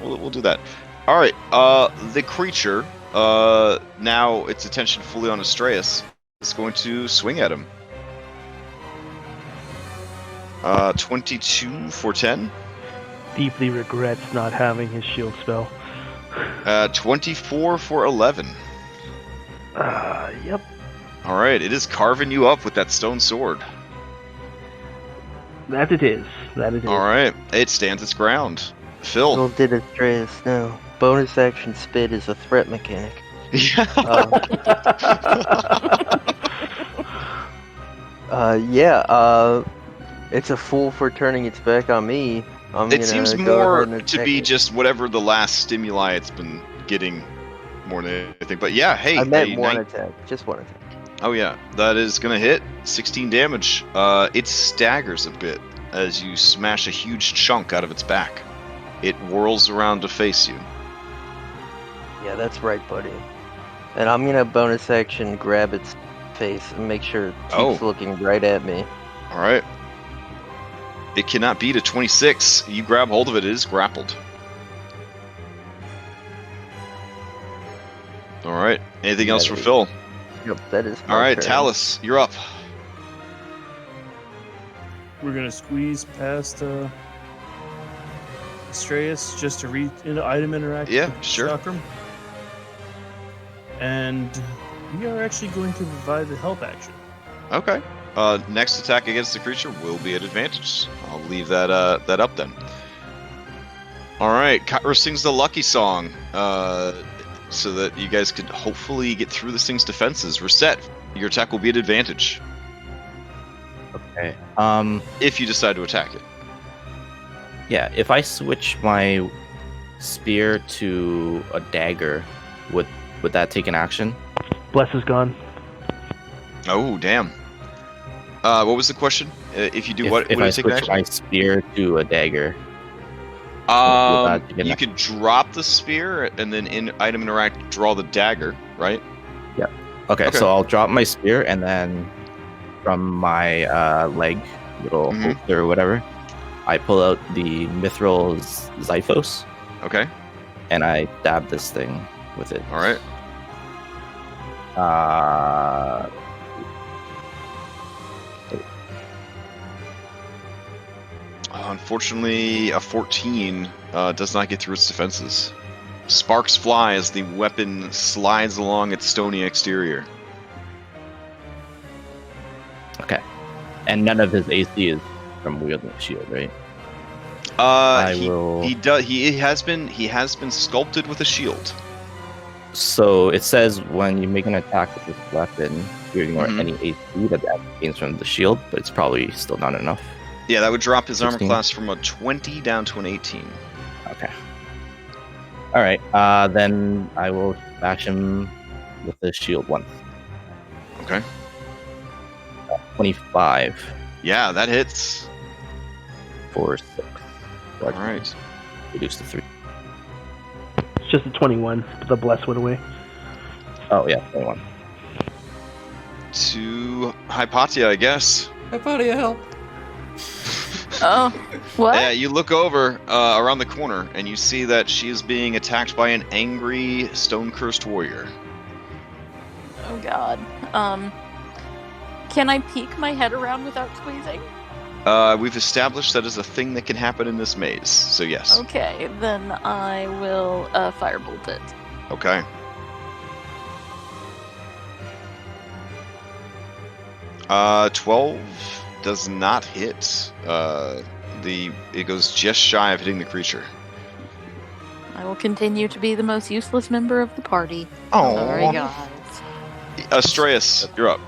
we'll do that. All right, the creature, now its attention fully on Astreus, is going to swing at him. 22 for 10. Deeply regrets not having his shield spell. 24 for 11. Yep. All right, it is carving you up with that stone sword. That it is. That it is. All right, it stands its ground. Phil. Little did Astreus know. bonus action spit is a threat mechanic. Yeah. It's a fool for turning its back on me. It seems more to attack be it. just whatever the last stimuli it's been getting more than anything. But yeah, hey, I meant a one attack, just one attack. Oh yeah, that is gonna hit 16 damage. It staggers a bit as you smash a huge chunk out of its back. It whirls around to face you. Yeah, that's right, buddy. And I'm gonna bonus action grab its face and make sure it keeps looking right at me. All right. It cannot beat a 26. You grab hold of it. It is grappled. All right. Anything else for Phil? Yep, that is. All right, turn. Talus, you're up. We're gonna squeeze past Astraeus just to read into item interact. Yeah, with sure. Chakram. And we are actually going to provide the help action. Okay. Next attack against the creature will be at advantage. I'll leave that that up then. All right, Kyra sings the lucky song, so that you guys could hopefully get through this thing's defenses. Reset. Your attack will be at advantage Okay. if you decide to attack it. Yeah. If I switch my spear to a dagger, would that take an action? Bless is gone. Oh, damn. What was the question? If you do what? If would I it take an switch action? my spear to a dagger. You could drop the spear and then in item interact draw the dagger, right? Okay, Okay. so I'll drop my spear and then from my leg, little Mhm. holster or whatever, I pull out the mithril Zyphos Okay. and I dab this thing with it. All right. Unfortunately, a 14 does not get through its defenses. Sparks fly as the weapon slides along its stony exterior. Okay. And none of his AC is from wielding a shield, right? He has been sculpted with a shield. So it says when you make an attack with this weapon, you ignore Mhm. any AC that gains from the shield, but it's probably still not enough. Yeah, that would drop his armor 16. class from a 20 down to an 18. Okay. All right. Then I will bash him with the shield once. Okay. 25 Yeah, that hits. for 6. So I All can right. reduce to 3. It's just a 21. The bless went away. Oh yeah, 21. To Hypatia, I guess. Hypatia, help! Oh, what? Yeah, you look over around the corner and you see that she is being attacked by an angry, stone-cursed warrior. Oh God. Can I peek my head around without squeezing? We've established that is a thing that can happen in this maze, so yes. Okay, then I will firebolt it. Okay. 12 does not hit. It goes just shy of hitting the creature. I will continue to be the most useless member of the party. Oh, Sorry, guys. Astraeus, you're up.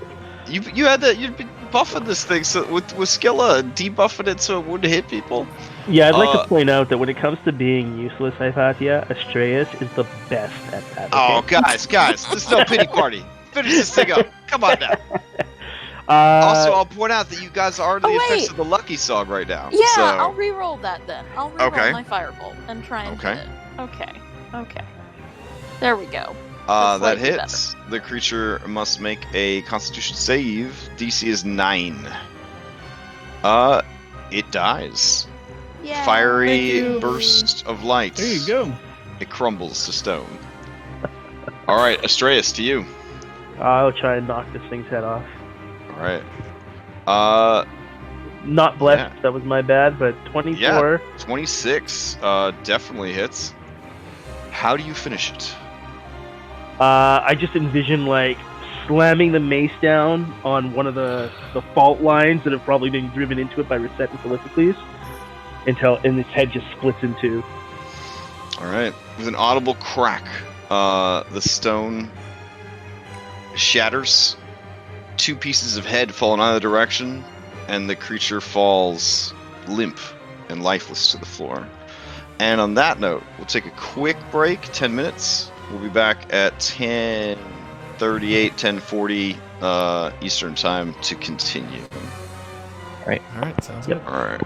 You had that. You'd been buffing this thing so with Skilla and debuffing it so it wouldn't hit people. Yeah, I'd like to point out that when it comes to being useless, Hypatia, Astraeus is the best at that. Oh, Okay? guys, there's no pity party. Finish this thing up. Come on now. Uh, Also, I'll point out that you guys are under the effects wait. of the lucky song right now. Yeah, so. I'll re-roll that then. I'll re-roll Okay. my firebolt and try and Okay. hit it. Okay. There we go. That slightly hits. The creature must make a Constitution save. DC is 9. It dies. Yeah. Fiery Thank you. burst of light. There you go. It crumbles to stone. All right, Astraeus, to you. I'll try and knock this thing's head off. All right. Not blessed, Yeah. that was my bad, but 24. 26 definitely hits. How do you finish it? I just envision like slamming the mace down on one of the fault lines that have probably been driven into it by Reset and Solicicles and its head just splits in two. All right. With an audible crack, the stone shatters. 2 pieces of head fall in either direction, and the creature falls limp and lifeless to the floor. And on that note, we'll take a quick break, 10 minutes. We'll be back at 10:38, 10:40 Eastern Time to continue. All right, sounds good. All right.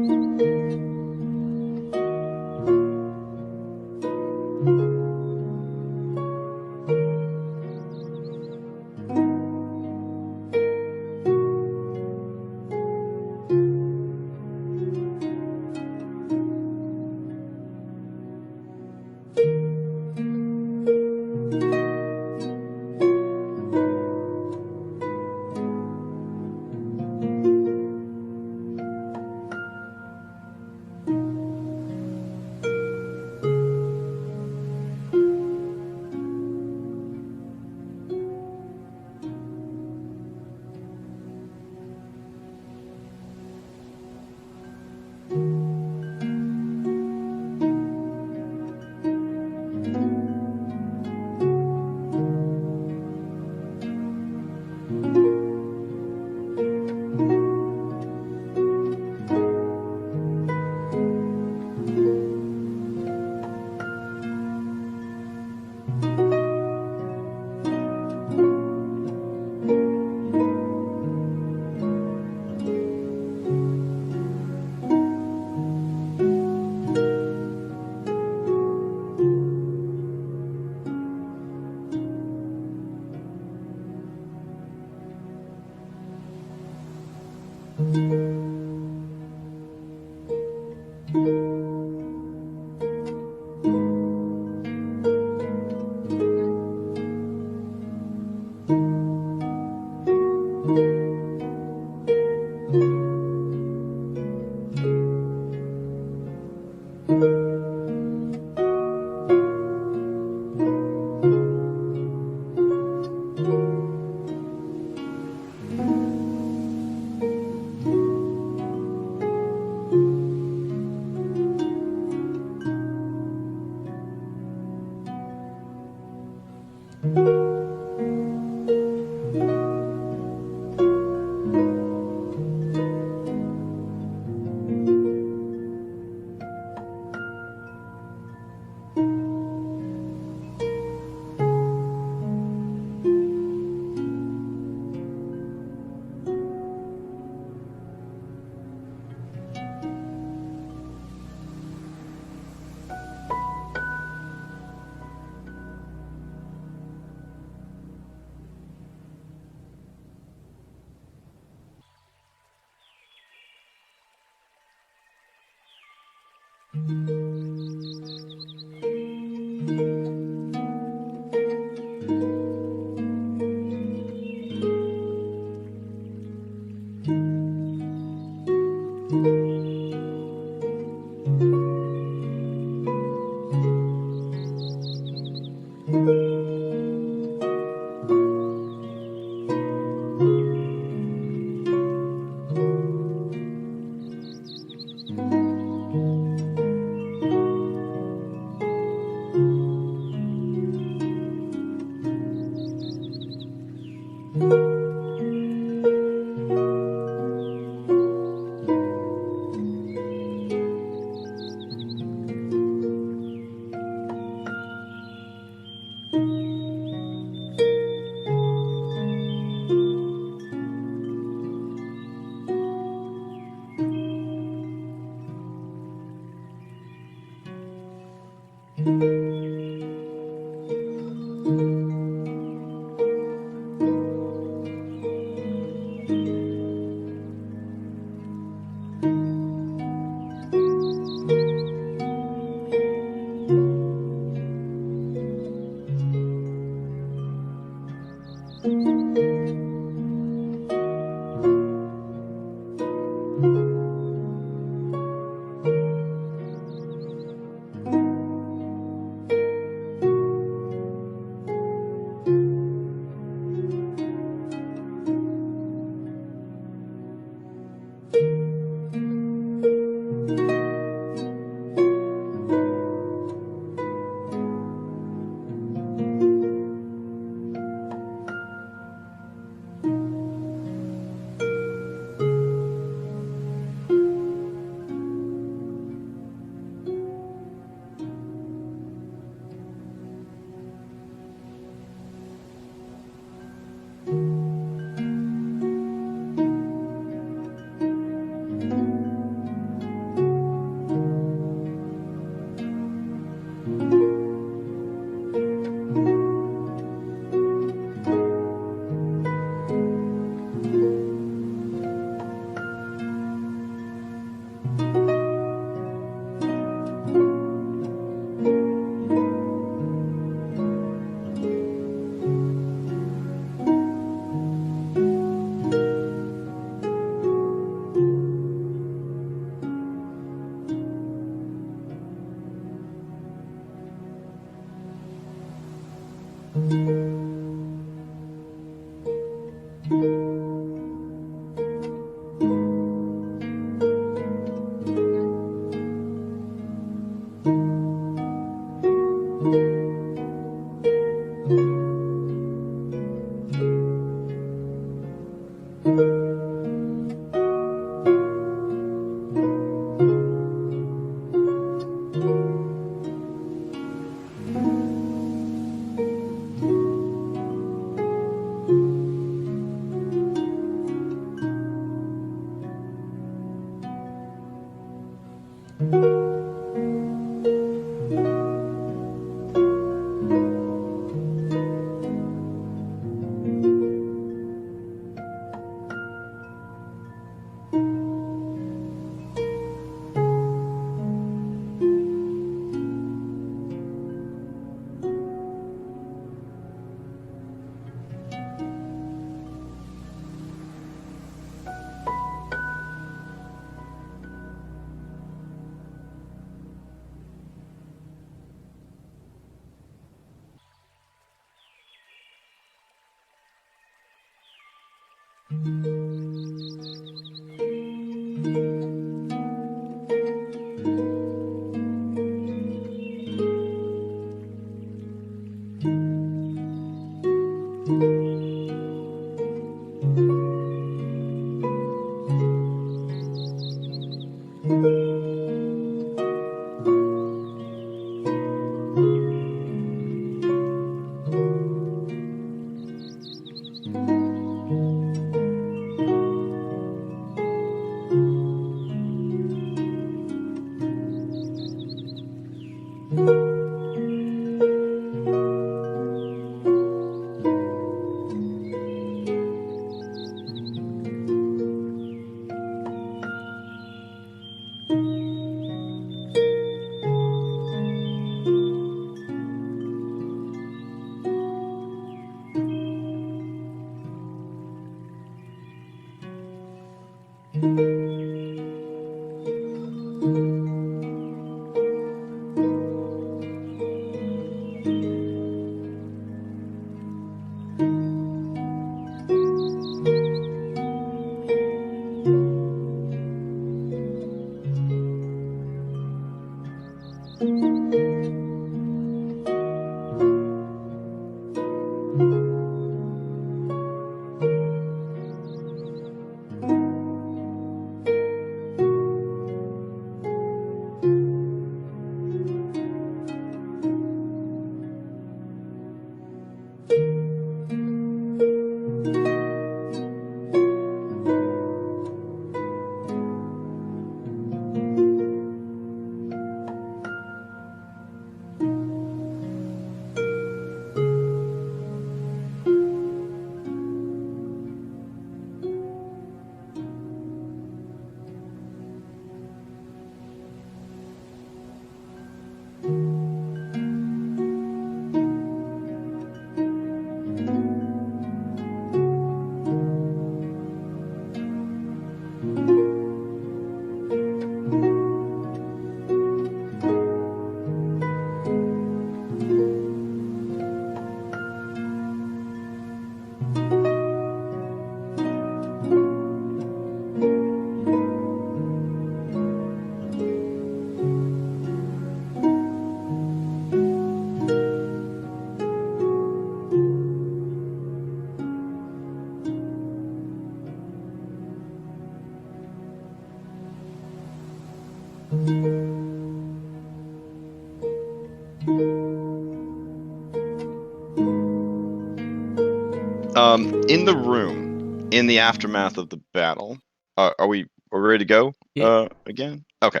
In the room, in the aftermath of the battle, are we ready to go? Yeah. Again? Okay.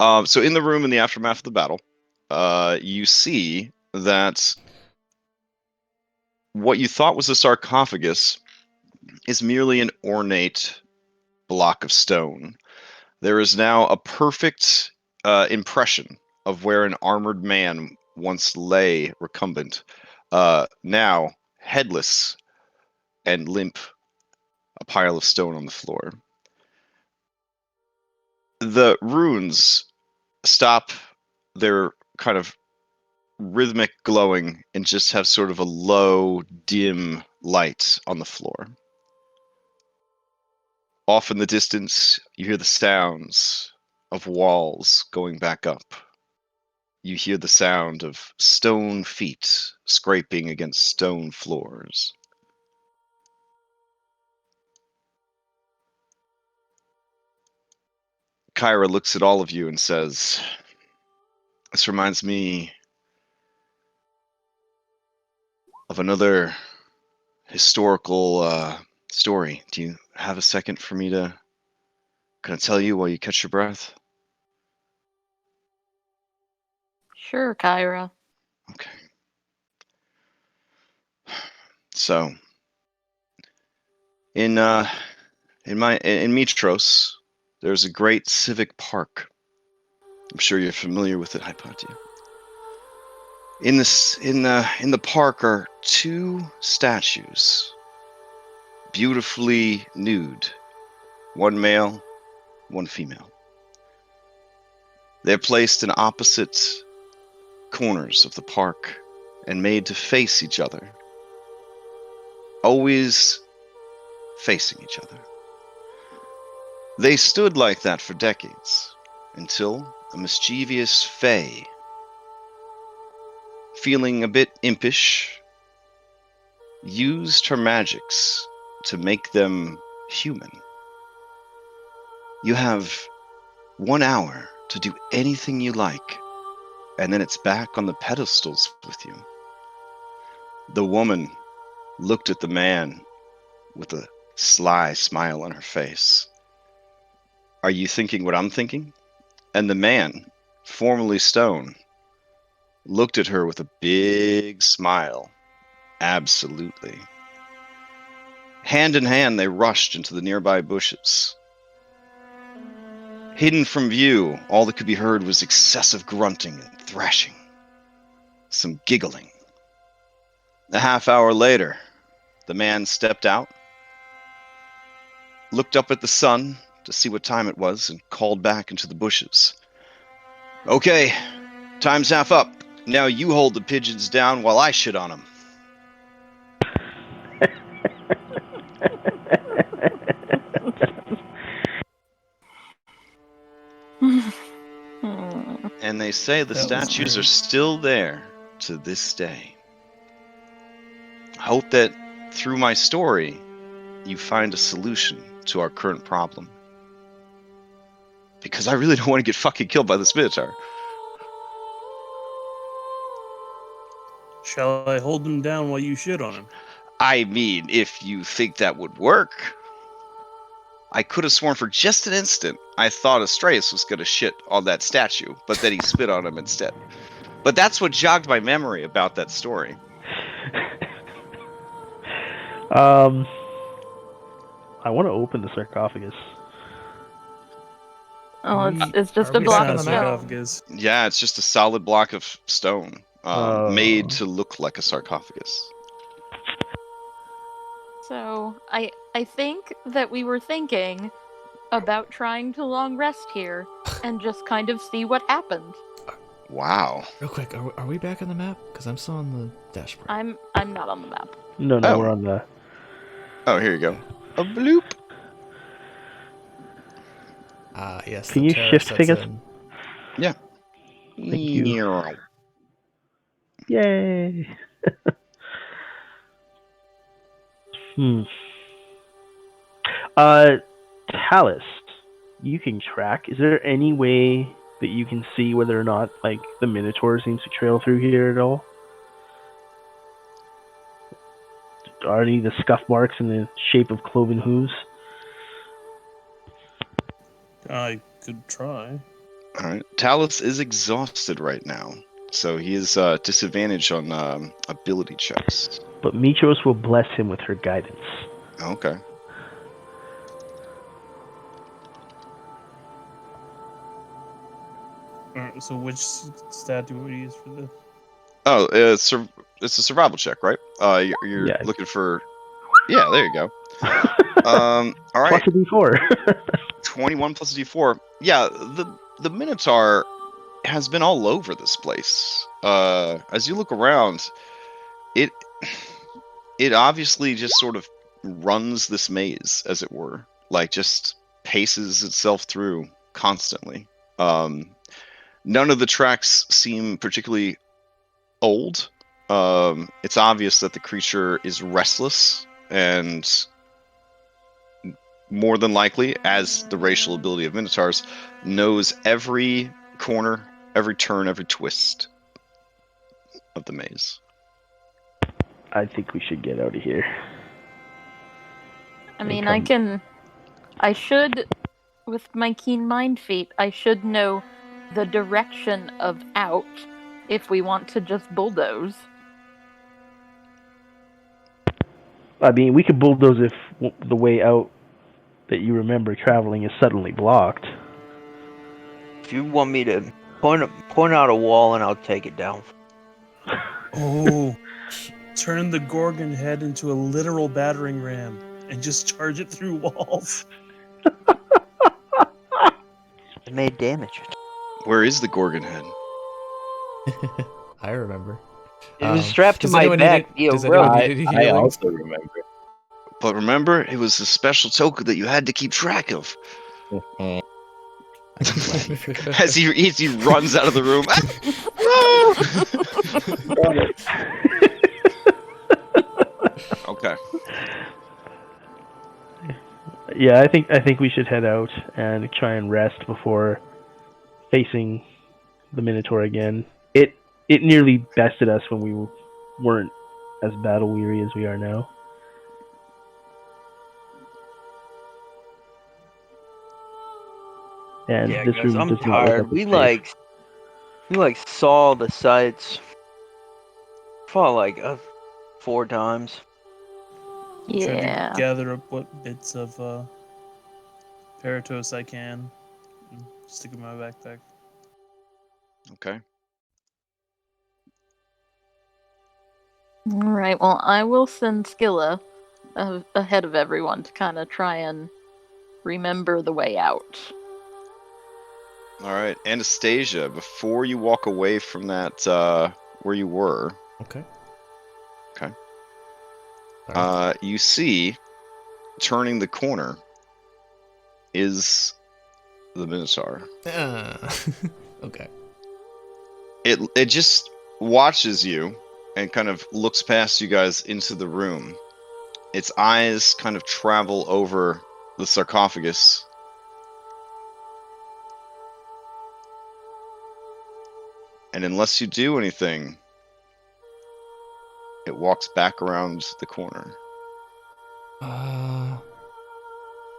So in the room, in the aftermath of the battle, you see that what you thought was a sarcophagus is merely an ornate block of stone. There is now a perfect impression of where an armored man once lay recumbent, now headless and limp, a pile of stone on the floor. The runes stop their kind of rhythmic glowing and just have sort of a low, dim light on the floor. Off in the distance, you hear the sounds of walls going back up. You hear the sound of stone feet scraping against stone floors. Kyra looks at all of you and says, "This reminds me of another historical story. Do you have a second for me to kind of tell you while you catch your breath?" Sure, Kyra. Okay. So, in Mitros, there's a great civic park. I'm sure you're familiar with it, Hypatia. In the park are two statues, beautifully nude, one male, one female. They're placed in opposite corners of the park and made to face each other, always facing each other. They stood like that for decades, until a mischievous fae, feeling a bit impish, used her magics to make them human. You have 1 hour to do anything you like, and then it's back on the pedestals with you. The woman looked at the man with a sly smile on her face. "Are you thinking what I'm thinking?" And the man, formerly stone, looked at her with a big smile. "Absolutely." Hand in hand, they rushed into the nearby bushes. Hidden from view, all that could be heard was excessive grunting and thrashing, some giggling. A half hour later, the man stepped out, looked up at the sun to see what time it was, and called back into the bushes. "Okay, time's half up. Now you hold the pigeons down while I shit on them." And they say the That was statues are great. still there to this day. I hope that through my story, you find a solution to our current problem. Because I really don't want to get fucking killed by this Minotaur. Shall I hold him down while you shit on him? I mean, if you think that would work. I could have sworn for just an instant I thought Astreus was going to shit on that statue, but then he spit on him instead. But that's what jogged my memory about that story. I want to open the sarcophagus. Oh, it's just Are a we block back on of the map? stone. sarcophagus. Yeah, it's just a solid block of stone, made to look like a sarcophagus. So I think that we were thinking about trying to long rest here and just kind of see what happened. Wow. Real quick, are we back on the map? Because I'm still on the dashboard. I'm not on the map. No, Oh. we're on the. Oh, here you go. A bloop. Yes. Can the you terror shift sets figures? in. Yeah. Thank you. Yay! Talus, you can track. Is there any way that you can see whether or not, like, the Minotaur seems to trail through here at all? are any of the scuff marks in the shape of cloven hooves? I could try. All right. Talus is exhausted right now, so he is disadvantaged on ability checks. But Mitros will bless him with her guidance. Okay. Alright, so which stat do we use for this? Oh, it's a survival check, right? You're Yeah. looking for. Yeah, there you go. All right. Plus a d4. 21 plus d4. Yeah, the Minotaur has been all over this place. As you look around, it obviously just sort of runs this maze, as it were, like just paces itself through constantly. None of the tracks seem particularly old. It's obvious that the creature is restless and more than likely, as the racial ability of Minotaurs, knows every corner, every turn, every twist of the maze. I think we should get out of here. I mean, I should, with my keen mind feat, I should know the direction of out if we want to just bulldoze. I mean, we could bulldoze if the way out that you remember traveling is suddenly blocked. If you want me to point out a wall and I'll take it down. Oh, turn the Gorgon head into a literal battering ram and just charge it through walls. It made damage. Where is the Gorgon head? I remember. It was strapped to does my anyone back. need it- does Yo, bro. anyone need any I healing? also remember. But remember, it was a special token that you had to keep track of. As he runs out of the room. Okay. Yeah, I think we should head out and try and rest before facing the Minotaur again. It nearly bested us when we weren't as battle weary as we are now. And Yeah, this guys, room I'm does not look tired. like We it's safe. saw the sights. Fought like 4 times. I'm trying to Yeah. gather up what bits of Paratos I can and stick in my backpack. Okay. All right. Well, I will send Skilla ahead of everyone to kind of try and remember the way out. All right. Anastasia, before you walk away from that where you were, Okay. Okay. Alright. You see, turning the corner is the Minotaur. Okay. It just watches you and kind of looks past you guys into the room. Its eyes kind of travel over the sarcophagus. And unless you do anything, it walks back around the corner.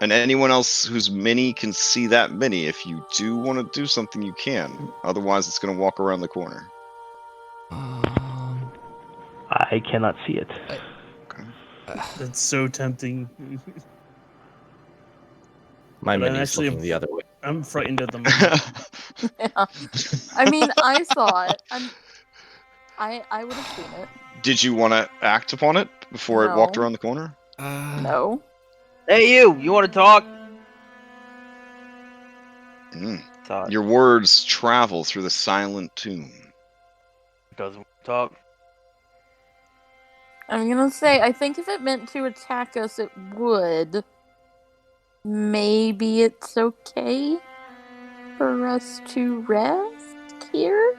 And anyone else who's mini can see that mini. If you do want to do something, you can. Otherwise, it's going to walk around the corner. I cannot see it. That's so tempting. My But I'm mini's actually- looking the other way. I'm frightened at the moment. Yeah. I mean, I saw it. I would have seen it. Did you want to act upon it before it walked No. around the corner? No. Hey, you want to talk? Thought Your words travel through the silent tomb. doesn't talk. I'm gonna say, I think if it meant to attack us, it would. Maybe it's okay for us to rest here?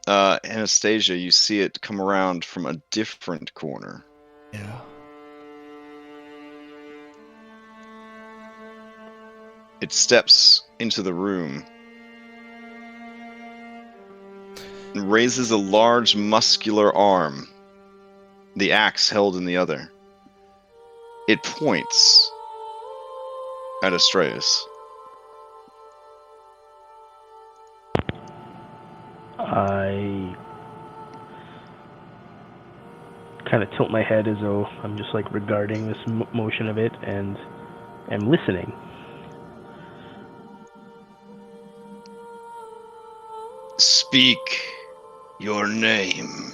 Anastasia, you see it come around from a different corner. Yeah. It steps into the room. and raises a large muscular arm, the axe held in the other. It points at Astreus. I kind of tilt my head as though I'm just like regarding this motion of it and am listening. Speak your name,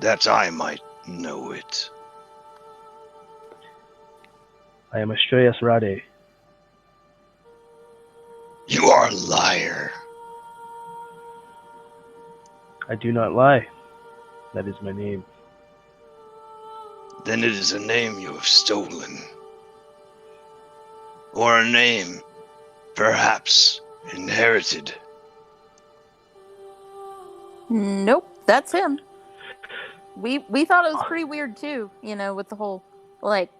that I might know it. I am Astreus Rade. You are a liar. I do not lie. That is my name. Then it is a name you have stolen. Or a name, perhaps, inherited. Nope, that's him. We thought it was pretty weird too, with the whole like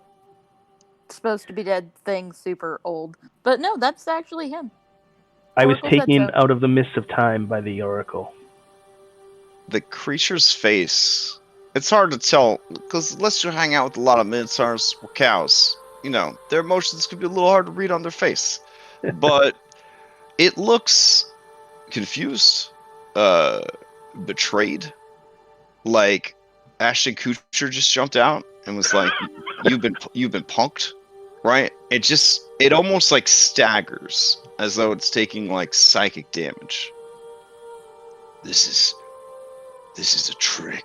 supposed to be dead thing, super old. But no, that's actually him. I was Oracle said taken so. out of the mist of time by the Oracle. The creature's face, it's hard to tell, because unless you hang out with a lot of Minotaurs or cows, their emotions could be a little hard to read on their face. But it looks confused, betrayed, like Ashton Kutcher just jumped out and was like, you've been punked, right? It almost like staggers, as though it's taking like psychic damage. This is a trick.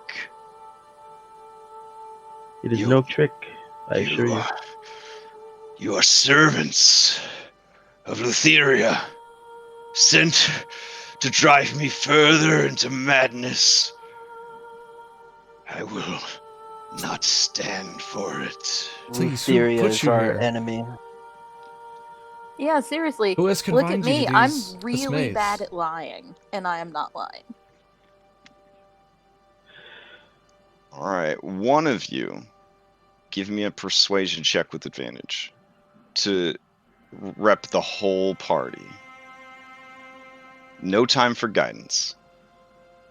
It is no trick, I assure you. You are servants of Labyrinth, sent to drive me further into madness. I will not stand for it. Please, who Lutheria put is you our here? enemy. Yeah, seriously. Who has Look at confined you me. to I'm this really maze? bad at lying, and I am not lying. All right, one of you, give me a persuasion check with advantage to rep the whole party. No time for guidance.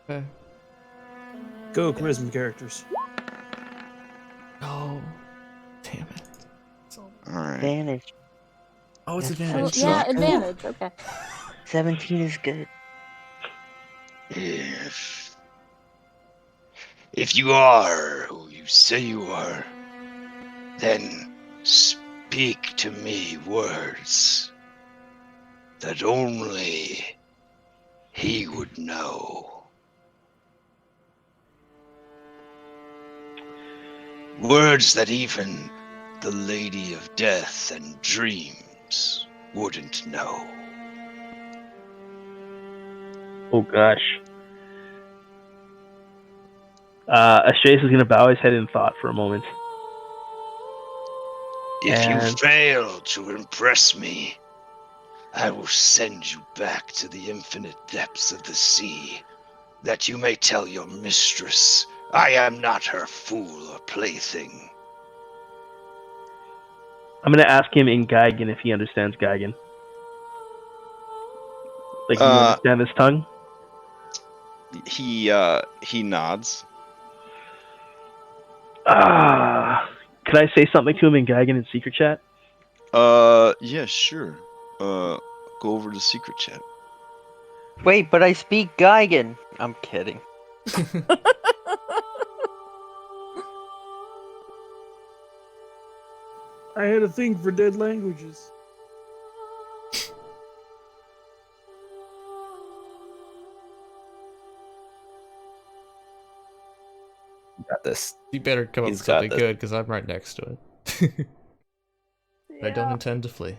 Okay. Go charisma characters. Oh, damn it. All right. Advantage. Oh, it's That's advantage. Oh, yeah, so- advantage. Okay. 17 is good. If you are who you say you are, then speak to me words that only he would know. Words that even the Lady of Death and Dreams wouldn't know. Oh gosh. Astreus is gonna bow his head in thought for a moment. If you And- fail to impress me, I will send you back to the infinite depths of the sea, that you may tell your mistress I am not her fool or plaything. I'm gonna ask him in Geigen if he understands Geigen. Like, do you understand this tongue? He nods. Could I say something to him in Geigen in secret chat? Yeah, sure. Go over to secret chat. Wait, but I speak Geigen. I'm kidding. I had a thing for dead languages. Got this. You better come up He's with got something this. good, because I'm right next to it. I don't Yeah. intend to flee.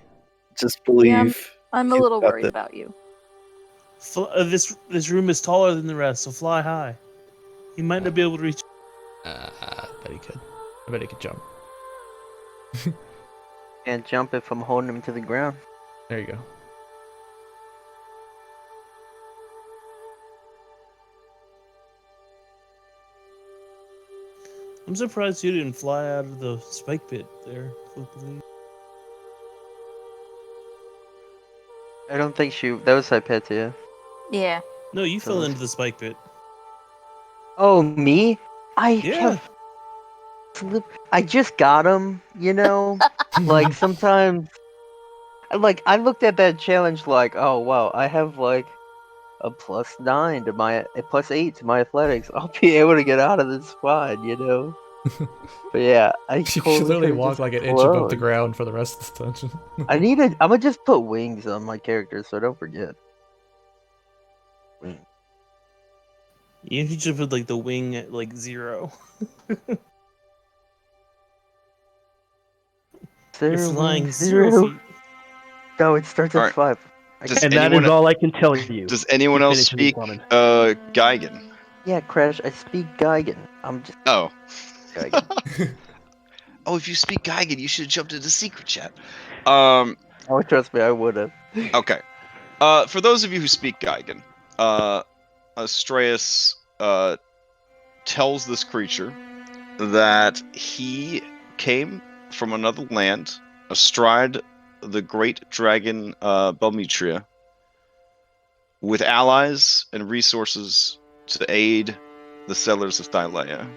Just believe. I'm a He's little got worried this. about you. This room is taller than the rest, so fly high. He might not be able to reach. I bet he could. I bet he could jump. Can't jump if I'm holding him to the ground. There you go. I'm surprised you didn't fly out of the spike pit there, Flippily. I don't think that was Hypatia. Yeah. No, you So fell this- into the spike pit. Oh, me? I Yeah. I just got him, you know? Like, sometimes... Like, I looked at that challenge like, oh, wow, I have, like, a +9 to my... a +8 to my athletics. I'll be able to get out of this spot, you know? But yeah, I You totally should literally could've walk just like an inch above the cloned. ground for the rest of the dungeon. I'm gonna just put wings on my character so I don't forget. Wing. You should put like the wing at like 0. You're Zero flying wing, 0 zero. feet. No, it starts All at right. 5. Does And that anyone is all I can tell you. does anyone He else finishes his speak summon. Geigen? Yeah, Crash, I speak Geigen. I'm just Oh. Geigen. Oh, if you speak Geigen, you should have jumped into secret chat. Oh, trust me, I would've. Okay. For those of you who speak Geigen, Astraeus tells this creature that he came from another land astride the great dragon Belmetria with allies and resources to aid the settlers of Thylea.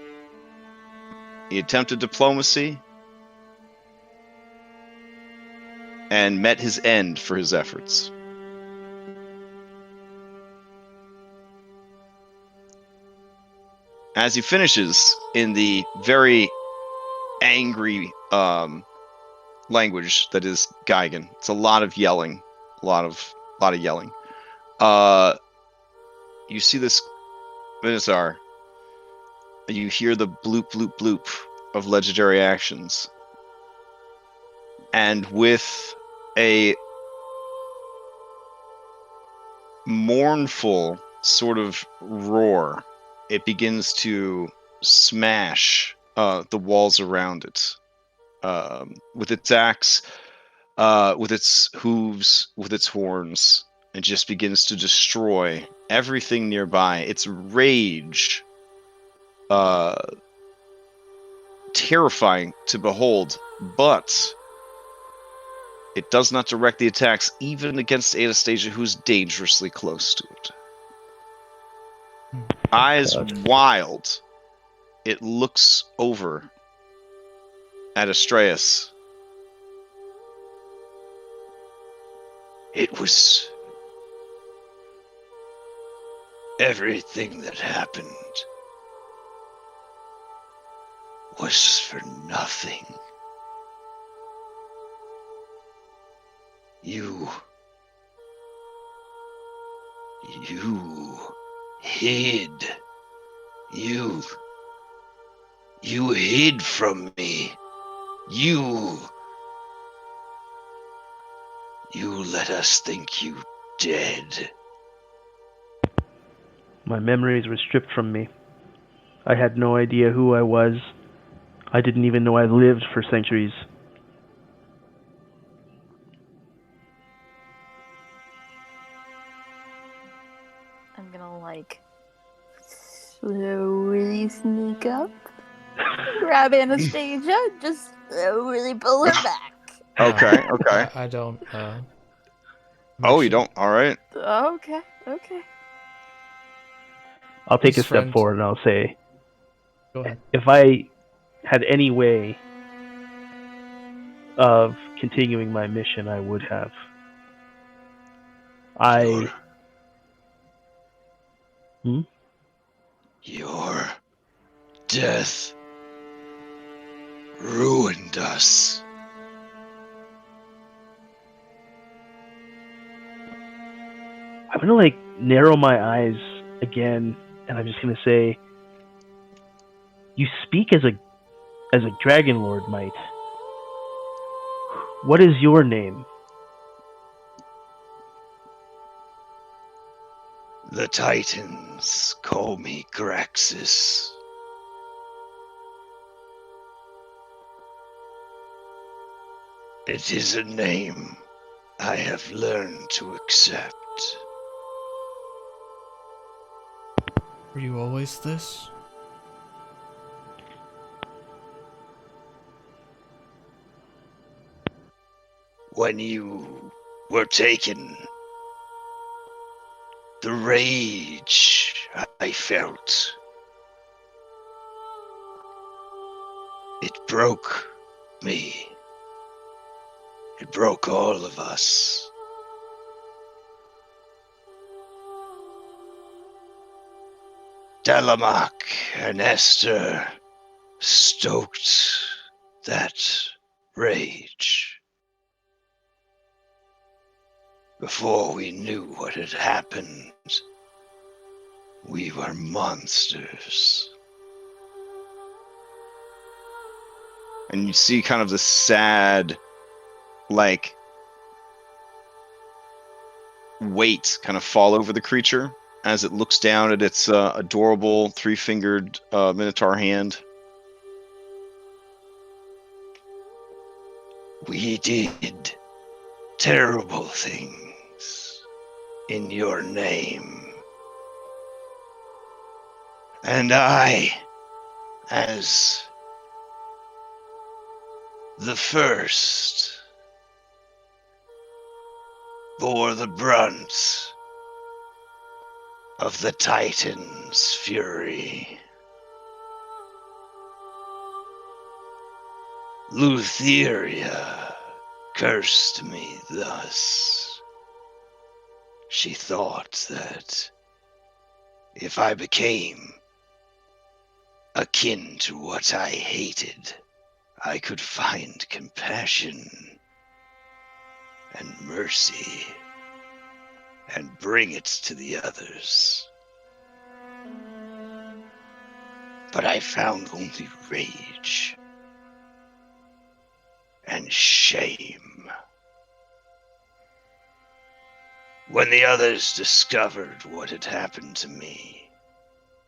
He attempted diplomacy and met his end for his efforts. As he finishes in the very angry language that is Geigen, it's a lot of yelling, a lot of yelling. You see this Minotaur, and you hear the bloop bloop bloop of legendary actions, and with a mournful sort of roar, it begins to smash the walls around it with its axe, with its hooves, with its horns, and just begins to destroy everything nearby. Its rage, terrifying to behold, but it does not direct the attacks even against Anastasia, who's dangerously close to it. Eyes wild, it looks over at Astraeus. It was everything that happened was for nothing. You hid. You hid from me. You let us think you dead. My memories were stripped from me. I had no idea who I was. I didn't even know I lived for centuries. I'm gonna like slowly sneak up, grab Anastasia, just slowly pull her back. Okay. I don't. Oh, you don't? All right. Okay. I'll take a His step friend- forward and I'll say, Go ahead. if I had any way of continuing my mission, I would have. Your death ruined us. I'm gonna like narrow my eyes again, and I'm just gonna say, you speak as a Dragonlord might. What is your name? The Titans call me Graxis. It is a name I have learned to accept. Were you always this? When you were taken The rage I felt. It broke me. It broke all of us. Delamak and Esther stoked that rage. Before we knew what had happened, we were monsters. And you see kind of the sad, like, weight kind of fall over the creature as it looks down at its adorable three-fingered Minotaur hand. We did terrible things in your name. And I, as the first, bore the brunt of the Titan's fury. Lutheria cursed me thus. She thought that if I became akin to what I hated, I could find compassion and mercy and bring it to the others. But I found only rage and shame. When the others discovered what had happened to me,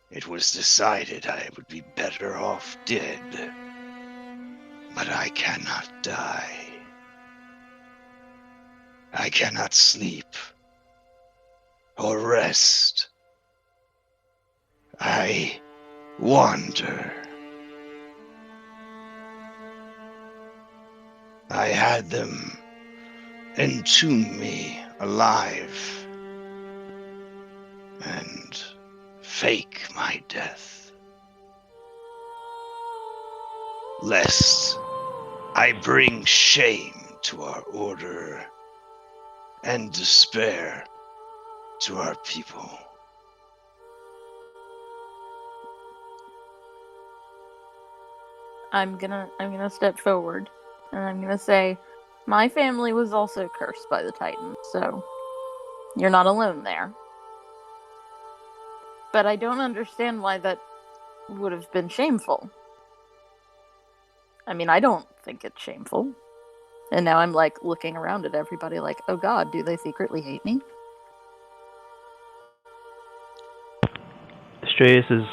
it was decided I would be better off dead. But I cannot die. I cannot sleep or rest. I wander. I had them entomb me alive and fake my death, lest I bring shame to our order and despair to our people. I'm gonna step forward and I'm gonna say, my family was also cursed by the Titans, so you're not alone there. But I don't understand why that would have been shameful. I mean, I don't think it's shameful. And now I'm like looking around at everybody like, oh god, do they secretly hate me? Astraeus is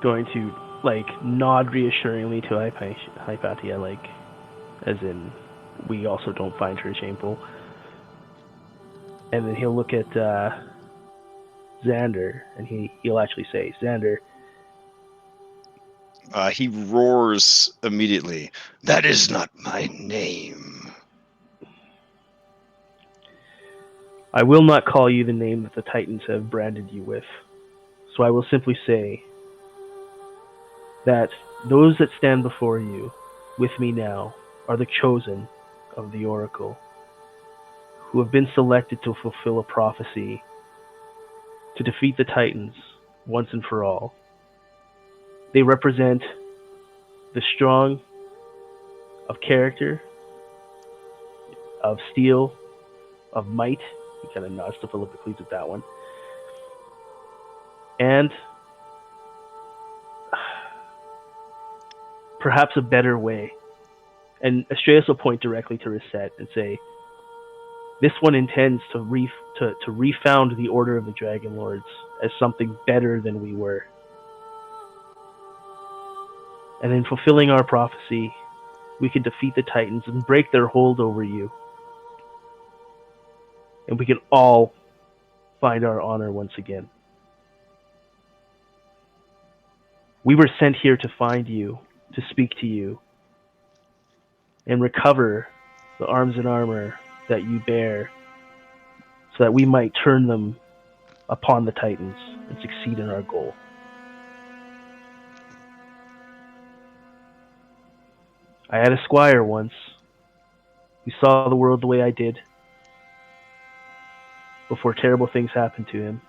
going to like nod reassuringly to Hypatia, like as in we also don't find her shameful. And then he'll look at Xander and he'll actually say, Xander, He roars immediately. That is not my name. I will not call you the name that the Titans have branded you with. So I will simply say that those that stand before you with me now are the chosen of the Oracle, who have been selected to fulfill a prophecy to defeat the Titans once and for all. They represent the strong of character, of steel, of might. He kind of nods to Philippocles with that one. And perhaps a better way. And Astraeus will point directly to Reset and say, this one intends to refound the Order of the Dragonlords as something better than we were. And in fulfilling our prophecy, we can defeat the Titans and break their hold over you. And we can all find our honor once again. We were sent here to find you, to speak to you, and recover the arms and armor that you bear, so that we might turn them upon the Titans and succeed in our goal. I had a squire once who saw the world the way I did before terrible things happened to him,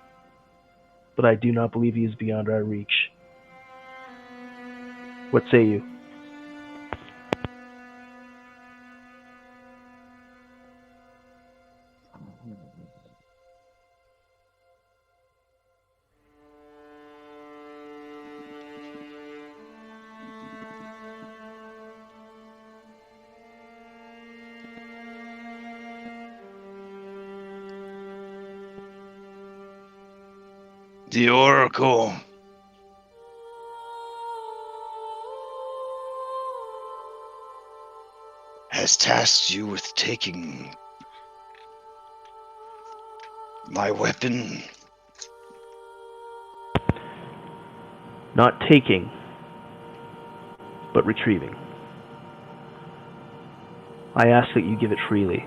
but I do not believe he is beyond our reach. What say you? The Oracle has tasked you with taking my weapon. Not taking, but retrieving. I ask that you give it freely.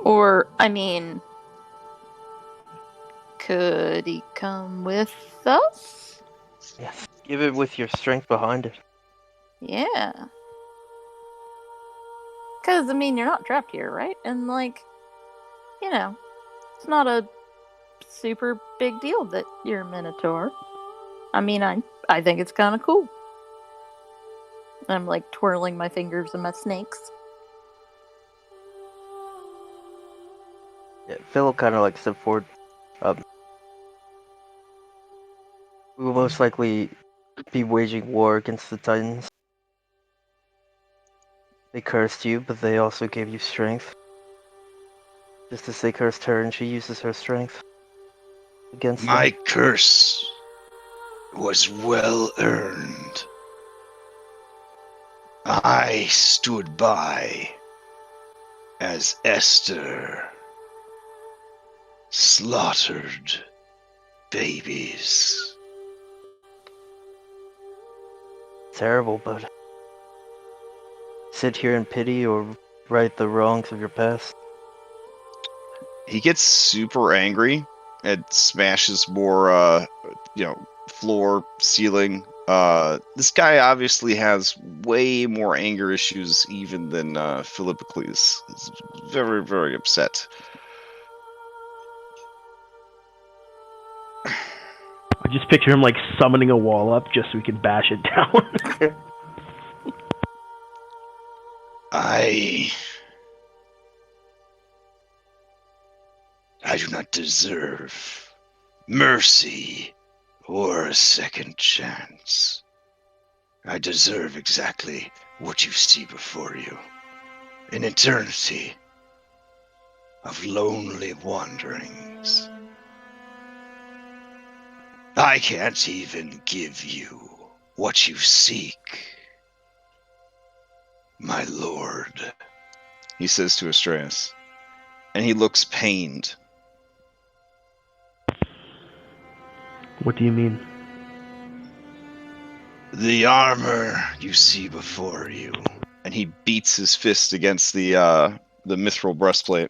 Or, I mean, could he come with us? Yes. Give it with your strength behind it. Yeah. Because, I mean, you're not trapped here, right? And, like, you know, it's not a super big deal that you're a Minotaur. I mean, I think it's kind of cool. I'm, like, twirling my fingers and my snakes. Yeah, Phil kind of like step forward. We will most likely be waging war against the Titans. They cursed you, but they also gave you strength. Just as they cursed her, and she uses her strength against My them. curse was well earned. I stood by as Esther slaughtered babies. Terrible, but sit here in pity or right the wrongs of your past. He gets super angry and smashes more, floor, ceiling. This guy obviously has way more anger issues even than Philippocles. He's very, very upset. I just picture him like summoning a wall up just so we can bash it down. I do not deserve mercy or a second chance. I deserve exactly what you see before you. An eternity of lonely wanderings. I can't even give you what you seek, my lord, He says to Astreus. And he looks pained. What do you mean? The armor you see before you. And he beats his fist against the mithril breastplate.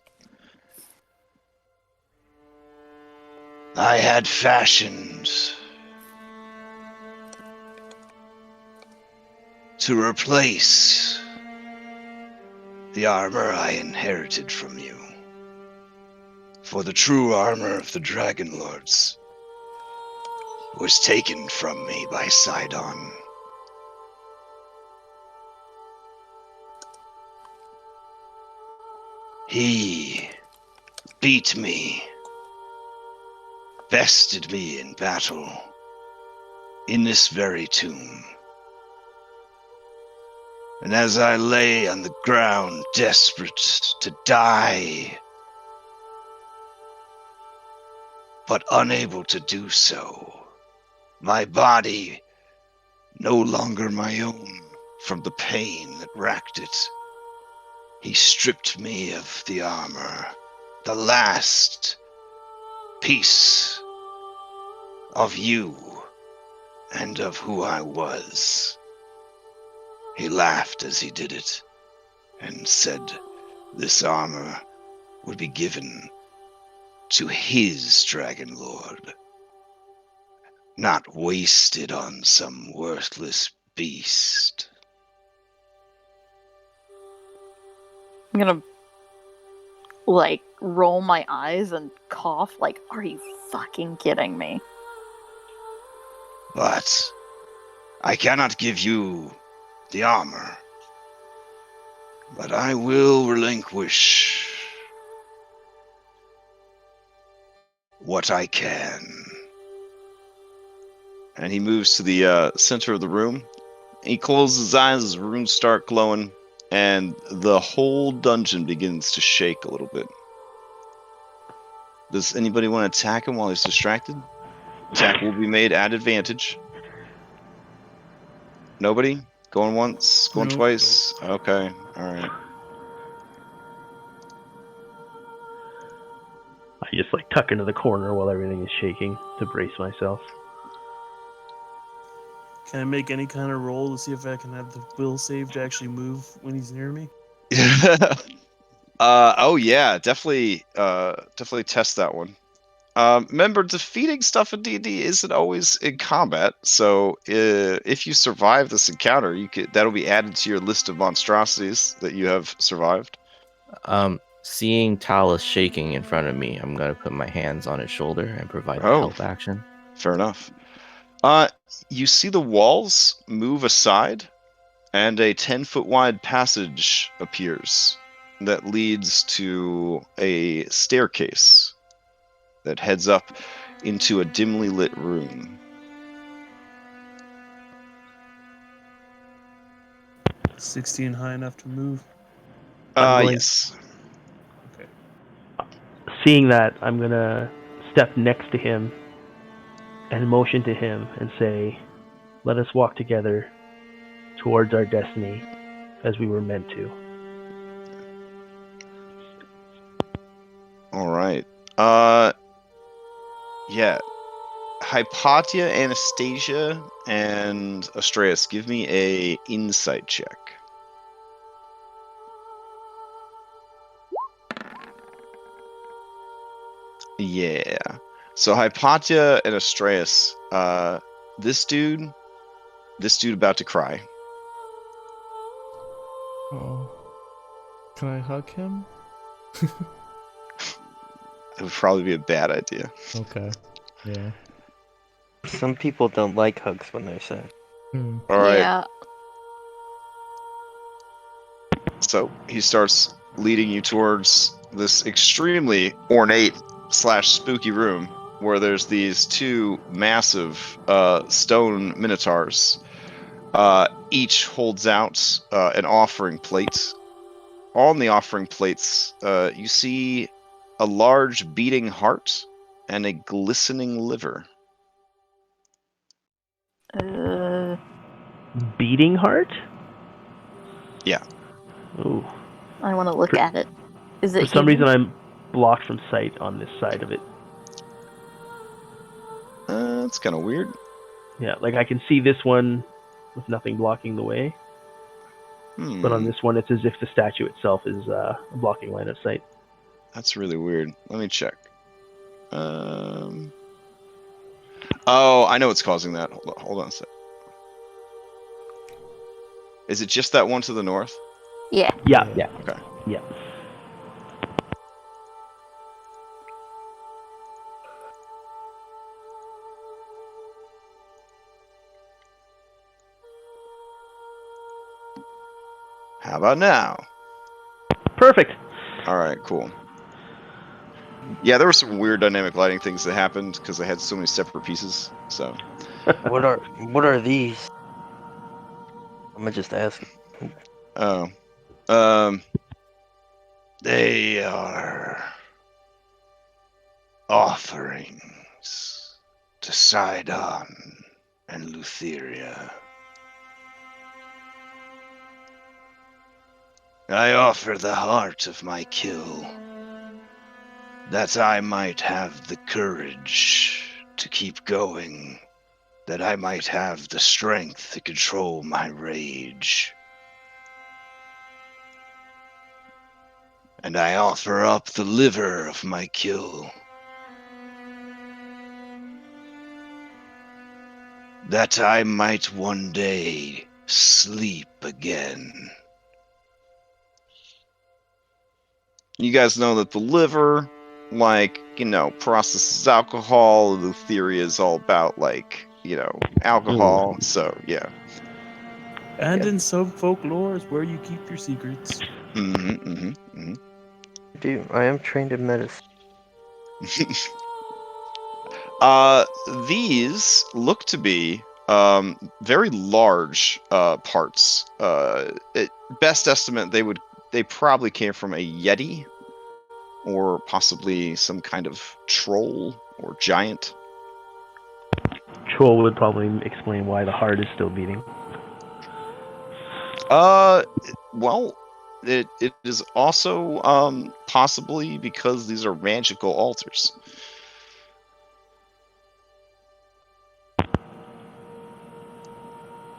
I had fashioned to replace the armor I inherited from you. For the true armor of the Dragonlords was taken from me by Sidon. He beat me, bested me in battle, in this very tomb. And as I lay on the ground, desperate to die, but unable to do so, my body no longer my own from the pain that racked it, he stripped me of the armor, the last piece of you and of who I was. He laughed as he did it and said this armor would be given to his Dragonlord, not wasted on some worthless beast. I'm gonna like roll my eyes and cough. Like, are you fucking kidding me? But I cannot give you the armor. But I will relinquish what I can. And he moves to the center of the room. He closes his eyes as runes start glowing, and the whole dungeon begins to shake a little bit. Does anybody want to attack him while he's distracted? Attack will be made at advantage. Nobody? Going once? Going Nope. twice? Okay, alright. I just like tuck into the corner while everything is shaking to brace myself. Can I make any kind of roll to see if I can have the will save to actually move when he's near me? Oh yeah, definitely test that one. Remember, defeating stuff in D&D isn't always in combat, so if you survive this encounter, that'll be added to your list of monstrosities that you have survived. Seeing Talus shaking in front of me, I'm gonna put my hands on his shoulder and provide the help action. Fair enough. You see the walls move aside, and a 10-foot wide passage appears that leads to a staircase that heads up into a dimly lit room. 16 high enough to move. Yes. Okay. Seeing that, I'm gonna step next to him and motion to him and say, "Let us walk together towards our destiny as we were meant to." All right. Yeah. Hypatia, Anastasia, and Astreus, give me a insight check. Yeah. So Hypatia and Astreus, this dude about to cry. Oh. Can I hug him? It would probably be a bad idea. Okay. Yeah. Some people don't like hugs when they're sad. Hmm. All right. Yeah. So he starts leading you towards this extremely ornate / spooky room where there's these two massive stone minotaurs. Each holds out an offering plate. On the offering plates, you see a large beating heart and a glistening liver. Beating heart? Yeah. Ooh. I want to look at it. Is it For some hidden? reason, I'm blocked from sight on this side of it. That's kind of weird. Yeah, like I can see this one with nothing blocking the way, but on this one, it's as if the statue itself is blocking line of sight. That's really weird. Let me check. Oh, I know what's causing that. Hold on a sec. Is it just that one to the north? Yeah. Yeah. Okay. Yeah. How about now? Perfect. All right, cool. Yeah, there were some weird dynamic lighting things that happened because they had so many separate pieces. So. What are these? I'm gonna just ask. Oh. They are offerings to Sidon and Lutheria. I offer the heart of my kill, that I might have the courage to keep going, that I might have the strength to control my rage. And I offer up the liver of my kill, that I might one day sleep again. You guys know that the liver, like, processes alcohol. Lutheria is all about, like, alcohol. So, yeah. And in some folklore is where you keep your secrets. Dude, I am trained in medicine. These look to be very large parts. Best estimate, they probably came from a yeti, or possibly some kind of troll or giant. Troll would probably explain why the heart is still beating. Well, it is also possibly because these are magical altars.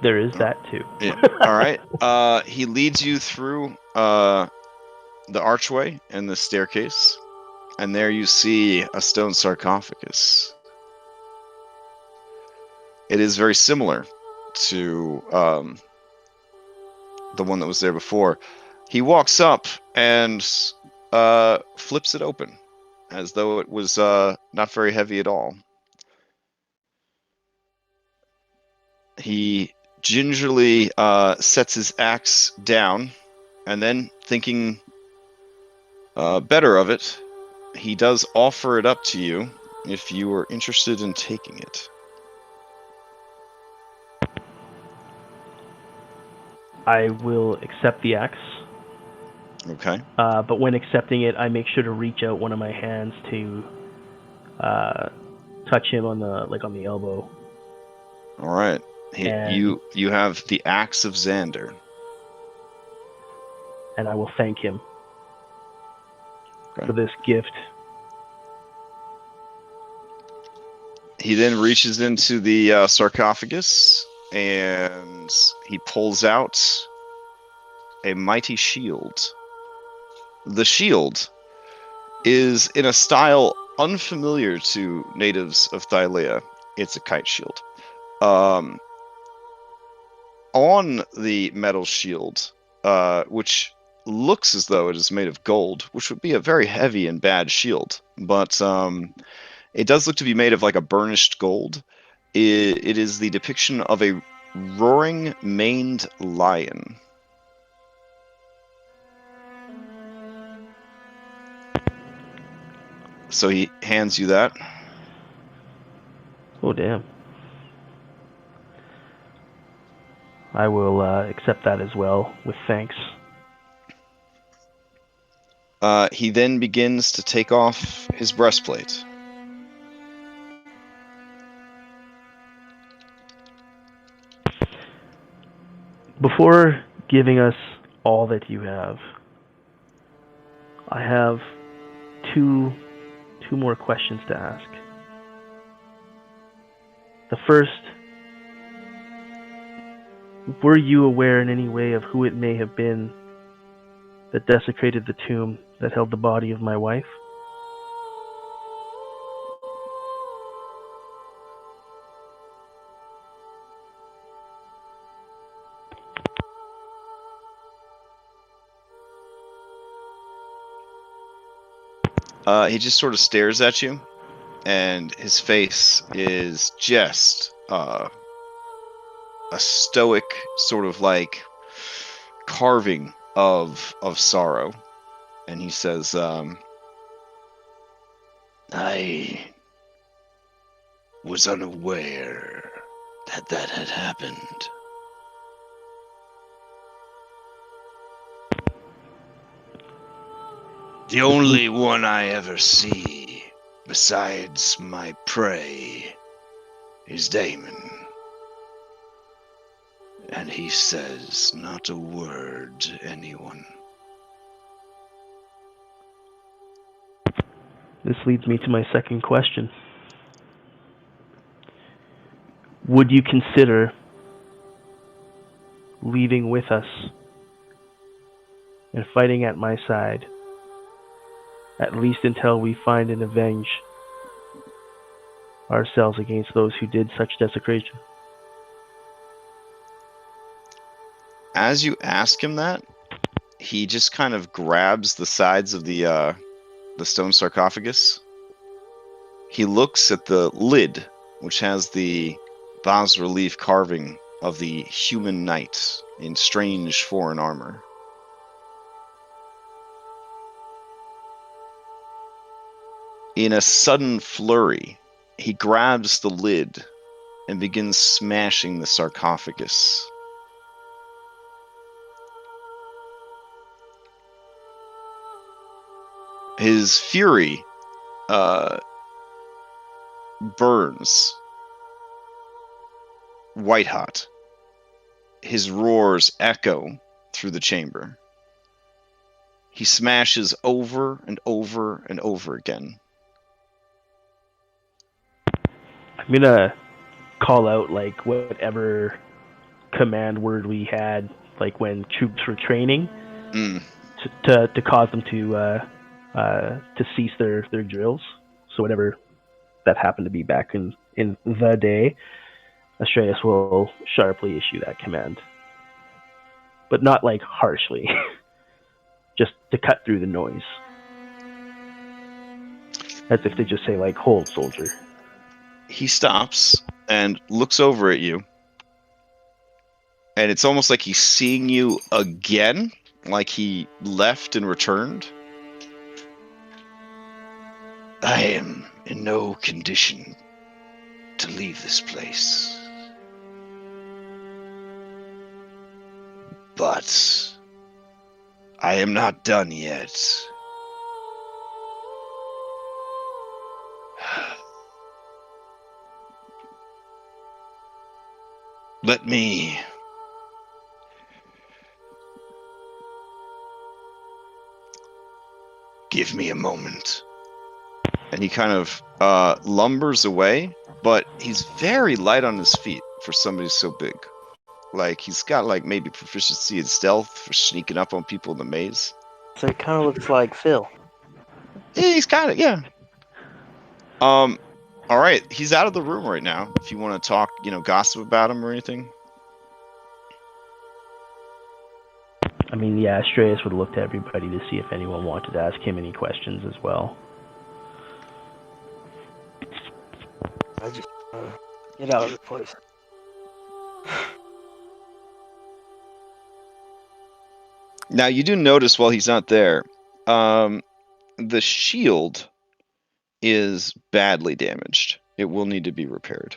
There is that too. Yeah. All right. He leads you through the archway and the staircase, and there you see a stone sarcophagus. It is very similar to the one that was there before. He walks up and flips it open, as though it was not very heavy at all. He gingerly sets his axe down, and then, thinking better of it, he does offer it up to you if you are interested in taking it. I will accept the axe. Okay. But when accepting it, I make sure to reach out one of my hands to touch him on the elbow. All right. You have the axe of Xander. And I will thank him for this gift. He then reaches into the sarcophagus, and he pulls out a mighty shield. The shield is in a style unfamiliar to natives of Thylea. It's a kite shield. On the metal shield, which looks as though it is made of gold, which would be a very heavy and bad shield, but it does look to be made of like a burnished gold. It is the depiction of a roaring maned lion. So he hands you that. Oh, damn. I will accept that as well, with thanks. He then begins to take off his breastplate. Before giving us all that you have, I have two more questions to ask. The first, were you aware in any way of who it may have been that desecrated the tomb that held the body of my wife? He just sort of stares at you, and his face is just a stoic sort of like carving of sorrow. And he says, I was unaware that had happened. The only one I ever see, besides my prey, is Damon. And he says not a word to anyone. This leads me to my second question. Would you consider leaving with us and fighting at my side, at least until we find and avenge ourselves against those who did such desecration? as you ask him that, he just kind of grabs the sides of the stone sarcophagus. He looks at the lid, which has the bas-relief carving of the human knight in strange foreign armor. In a sudden flurry, he grabs the lid and begins smashing the sarcophagus. His fury burns white hot. His roars echo through the chamber. He smashes over and over and over again. I'm gonna call out like whatever command word we had, like when troops were training, to cause them to cease their drills. So whatever that happened to be back in the day, Astraeus will sharply issue that command, but not like harshly, just to cut through the noise, as if they just say like, "Hold, soldier." He stops and looks over at you, and it's almost like he's seeing you again, like he left and returned. I am in no condition to leave this place. But I am not done yet. Let me give me a moment. And he kind of lumbers away, but he's very light on his feet for somebody so big. Like, he's got like maybe proficiency in stealth for sneaking up on people in the maze. So it kind of looks like Phil. He's kind of, yeah. All right, he's out of the room right now. If you want to talk, gossip about him or anything. I mean, yeah, Astraeus would look to everybody to see if anyone wanted to ask him any questions as well. I just get out of the place. Now, you do notice while he's not there, the shield is badly damaged. It will need to be repaired.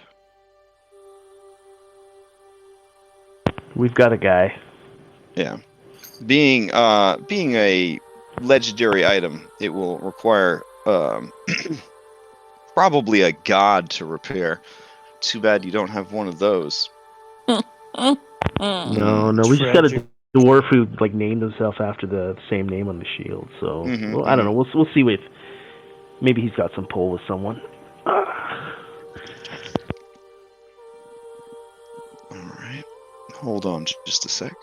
We've got a guy. Yeah. Being a legendary item, it will require probably a god to repair. Too bad you don't have one of those. No, we just got a dwarf who like named himself after the same name on the shield. So I don't know. We'll see if maybe he's got some pull with someone. All right, hold on just a sec.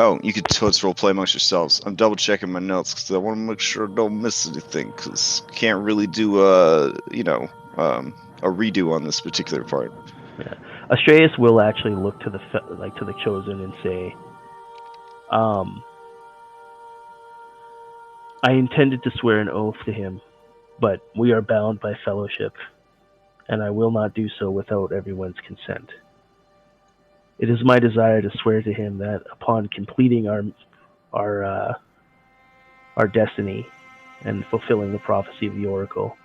Oh, you could let's role play amongst yourselves. I'm double checking my notes because I want to make sure I don't miss anything. Because can't really do a redo on this particular part. Yeah, Astraeus will actually look to the chosen and say, I intended to swear an oath to him, but we are bound by fellowship, and I will not do so without everyone's consent. It is my desire to swear to him that upon completing our destiny and fulfilling the prophecy of the oracle,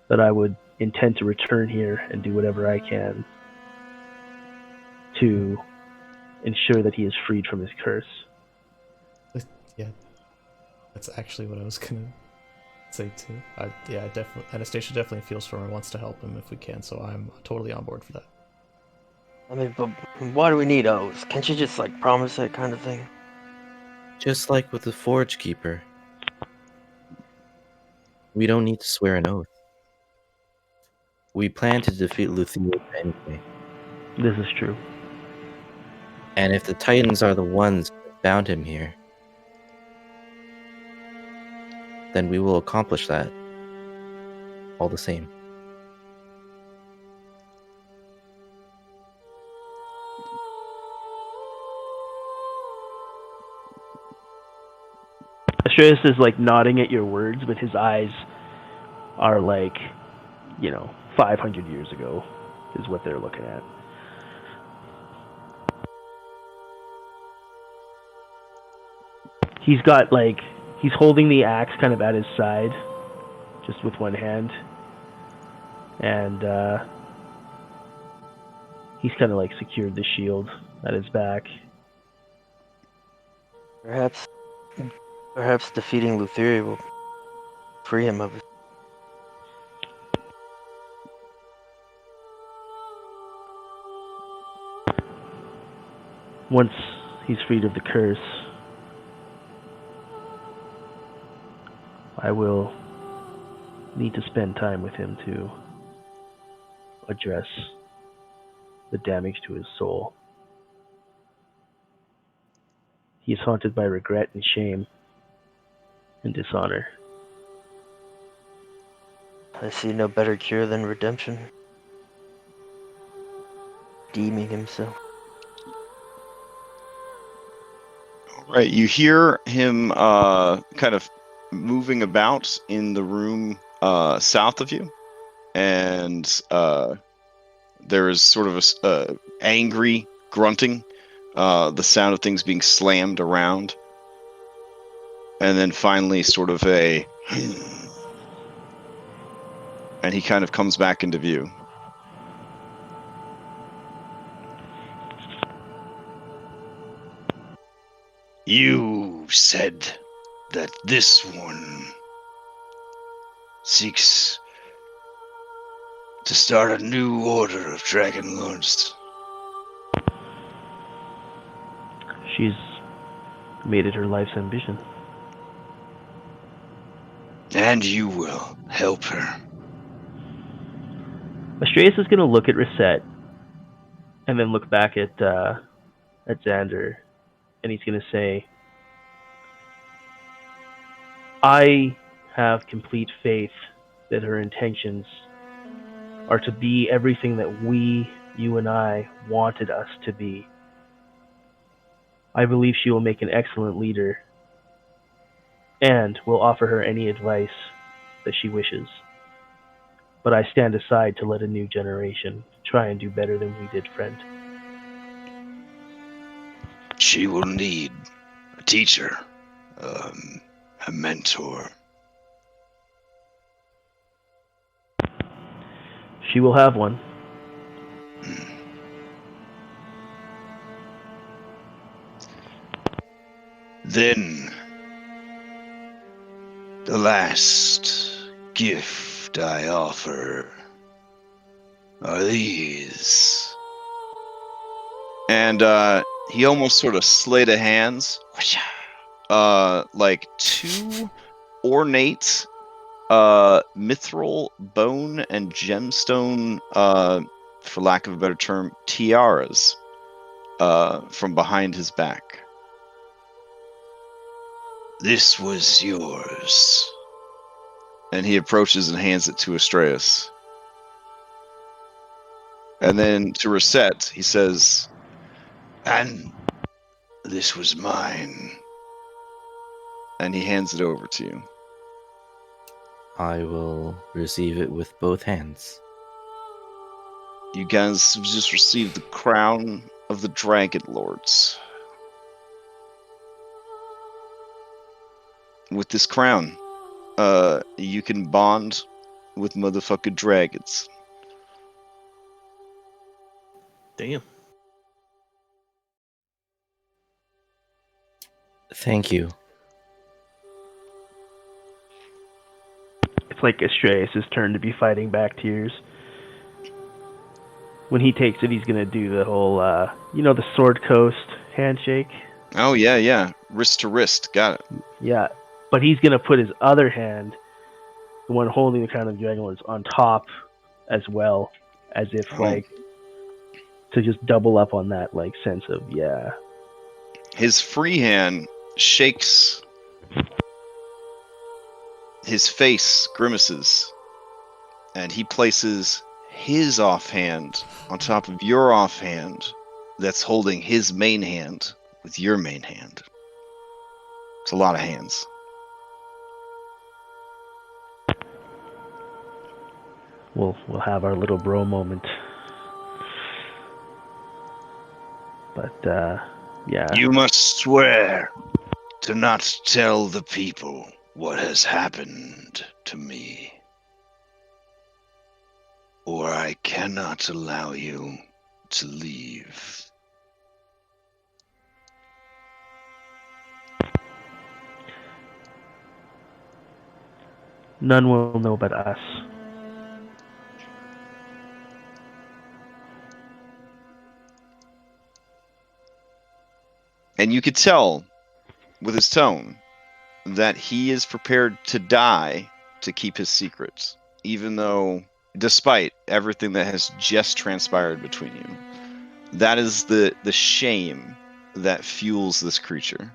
that I would intend to return here and do whatever I can to ensure that he is freed from his curse. Yeah, that's actually what I was gonna say too. Definitely, Anastasia definitely feels for him and wants to help him if we can, so I'm totally on board for that. I mean, but why do we need oaths? Can't you just like promise that kind of thing? Just like with the Forge Keeper. We don't need to swear an oath. We plan to defeat Luthia anyway. This is true. And if the Titans are the ones that bound him here, then we will accomplish that all the same. Astreus is like nodding at your words, but his eyes are like, 500 years ago is what they're looking at. He's holding the axe kind of at his side, just with one hand, and he's kind of like secured the shield at his back. Perhaps defeating Lutheria will free him of it. Once he's freed of the curse, I will need to spend time with him to address the damage to his soul. He is haunted by regret and shame and dishonor. I see no better cure than redemption. Deeming himself. All right, you hear him kind of moving about in the room south of you, and there is sort of a angry grunting, the sound of things being slammed around, and then finally sort of a and he kind of comes back into view. You said that this one seeks to start a new order of Dragonlords. She's made it her life's ambition. And you will help her. Astreus is going to look at Reset and then look back at Xander, and he's going to say, I have complete faith that her intentions are to be everything that you and I, wanted us to be. I believe she will make an excellent leader and will offer her any advice that she wishes. But I stand aside to let a new generation try and do better than we did, friend. She will need a teacher, a mentor. She will have one. Then, the last gift I offer are these. And he almost sort of sleight of hands, like two ornate mithril, bone, and gemstone, for lack of a better term, tiaras from behind his back. This was yours. And he approaches and hands it to Astreus. And then to Reset, he says, And this was mine. and he hands it over to you. I will receive it with both hands. You guys have just received the crown of the Dragonlords. With this crown, you can bond with motherfucking dragons. Damn. Thank you. It's like Astreus' turn to be fighting back tears. When he takes it, he's going to do the whole, the Sword Coast handshake. Oh, yeah. Wrist to wrist. Got it. Yeah, but he's going to put his other hand, the one holding the crown of the Dragonlords, on top as well, as if, to just double up on that, sense of, yeah. His free hand shakes. His face grimaces. And he places his offhand on top of your offhand that's holding his main hand with your main hand. It's a lot of hands. we'll have our little bro moment. But yeah. You must swear to not tell the people what has happened to me, or I cannot allow you to leave. None will know but us. And you could tell with his tone that he is prepared to die to keep his secrets, even though, despite everything that has just transpired between you. That is the shame that fuels this creature.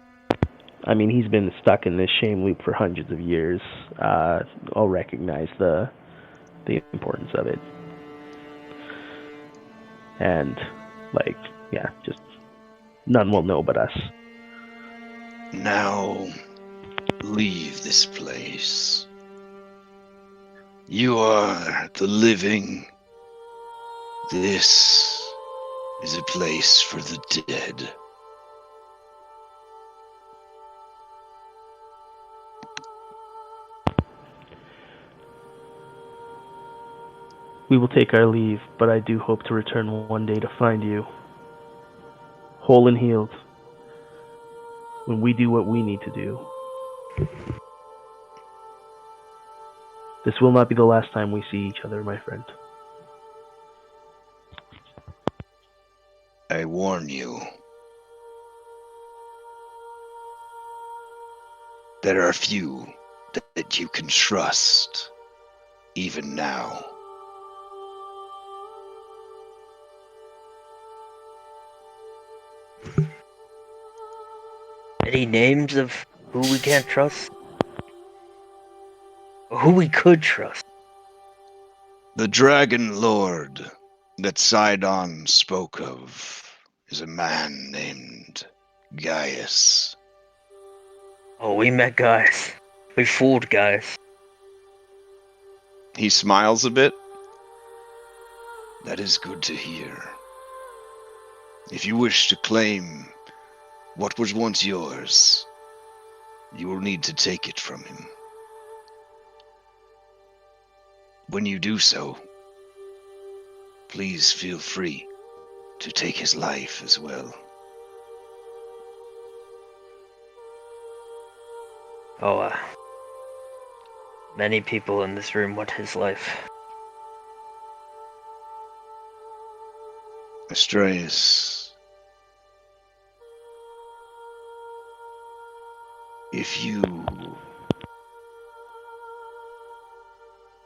I mean, he's been stuck in this shame loop for hundreds of years. I'll recognize the importance of it. And, like, yeah, just none will know but us. Now, leave this place. You are the living. This is a place for the dead. We will take our leave, but I do hope to return one day to find you, whole and healed, when we do what we need to do. This will not be the last time we see each other, my friend. I warn you. There are few that you can trust, even now. Any names of who we can't trust? Or who we could trust? The Dragonlord that Sidon spoke of is a man named Gaius. Oh, we met Gaius. We fooled Gaius. He smiles a bit. That is good to hear. If you wish to claim what was once yours, you will need to take it from him. When you do so, please feel free to take his life as well. Oh, many people in this room want his life. Astreus, if you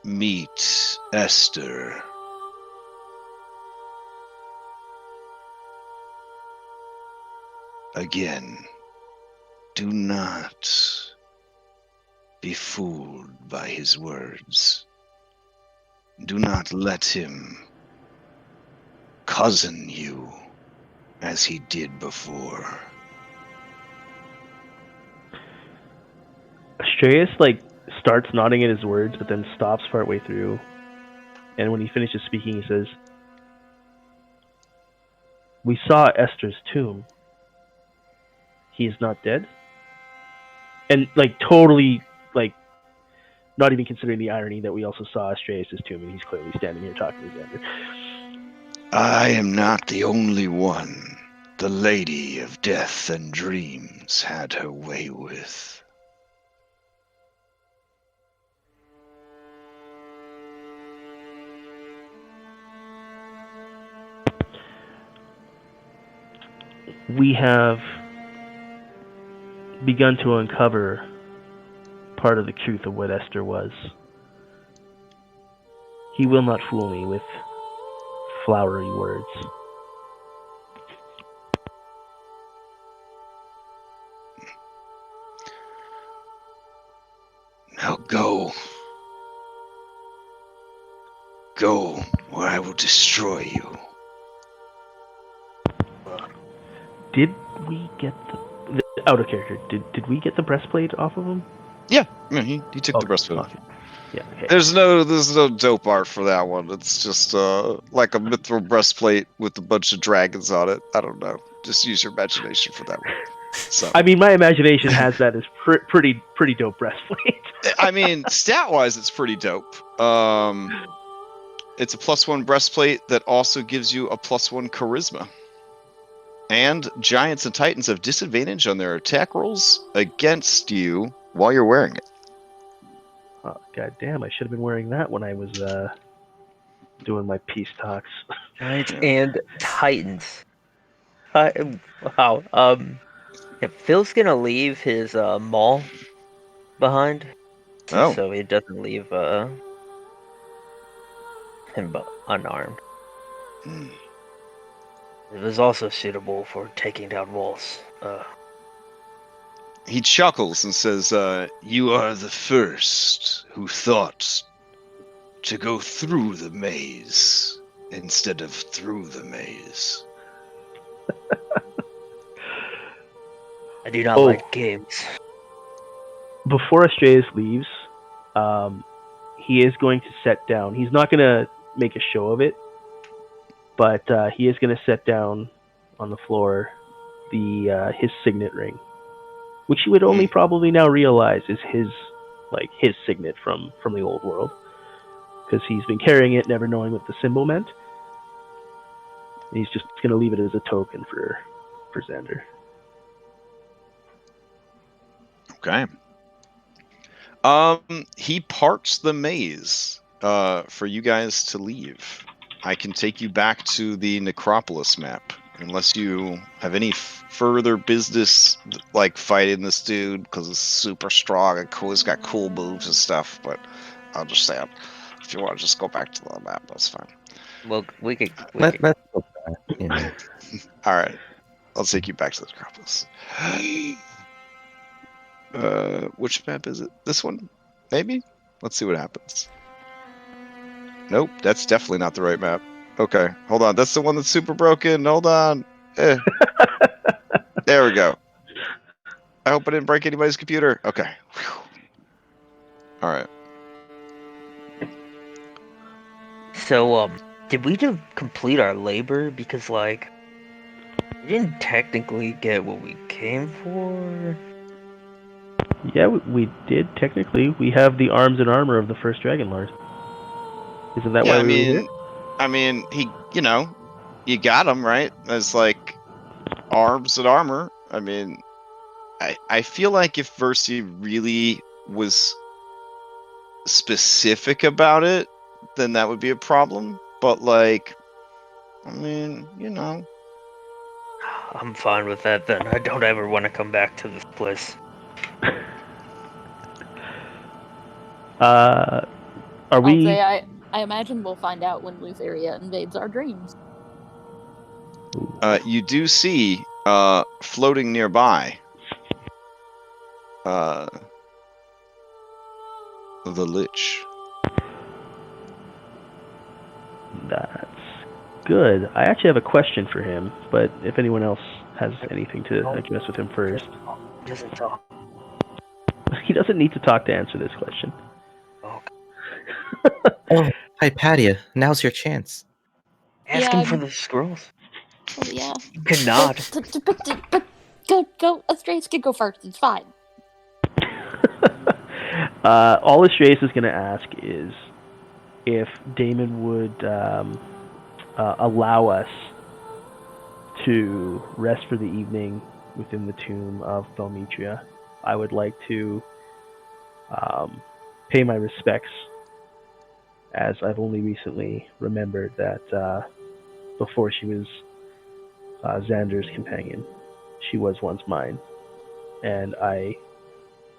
meet Esther, again, do not be fooled by his words. Do not let him cousin you as he did before. Astreus, like, starts nodding at his words, but then stops partway through. And when he finishes speaking, he says, "We saw Esther's tomb. He is not dead?" And, like, totally, like, not even considering the irony that we also saw Astreus' tomb, and he's clearly standing here talking to Xander. I am not the only one the Lady of Death and Dreams had her way with. We have begun to uncover part of the truth of what Esther was. He will not fool me with flowery words. Now go. Go, or I will destroy you. Did we get out of character? Did we get the breastplate off of him? Yeah, he took the breastplate off. Okay. Yeah. Okay. There's no dope art for that one. It's just like a mithril breastplate with a bunch of dragons on it. I don't know. Just use your imagination for that one. So I mean, my imagination has that as pretty dope breastplate. I mean, stat-wise, it's pretty dope. It's a +1 breastplate that also gives you a +1 charisma. And giants and titans have disadvantage on their attack rolls against you while you're wearing it. Oh, God damn! I should have been wearing that when I was doing my peace talks. Giants Yeah. and Titans. Wow. Yeah, Phil's gonna leave his maul behind, Oh. so he doesn't leave him unarmed. Hmm. It is also suitable for taking down walls. He chuckles and says, "You are the first who thought to go through the maze instead of through the maze." I do not like games. Before Astreus leaves, he is going to set down. He's not going to make a show of it, but he is going to set down on the floor his signet ring, which he would only probably now realize is his signet from the old world, because he's been carrying it, never knowing what the symbol meant. And he's just going to leave it as a token for Xander. Okay. He parts the maze for you guys to leave. I can take you back to the Necropolis map, unless you have any further business like fighting this dude, because it's super strong and cool. He's got cool moves and stuff. But I'll just say, if you want to just go back to the map, that's fine. Well, we could. Let's go back. Yeah. All right, I'll take you back to the Necropolis. Which map is it? This one? Maybe? Let's see what happens. Nope, that's definitely not the right map. Okay, hold on. That's the one that's super broken. Hold on. There we go. I hope I didn't break anybody's computer. Okay. Whew. All right. So, did we complete our labor? Because, like, we didn't technically get what we came for. Yeah, we did technically. We have the arms and armor of the first Dragonlord. Isn't that why we were here? I mean, you got him right. As like arms and armor. I mean, I feel like if Versi really was specific about it, then that would be a problem. But like, I mean, I'm fine with that then. I don't ever want to come back to this place. Are I'll we? say I imagine we'll find out when Lutheria invades our dreams. You do see floating nearby the Lich. That's good. I actually have a question for him, but if anyone else has anything to address with him first. He doesn't talk. He doesn't need to talk to answer this question. Oh, Hypatia, now's your chance. Ask him for the scrolls. Oh yeah. You cannot. But go. Astreus can go first. It's fine. All Astreus is going to ask is if Damon would allow us to rest for the evening within the tomb of Thalmetria. I would like to pay my respects, as I've only recently remembered that before she was Xander's companion, she was once mine, and I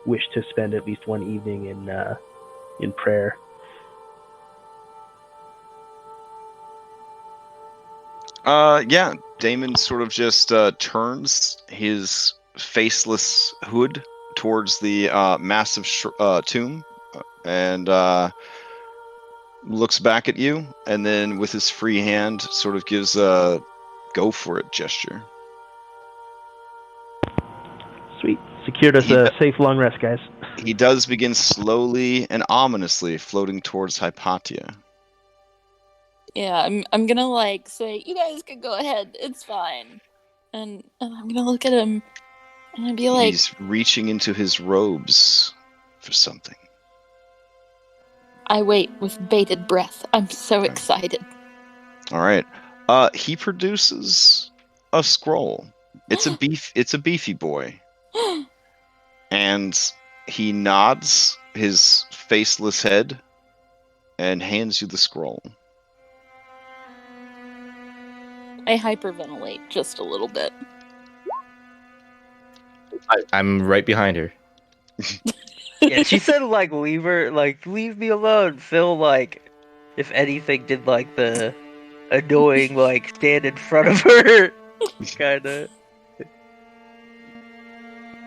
wish to spend at least one evening in prayer. Yeah, Damon sort of just turns his faceless hood towards the massive tomb and looks back at you, and then with his free hand sort of gives a go for it gesture. Sweet. Secured us a safe long rest, guys. He does begin slowly and ominously floating towards Hypatia. Yeah, I'm gonna like say, you guys can go ahead, it's fine. And I'm gonna look at him and I'd be like, He's reaching into his robes for something. I wait with bated breath. I'm so excited. All right. He produces a scroll. It's a beefy boy. And he nods his faceless head and hands you the scroll. I hyperventilate just a little bit. I'm right behind her. Yeah, she said like leave her, like leave me alone. Phil, like, if anything, did like the annoying like stand in front of her kind of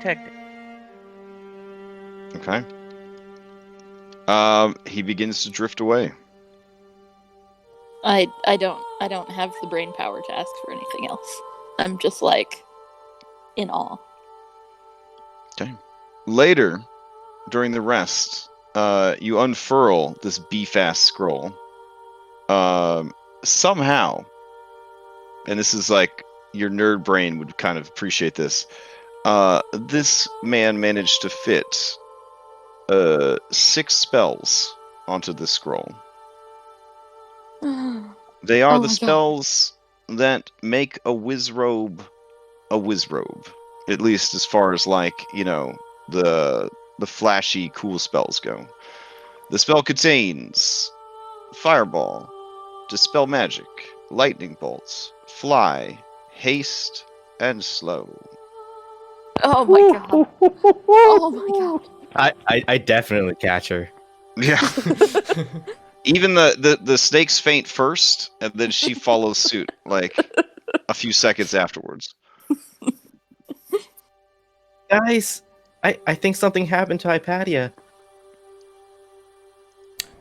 tactic. Okay. He begins to drift away. I don't have the brain power to ask for anything else. I'm just like in awe. Okay. Later, during the rest, you unfurl this beef-ass scroll. Somehow, and this is like your nerd brain would kind of appreciate this. This man managed to fit 6 spells onto this scroll. They are Oh the my spells that make a whiz robe a whiz robe. At least as far as like, the flashy cool spells go. The spell contains Fireball, Dispel Magic, Lightning Bolts, Fly, Haste, and Slow. Oh my god. Oh my god. I definitely catch her. Yeah. Even the snakes faint first, and then she follows suit, like, a few seconds afterwards. Guys, I think something happened to Hypatia.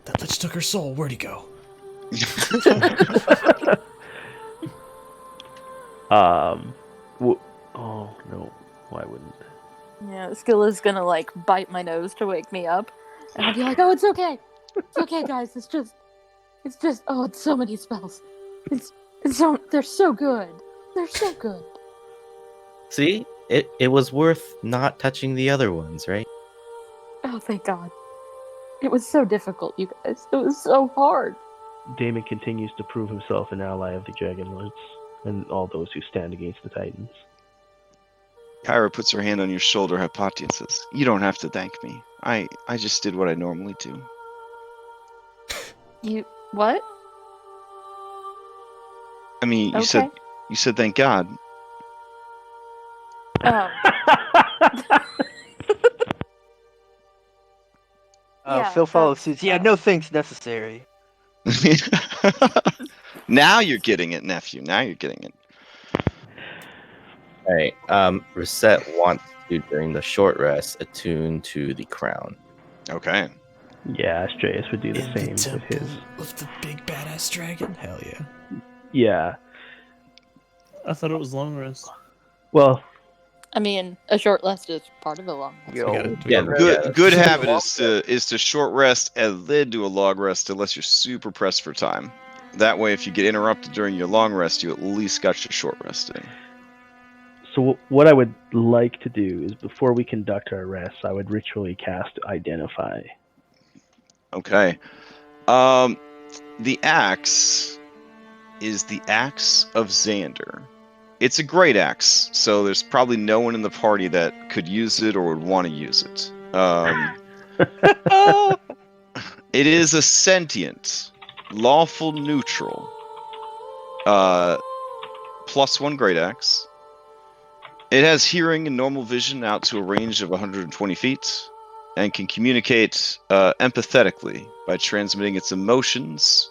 That lich took her soul. Where'd he go? Oh no, why wouldn't? Yeah, Skilla's gonna like bite my nose to wake me up. And I'll be like, oh, it's okay. It's okay, guys. It's just, oh, it's so many spells. They're so good. They're so good. See, it was worth not touching the other ones, right? Oh, thank God. It was so difficult, you guys. It was so hard. Damon continues to prove himself an ally of the Dragonlords and all those who stand against the Titans. Kyra puts her hand on your shoulder, Hypatia, and says, "You don't have to thank me. I just did what I normally do." You what? I mean, Okay. you said thank God. Oh. Yeah, Phil follows that's- suit. Yeah, no thanks necessary. Now you're getting it, nephew. Now you're getting it. All right. Reset wants to, during the short rest, attune to the crown. Okay. Yeah, Astreus would do the In same the with his. temple of the big badass dragon. Hell yeah. Yeah. I thought it was long rest. Well, I mean, a short rest is part of a long rest. Yo, Good habit is to short rest and then do a long rest unless you're super pressed for time. That way, if you get interrupted during your long rest, you at least got your short rest in. so what I would like to do is before we conduct our rests, I would ritually cast Identify. Okay. The axe is the axe of Xander. It's a great axe, so there's probably no one in the party that could use it or would want to use it. It is a sentient, lawful neutral, +1 great axe. It has hearing and normal vision out to a range of 120 feet, and can communicate empathetically by transmitting its emotions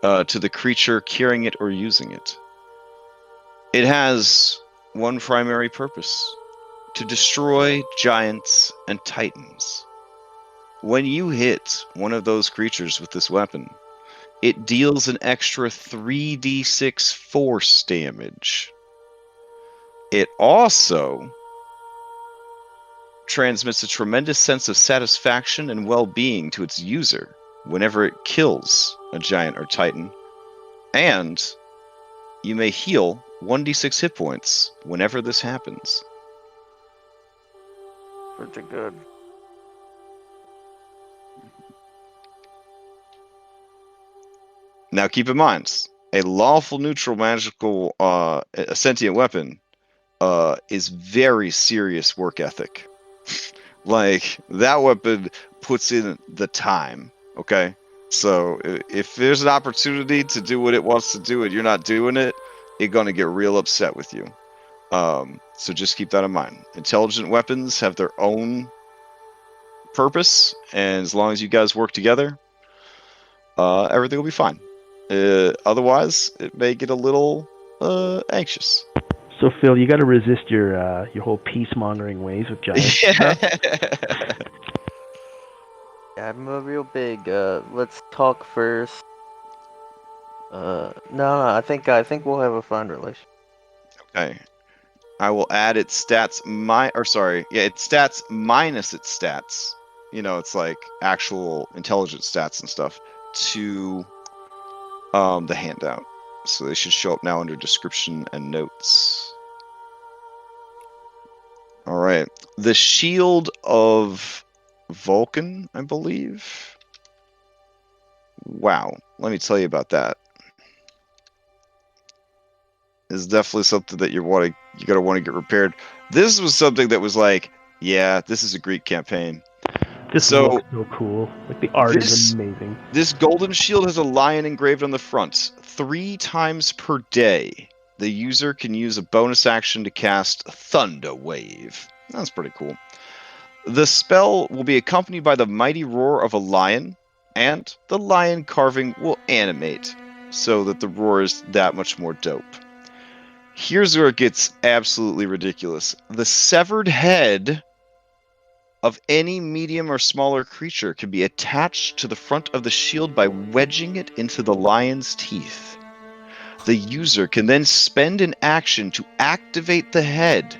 to the creature carrying it or using it. It has one primary purpose: to destroy giants and titans. When you hit one of those creatures with this weapon, it deals an extra 3d6 force damage. It also transmits a tremendous sense of satisfaction and well-being to its user whenever it kills a giant or titan. And you may heal 1d6 hit points whenever this happens. Pretty good. Now keep in mind, a lawful neutral magical a sentient weapon is very serious work ethic. Like, that weapon puts in the time, okay? So if there's an opportunity to do what it wants to do and you're not doing it, it's going to get real upset with you. So just keep that in mind. Intelligent weapons have their own purpose, and as long as you guys work together, everything will be fine. Otherwise, it may get a little anxious. So Phil, you got to resist your whole peace-mongering ways with giants. Yeah, I'm a real big. Let's talk first. No, I think we'll have a fun relationship. Okay. I will add its stats its stats minus its stats. You know, it's like actual intelligence stats and stuff to the handout. So they should show up now under description and notes. All right. The Shield of Vulcan, I believe. Wow. Let me tell you about that. Is definitely something that you gotta want to get repaired. This was something that was like, yeah, this is a Greek campaign. This looks so cool. Like, the art is amazing. This golden shield has a lion engraved on the front. 3 times per day, the user can use a bonus action to cast Thunder Wave. That's pretty cool. The spell will be accompanied by the mighty roar of a lion, and the lion carving will animate, so that the roar is that much more dope. Here's where it gets absolutely ridiculous. The severed head of any medium or smaller creature can be attached to the front of the shield by wedging it into the lion's teeth. The user can then spend an action to activate the head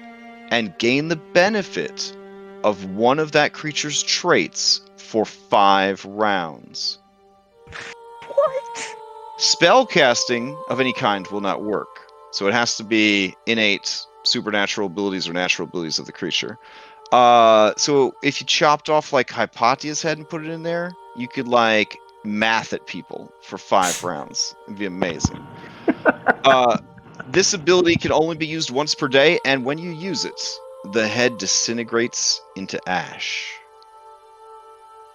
and gain the benefit of one of that creature's traits for 5 rounds. What? Spellcasting of any kind will not work. So it has to be innate supernatural abilities or natural abilities of the creature. So if you chopped off like Hypatia's head and put it in there, you could like math at people for 5 rounds. It'd be amazing. This ability can only be used once per day, and when you use it, the head disintegrates into ash.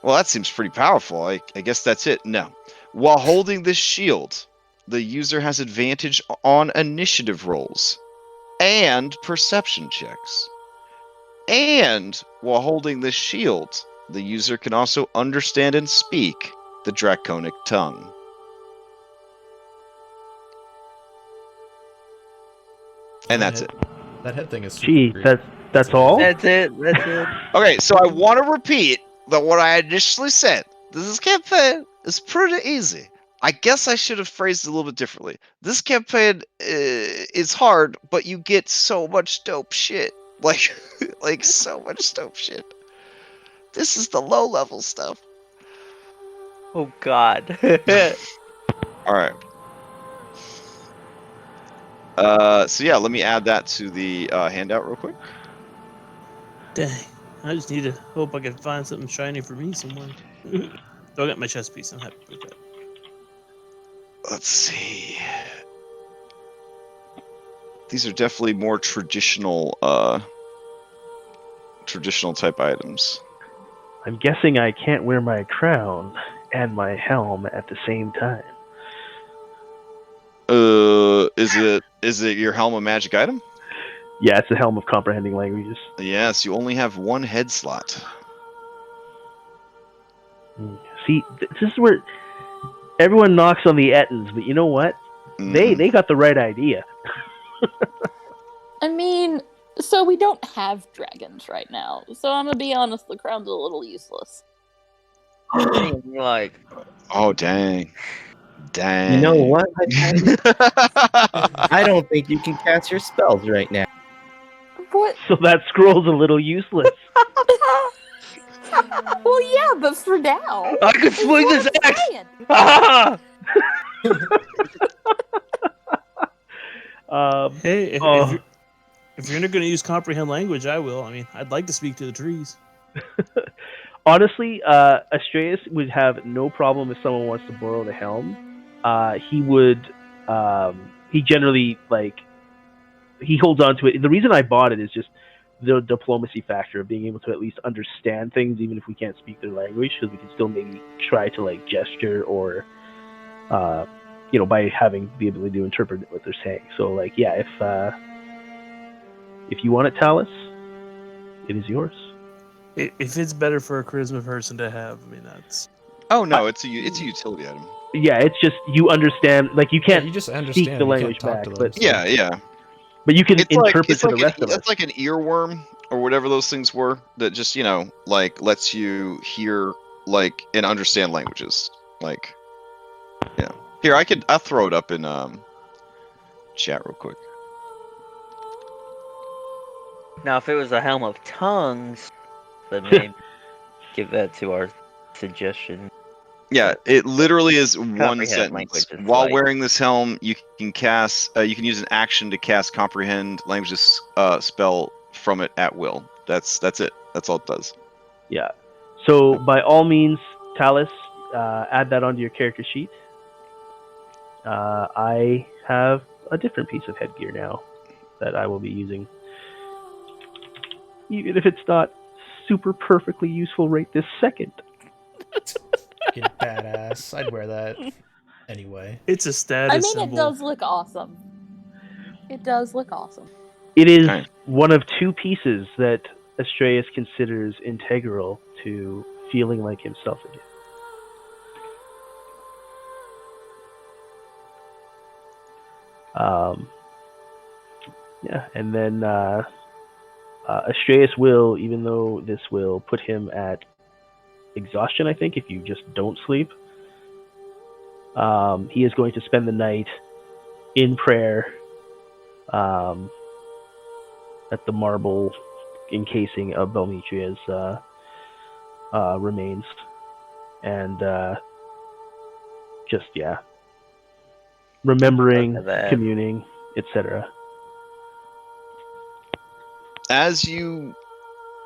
Well, that seems pretty powerful. I guess that's it. No. While holding this shield, the user has advantage on initiative rolls and perception checks. And while holding this shield, the user can also understand and speak the Draconic tongue. And that's it. That head thing is super Gee, creepy. that's all? That's it. Okay, so I want to repeat that what I initially said. This campaign is pretty easy. I guess I should have phrased it a little bit differently. This campaign is hard, but you get so much dope shit. Like so much dope shit. This is the low level stuff. Oh God. All right. So yeah, let me add that to the handout real quick. Dang. I just need to hope I can find something shiny for me somewhere. So I got my chest piece. I'm happy with that. Let's see. These are definitely more traditional type items. I'm guessing I can't wear my crown and my helm at the same time. Is it your helm a magic item? Yeah, it's the helm of comprehending languages. Yes, you only have 1 head slot. See, this is where everyone knocks on the Ettins, but you know what? They got the right idea. I mean, so we don't have dragons right now. So I'm gonna be honest, the crown's a little useless. Like, oh dang. You know what? I don't think you can cast your spells right now. What? So that scroll's a little useless. Well, yeah, but for now. I could swing That's this what I'm axe. saying. Ah! Hey, Oh. if you're not going to use comprehend language, I will. I mean, I'd like to speak to the trees. Honestly, Astreus would have no problem if someone wants to borrow the helm. He would. He generally he holds on to it. The reason I bought it is just the diplomacy factor of being able to at least understand things, even if we can't speak their language, because we can still maybe try to gesture or, by having the ability to interpret what they're saying. So if you want it, Talus, it is yours. If it's better for a charisma person to have, I mean, that's... Oh no, it's a utility item. Yeah, it's just you understand. You can't you just understand. speak the you language can't talk back, to them, but so- Yeah. but you can It's interpret to the like rest of us. it's like an earworm or whatever those things were that just lets you hear and understand languages. Yeah. Here, I'll throw it up in chat real quick. Now, if it was a helm of tongues, then maybe give that to our suggestion. Yeah, it literally is one Comprehend sentence. language is While wearing this helm, you can cast. You can use an action to cast comprehend languages spell from it at will. That's it. That's all it does. Yeah. So by all means, Talus, add that onto your character sheet. I have a different piece of headgear now that I will be using, even if it's not super perfectly useful right this second. Fucking badass. I'd wear that anyway. It's a status I mean, symbol. it does look awesome. It does look awesome. It is Okay. one of two pieces that Astreus considers integral to feeling like himself again. Yeah, and then Astreus will, even though this will put him at exhaustion, I think, if you just don't sleep, he is going to spend the night in prayer at the marble encasing of Belmitria's remains, and remembering, Look at that. communing, etc. As you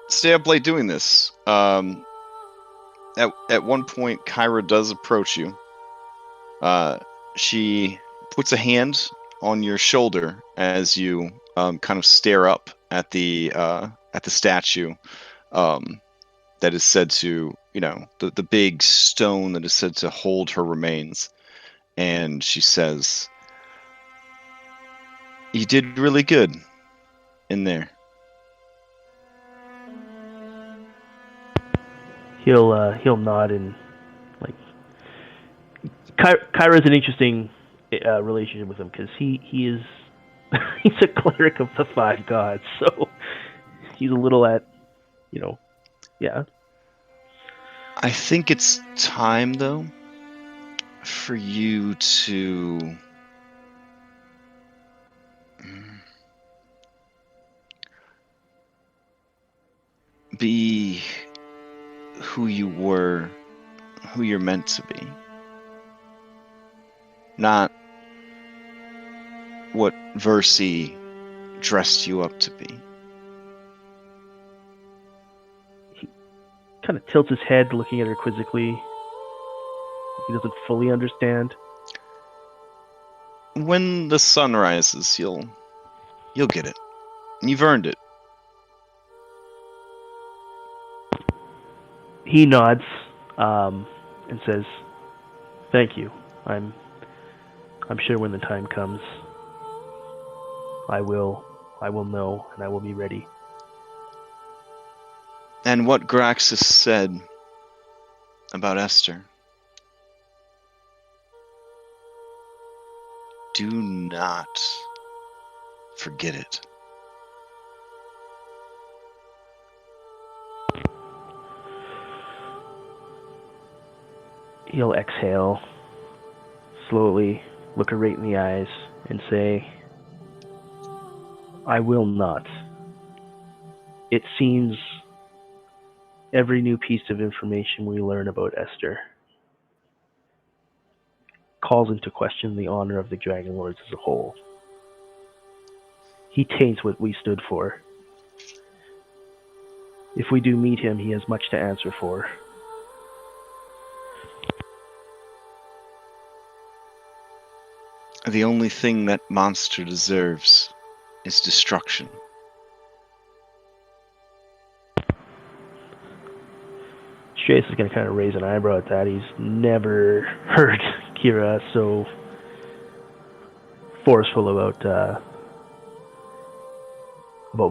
stay up late doing this, at one point, Kyra does approach you. She puts a hand on your shoulder as you kind of stare up at the statue that is said to, the big stone that is said to hold her remains. And she says, "You did really good in there." He'll nod and Kyra's an interesting relationship with him because he is he's a cleric of the five gods, so he's a little at yeah. I think it's time, though, for you to be who you were, who you're meant to be. Not what Versi dressed you up to be. He kind of tilts his head, looking at her quizzically. He doesn't fully understand. When the sun rises, you'll get it. You've earned it. He nods and says, "Thank you. I'm sure when the time comes, I will know and I will be ready." And what Graxus said about Esther, do not forget it. He'll exhale, slowly look her right in the eyes, and say, "I will not it seems every new piece of information we learn about Esther calls into question the honor of the Dragonlords as a whole. He taints what we stood for. If we do meet him, he has much to answer for. The only thing that monster deserves is destruction. Chase is going to kind of raise an eyebrow at that. He's never heard Kira so forceful about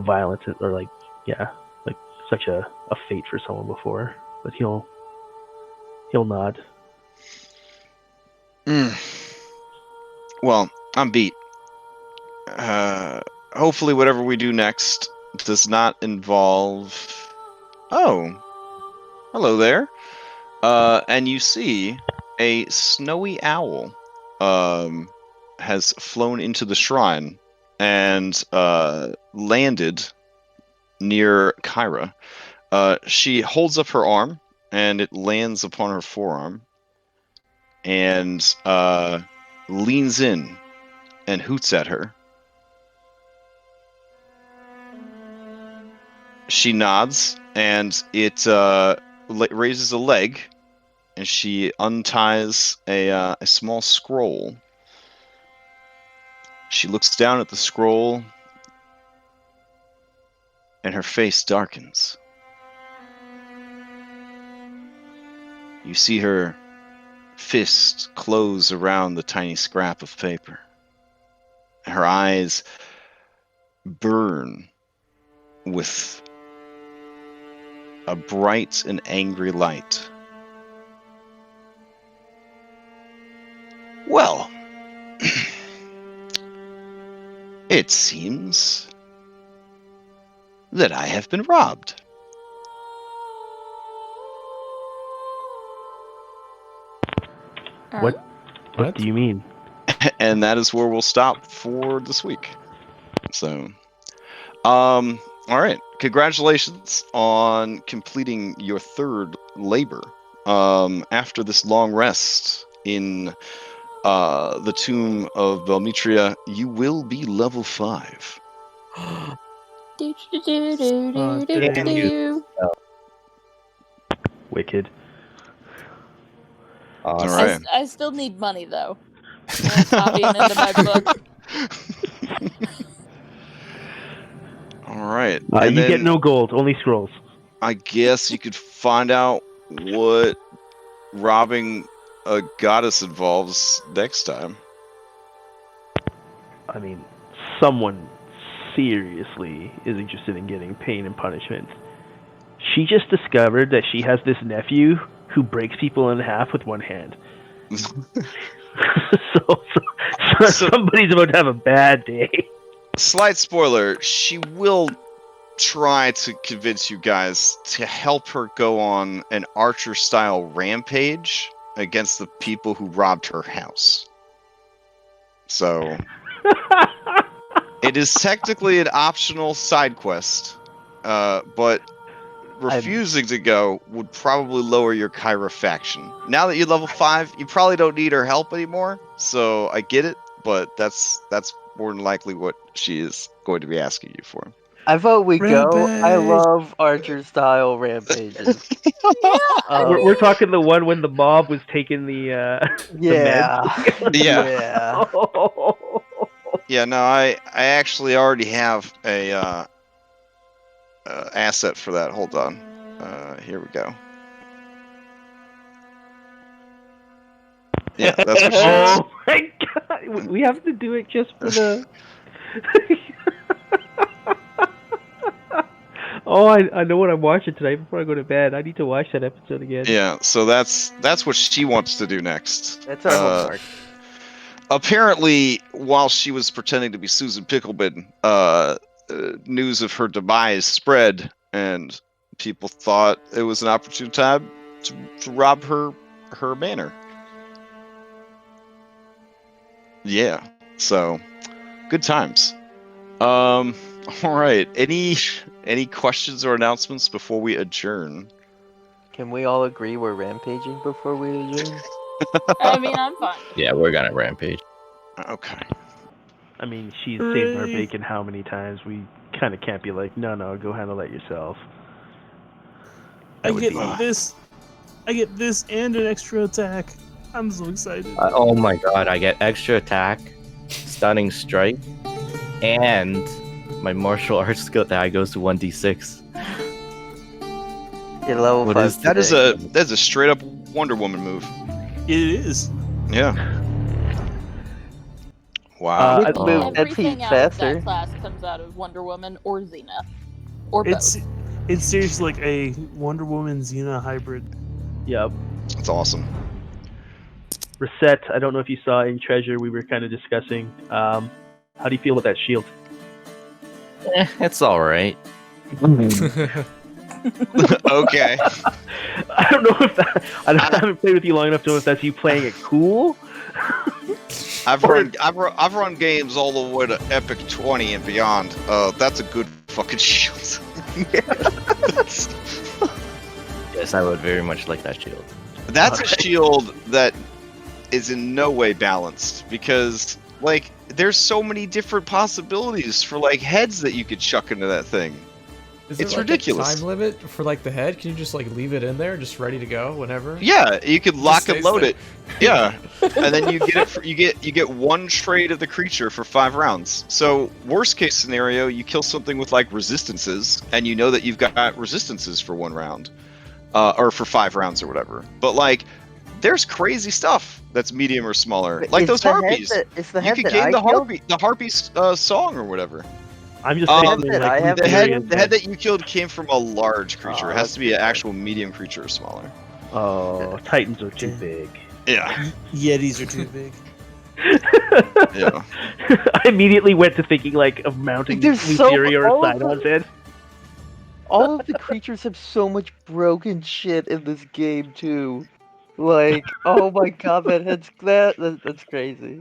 violence or like such a fate for someone before. But he'll nod. Well, I'm beat. Hopefully whatever we do next does not involve... Oh, hello there. And you see a snowy owl has flown into the shrine and landed near Kyra. She holds up her arm, and it lands upon her forearm, and leans in and hoots at her. She nods, and it raises a leg, and she unties a small scroll. She looks down at the scroll, and her face darkens. You see her fist close around the tiny scrap of paper. Her eyes burn with a bright and angry light. Well, it seems that I have been robbed. What do you mean? And that is where we'll stop for this week. So, all right. Congratulations on completing your third labor. After this long rest in the tomb of Belmitria, you will be level 5. Wicked. All right. I still need money though. I'm copying into my book. All right. You get no gold, only scrolls. I guess you could find out what robbing a goddess involves next time. I mean, someone seriously is interested in getting pain and punishment. She just discovered that she has this nephew who breaks people in half with one hand. so somebody's about to have a bad day. Slight spoiler, she will try to convince you guys to help her go on an Archer-style rampage against the people who robbed her house. So, it is technically an optional side quest, but refusing to go would probably lower your Kyra faction. Now that you're level 5, you probably don't need her help anymore, so I get it, but that's more than likely what she is going to be asking you for. I vote we go. I Rampage! love Archer-style rampages. We're talking the one when the mob was taking the Yeah. meds. Yeah. Yeah, no, I actually already have a asset for that. Hold on. Here we go. Yeah, that's what she is. Oh my god! We have to do it just for the. Oh, I know what I'm watching tonight before I go to bed. I need to watch that episode again. Yeah, so that's what she wants to do next. That's our homework. Apparently, while she was pretending to be Susan Picklebin, news of her demise spread, and people thought it was an opportune time to rob her manor. Yeah, so good times. All right. Any Any questions or announcements before we adjourn? Can we all agree we're rampaging before we adjourn? I mean, I'm fine. Yeah, we're gonna rampage. Okay. I mean, she's saved our Hooray. bacon how many times? We kind of can't be like, no, go handle that yourself. I would get be- this. I get this and an extra attack. I'm so excited. Oh my god, I get extra attack, stunning strike, and my martial arts skill die goes to 1d6. Get level What 5 is That is today. a straight up Wonder Woman move. It is. Yeah. Wow. Quick move, that Everything feet out of faster. that class comes out of Wonder Woman or Xena. Or It's both. it's seriously like a Wonder Woman Xena hybrid. Yep. That's awesome. Reset. I don't know if you saw in Treasure, we were kind of discussing. How do you feel with that shield? It's alright. Okay. I don't know if that. I haven't played with you long enough to know if that's you playing it cool. I've run games all the way to Epic 20 and beyond. That's a good fucking shield. Yes, I would very much like that shield. That's a shield that is in no way balanced because like there's so many different possibilities for like heads that you could chuck into that thing. Is It's there, like, ridiculous. A time limit for like the head? Can you just like leave it in there, just ready to go whenever? Yeah, you could lock and stays load there. it. Yeah, and then you get it. You get one trade of the creature for 5 rounds. So worst case scenario, you kill something with like resistances, and you know that you've got resistances for 1 round, or for 5 rounds or whatever. But like, there's crazy stuff that's medium or smaller, like Is those the head harpies. that- is the You head could that gain I the killed? harpy's song or whatever. I'm just Um, saying, I have The Various head that you killed came from a large creature. Oh, It has to be an that's actual medium creature or smaller. Oh, Titans are too Yeah. big. Yeah, Yetis are too big. yeah. I immediately went to thinking like of mounting There's so- Lutheria or all of Sidon's them- head. All of the creatures have so much broken shit in this game too. Like, oh my god, that's crazy.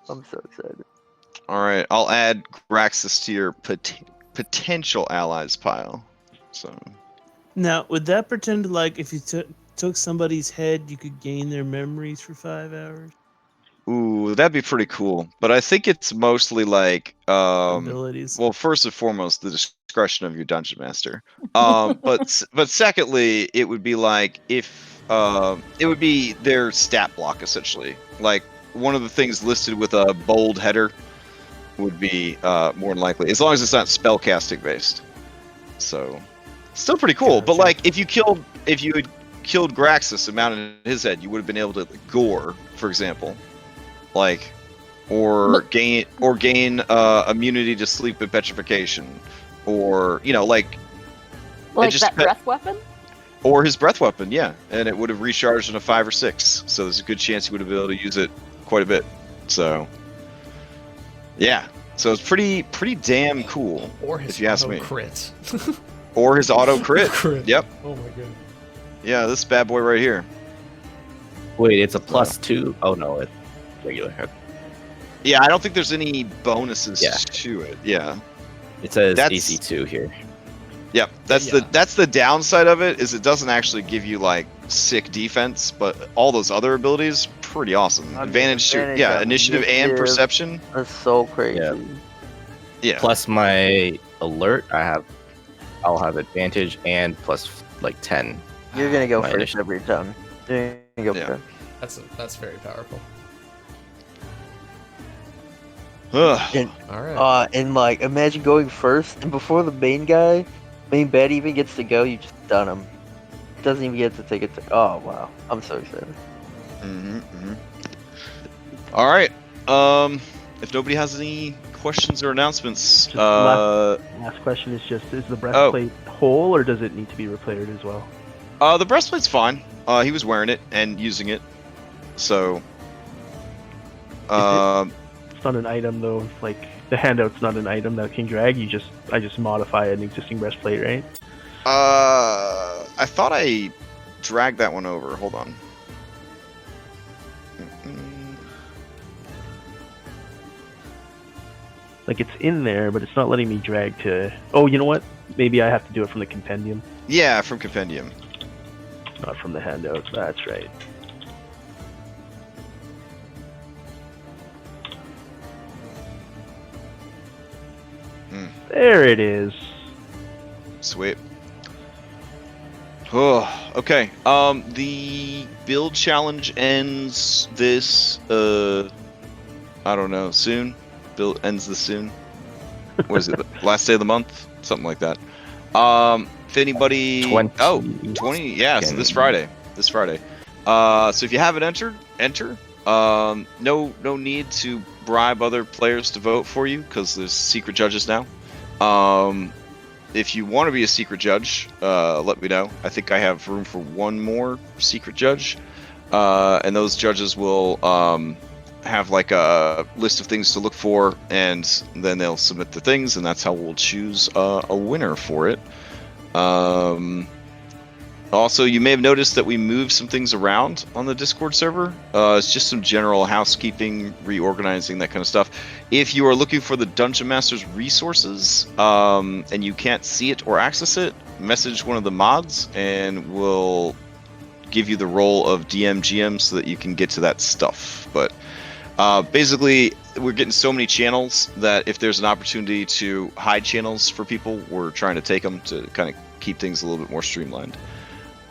I'm so excited. All right, I'll add Graxus to your potential allies pile. So Now, would that pretend like if you took somebody's head, you could gain their memories for 5 hours? ooh, that'd be pretty cool. But I think it's mostly like, Abilities. well, first and foremost, the discretion of your dungeon master. But secondly, it would be like if it would be their stat block essentially. Like one of the things listed with a bold header would be more than likely, as long as it's not spellcasting based. So still pretty cool. But Gotcha. like if you had killed Graxus and mounted his head, you would have been able to gore, for example. Like, or gain immunity to sleep and petrification, or like just that breath weapon? or his breath weapon, yeah, and it would have recharged in a 5 or 6. So there's a good chance he would have been able to use it quite a bit. So, yeah, so it's pretty Oh, damn cool. Or his If you ask me. crit. Or his auto crit. Crit. Yep. Oh my god. Yeah, this bad boy right here. Wait, it's a +2? Oh no, it's regular. Yeah, I don't think there's any bonuses Yeah. to it. Yeah. It says That's- AC2 here. Yep, that's Yeah. that's the downside of it, is it doesn't actually give you like sick defense, but all those other abilities, pretty awesome. I mean, Advantage to advantage yeah, on initiative and initiative. perception. That's so crazy. Yeah. Yeah. Plus my alert, I'll have advantage and plus like 10. You're gonna go My first initiative. every time. You're gonna go Yeah. first. That's very powerful. Ugh. All right. And like, imagine going first, and before the main bad even gets to go, you just stun him. Doesn't even get to take it. Oh wow, I'm so excited. All right. If nobody has any questions or announcements, Just Last question is just: is the breastplate whole, or does it need to be repaired as well? the breastplate's fine. He was wearing it and using it, so. It's not an item though. Like the handout's not an item that can drag. I just modify an existing breastplate, right? I thought I dragged that one over. Hold on. Like it's in there, but it's not letting me drag to. Oh, you know what? Maybe I have to do it from the compendium, Yeah, from compendium. not from the handout. That's right. There it is. Sweet. Oh, okay. The build challenge ends this. I don't know. Soon. Build ends this soon. What is it? Last day of the month? Something like that. If anybody. 20. Oh, 20. Yeah. So this Friday. This Friday. So if you haven't entered, enter. No need to bribe other players to vote for you because there's secret judges now. If you want to be a secret judge, let me know. I think I have room for one more secret judge, and those judges will have like a list of things to look for, and then they'll submit the things, and that's how we'll choose a winner for it. Also, you may have noticed that we moved some things around on the Discord server. It's just some general housekeeping, reorganizing, that kind of stuff. If you are looking for the Dungeon Master's resources and you can't see it or access it, message one of the mods and we'll give you the role of DM GM so that you can get to that stuff. But basically, we're getting so many channels that if there's an opportunity to hide channels for people, we're trying to take them to kind of keep things a little bit more streamlined.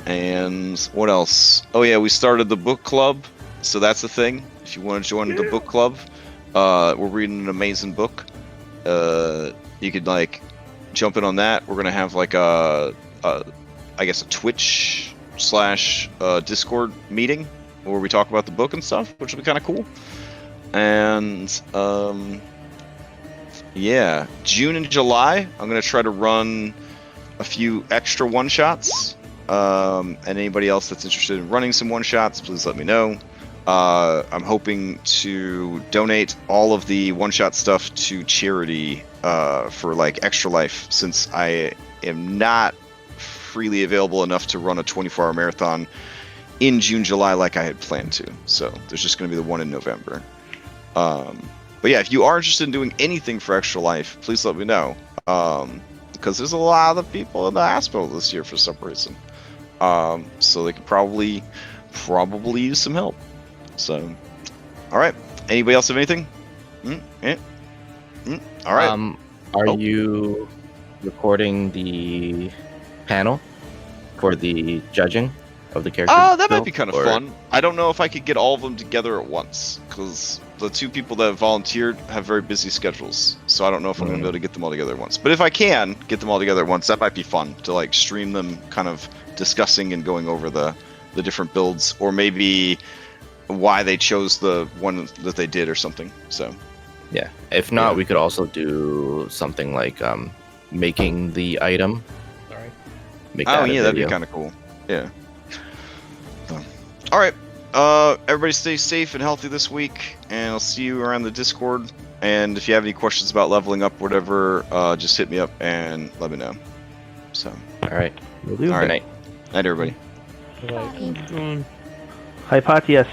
And what else? Oh yeah, we started the book club, so that's the thing. If you want to join the book club, we're reading an amazing book. You could like jump in on that. We're gonna have like I guess a Twitch / Discord meeting where we talk about the book and stuff, which will be kind of cool. And yeah, June and July, I'm gonna try to run a few extra one-shots. And anybody else that's interested in running some one-shots, please let me know. I'm hoping to donate all of the one-shot stuff to charity for like Extra Life, since I am not freely available enough to run a 24-hour marathon in June, July like I had planned to. So there's just going to be the one in November. But yeah, if you are interested in doing anything for Extra Life, please let me know. Because there's a lot of people in the hospital this year for some reason. So they could probably use some help. So, all right. Anybody else have anything? All right. Are you recording the panel for the judging of the character? Oh, that might build, be kind of or- fun. I don't know if I could get all of them together at once, because the two people that have volunteered have very busy schedules. So I don't know if I'm going to be able to get them all together at once. But if I can get them all together at once, that might be fun to like stream them, kind of discussing and going over the different builds, or maybe why they chose the one that they did or something. So Yeah. If not, Yeah. we could also do something like making the item. Sorry. Make oh that a yeah, that'd be video. kind of cool. Yeah. So, all right. Everybody stay safe and healthy this week, and I'll see you around the Discord. And if you have any questions about leveling up, whatever, just hit me up and let me know. So, All right. Will do. All Good right. night. night, everybody. Bye. Doing Hypatia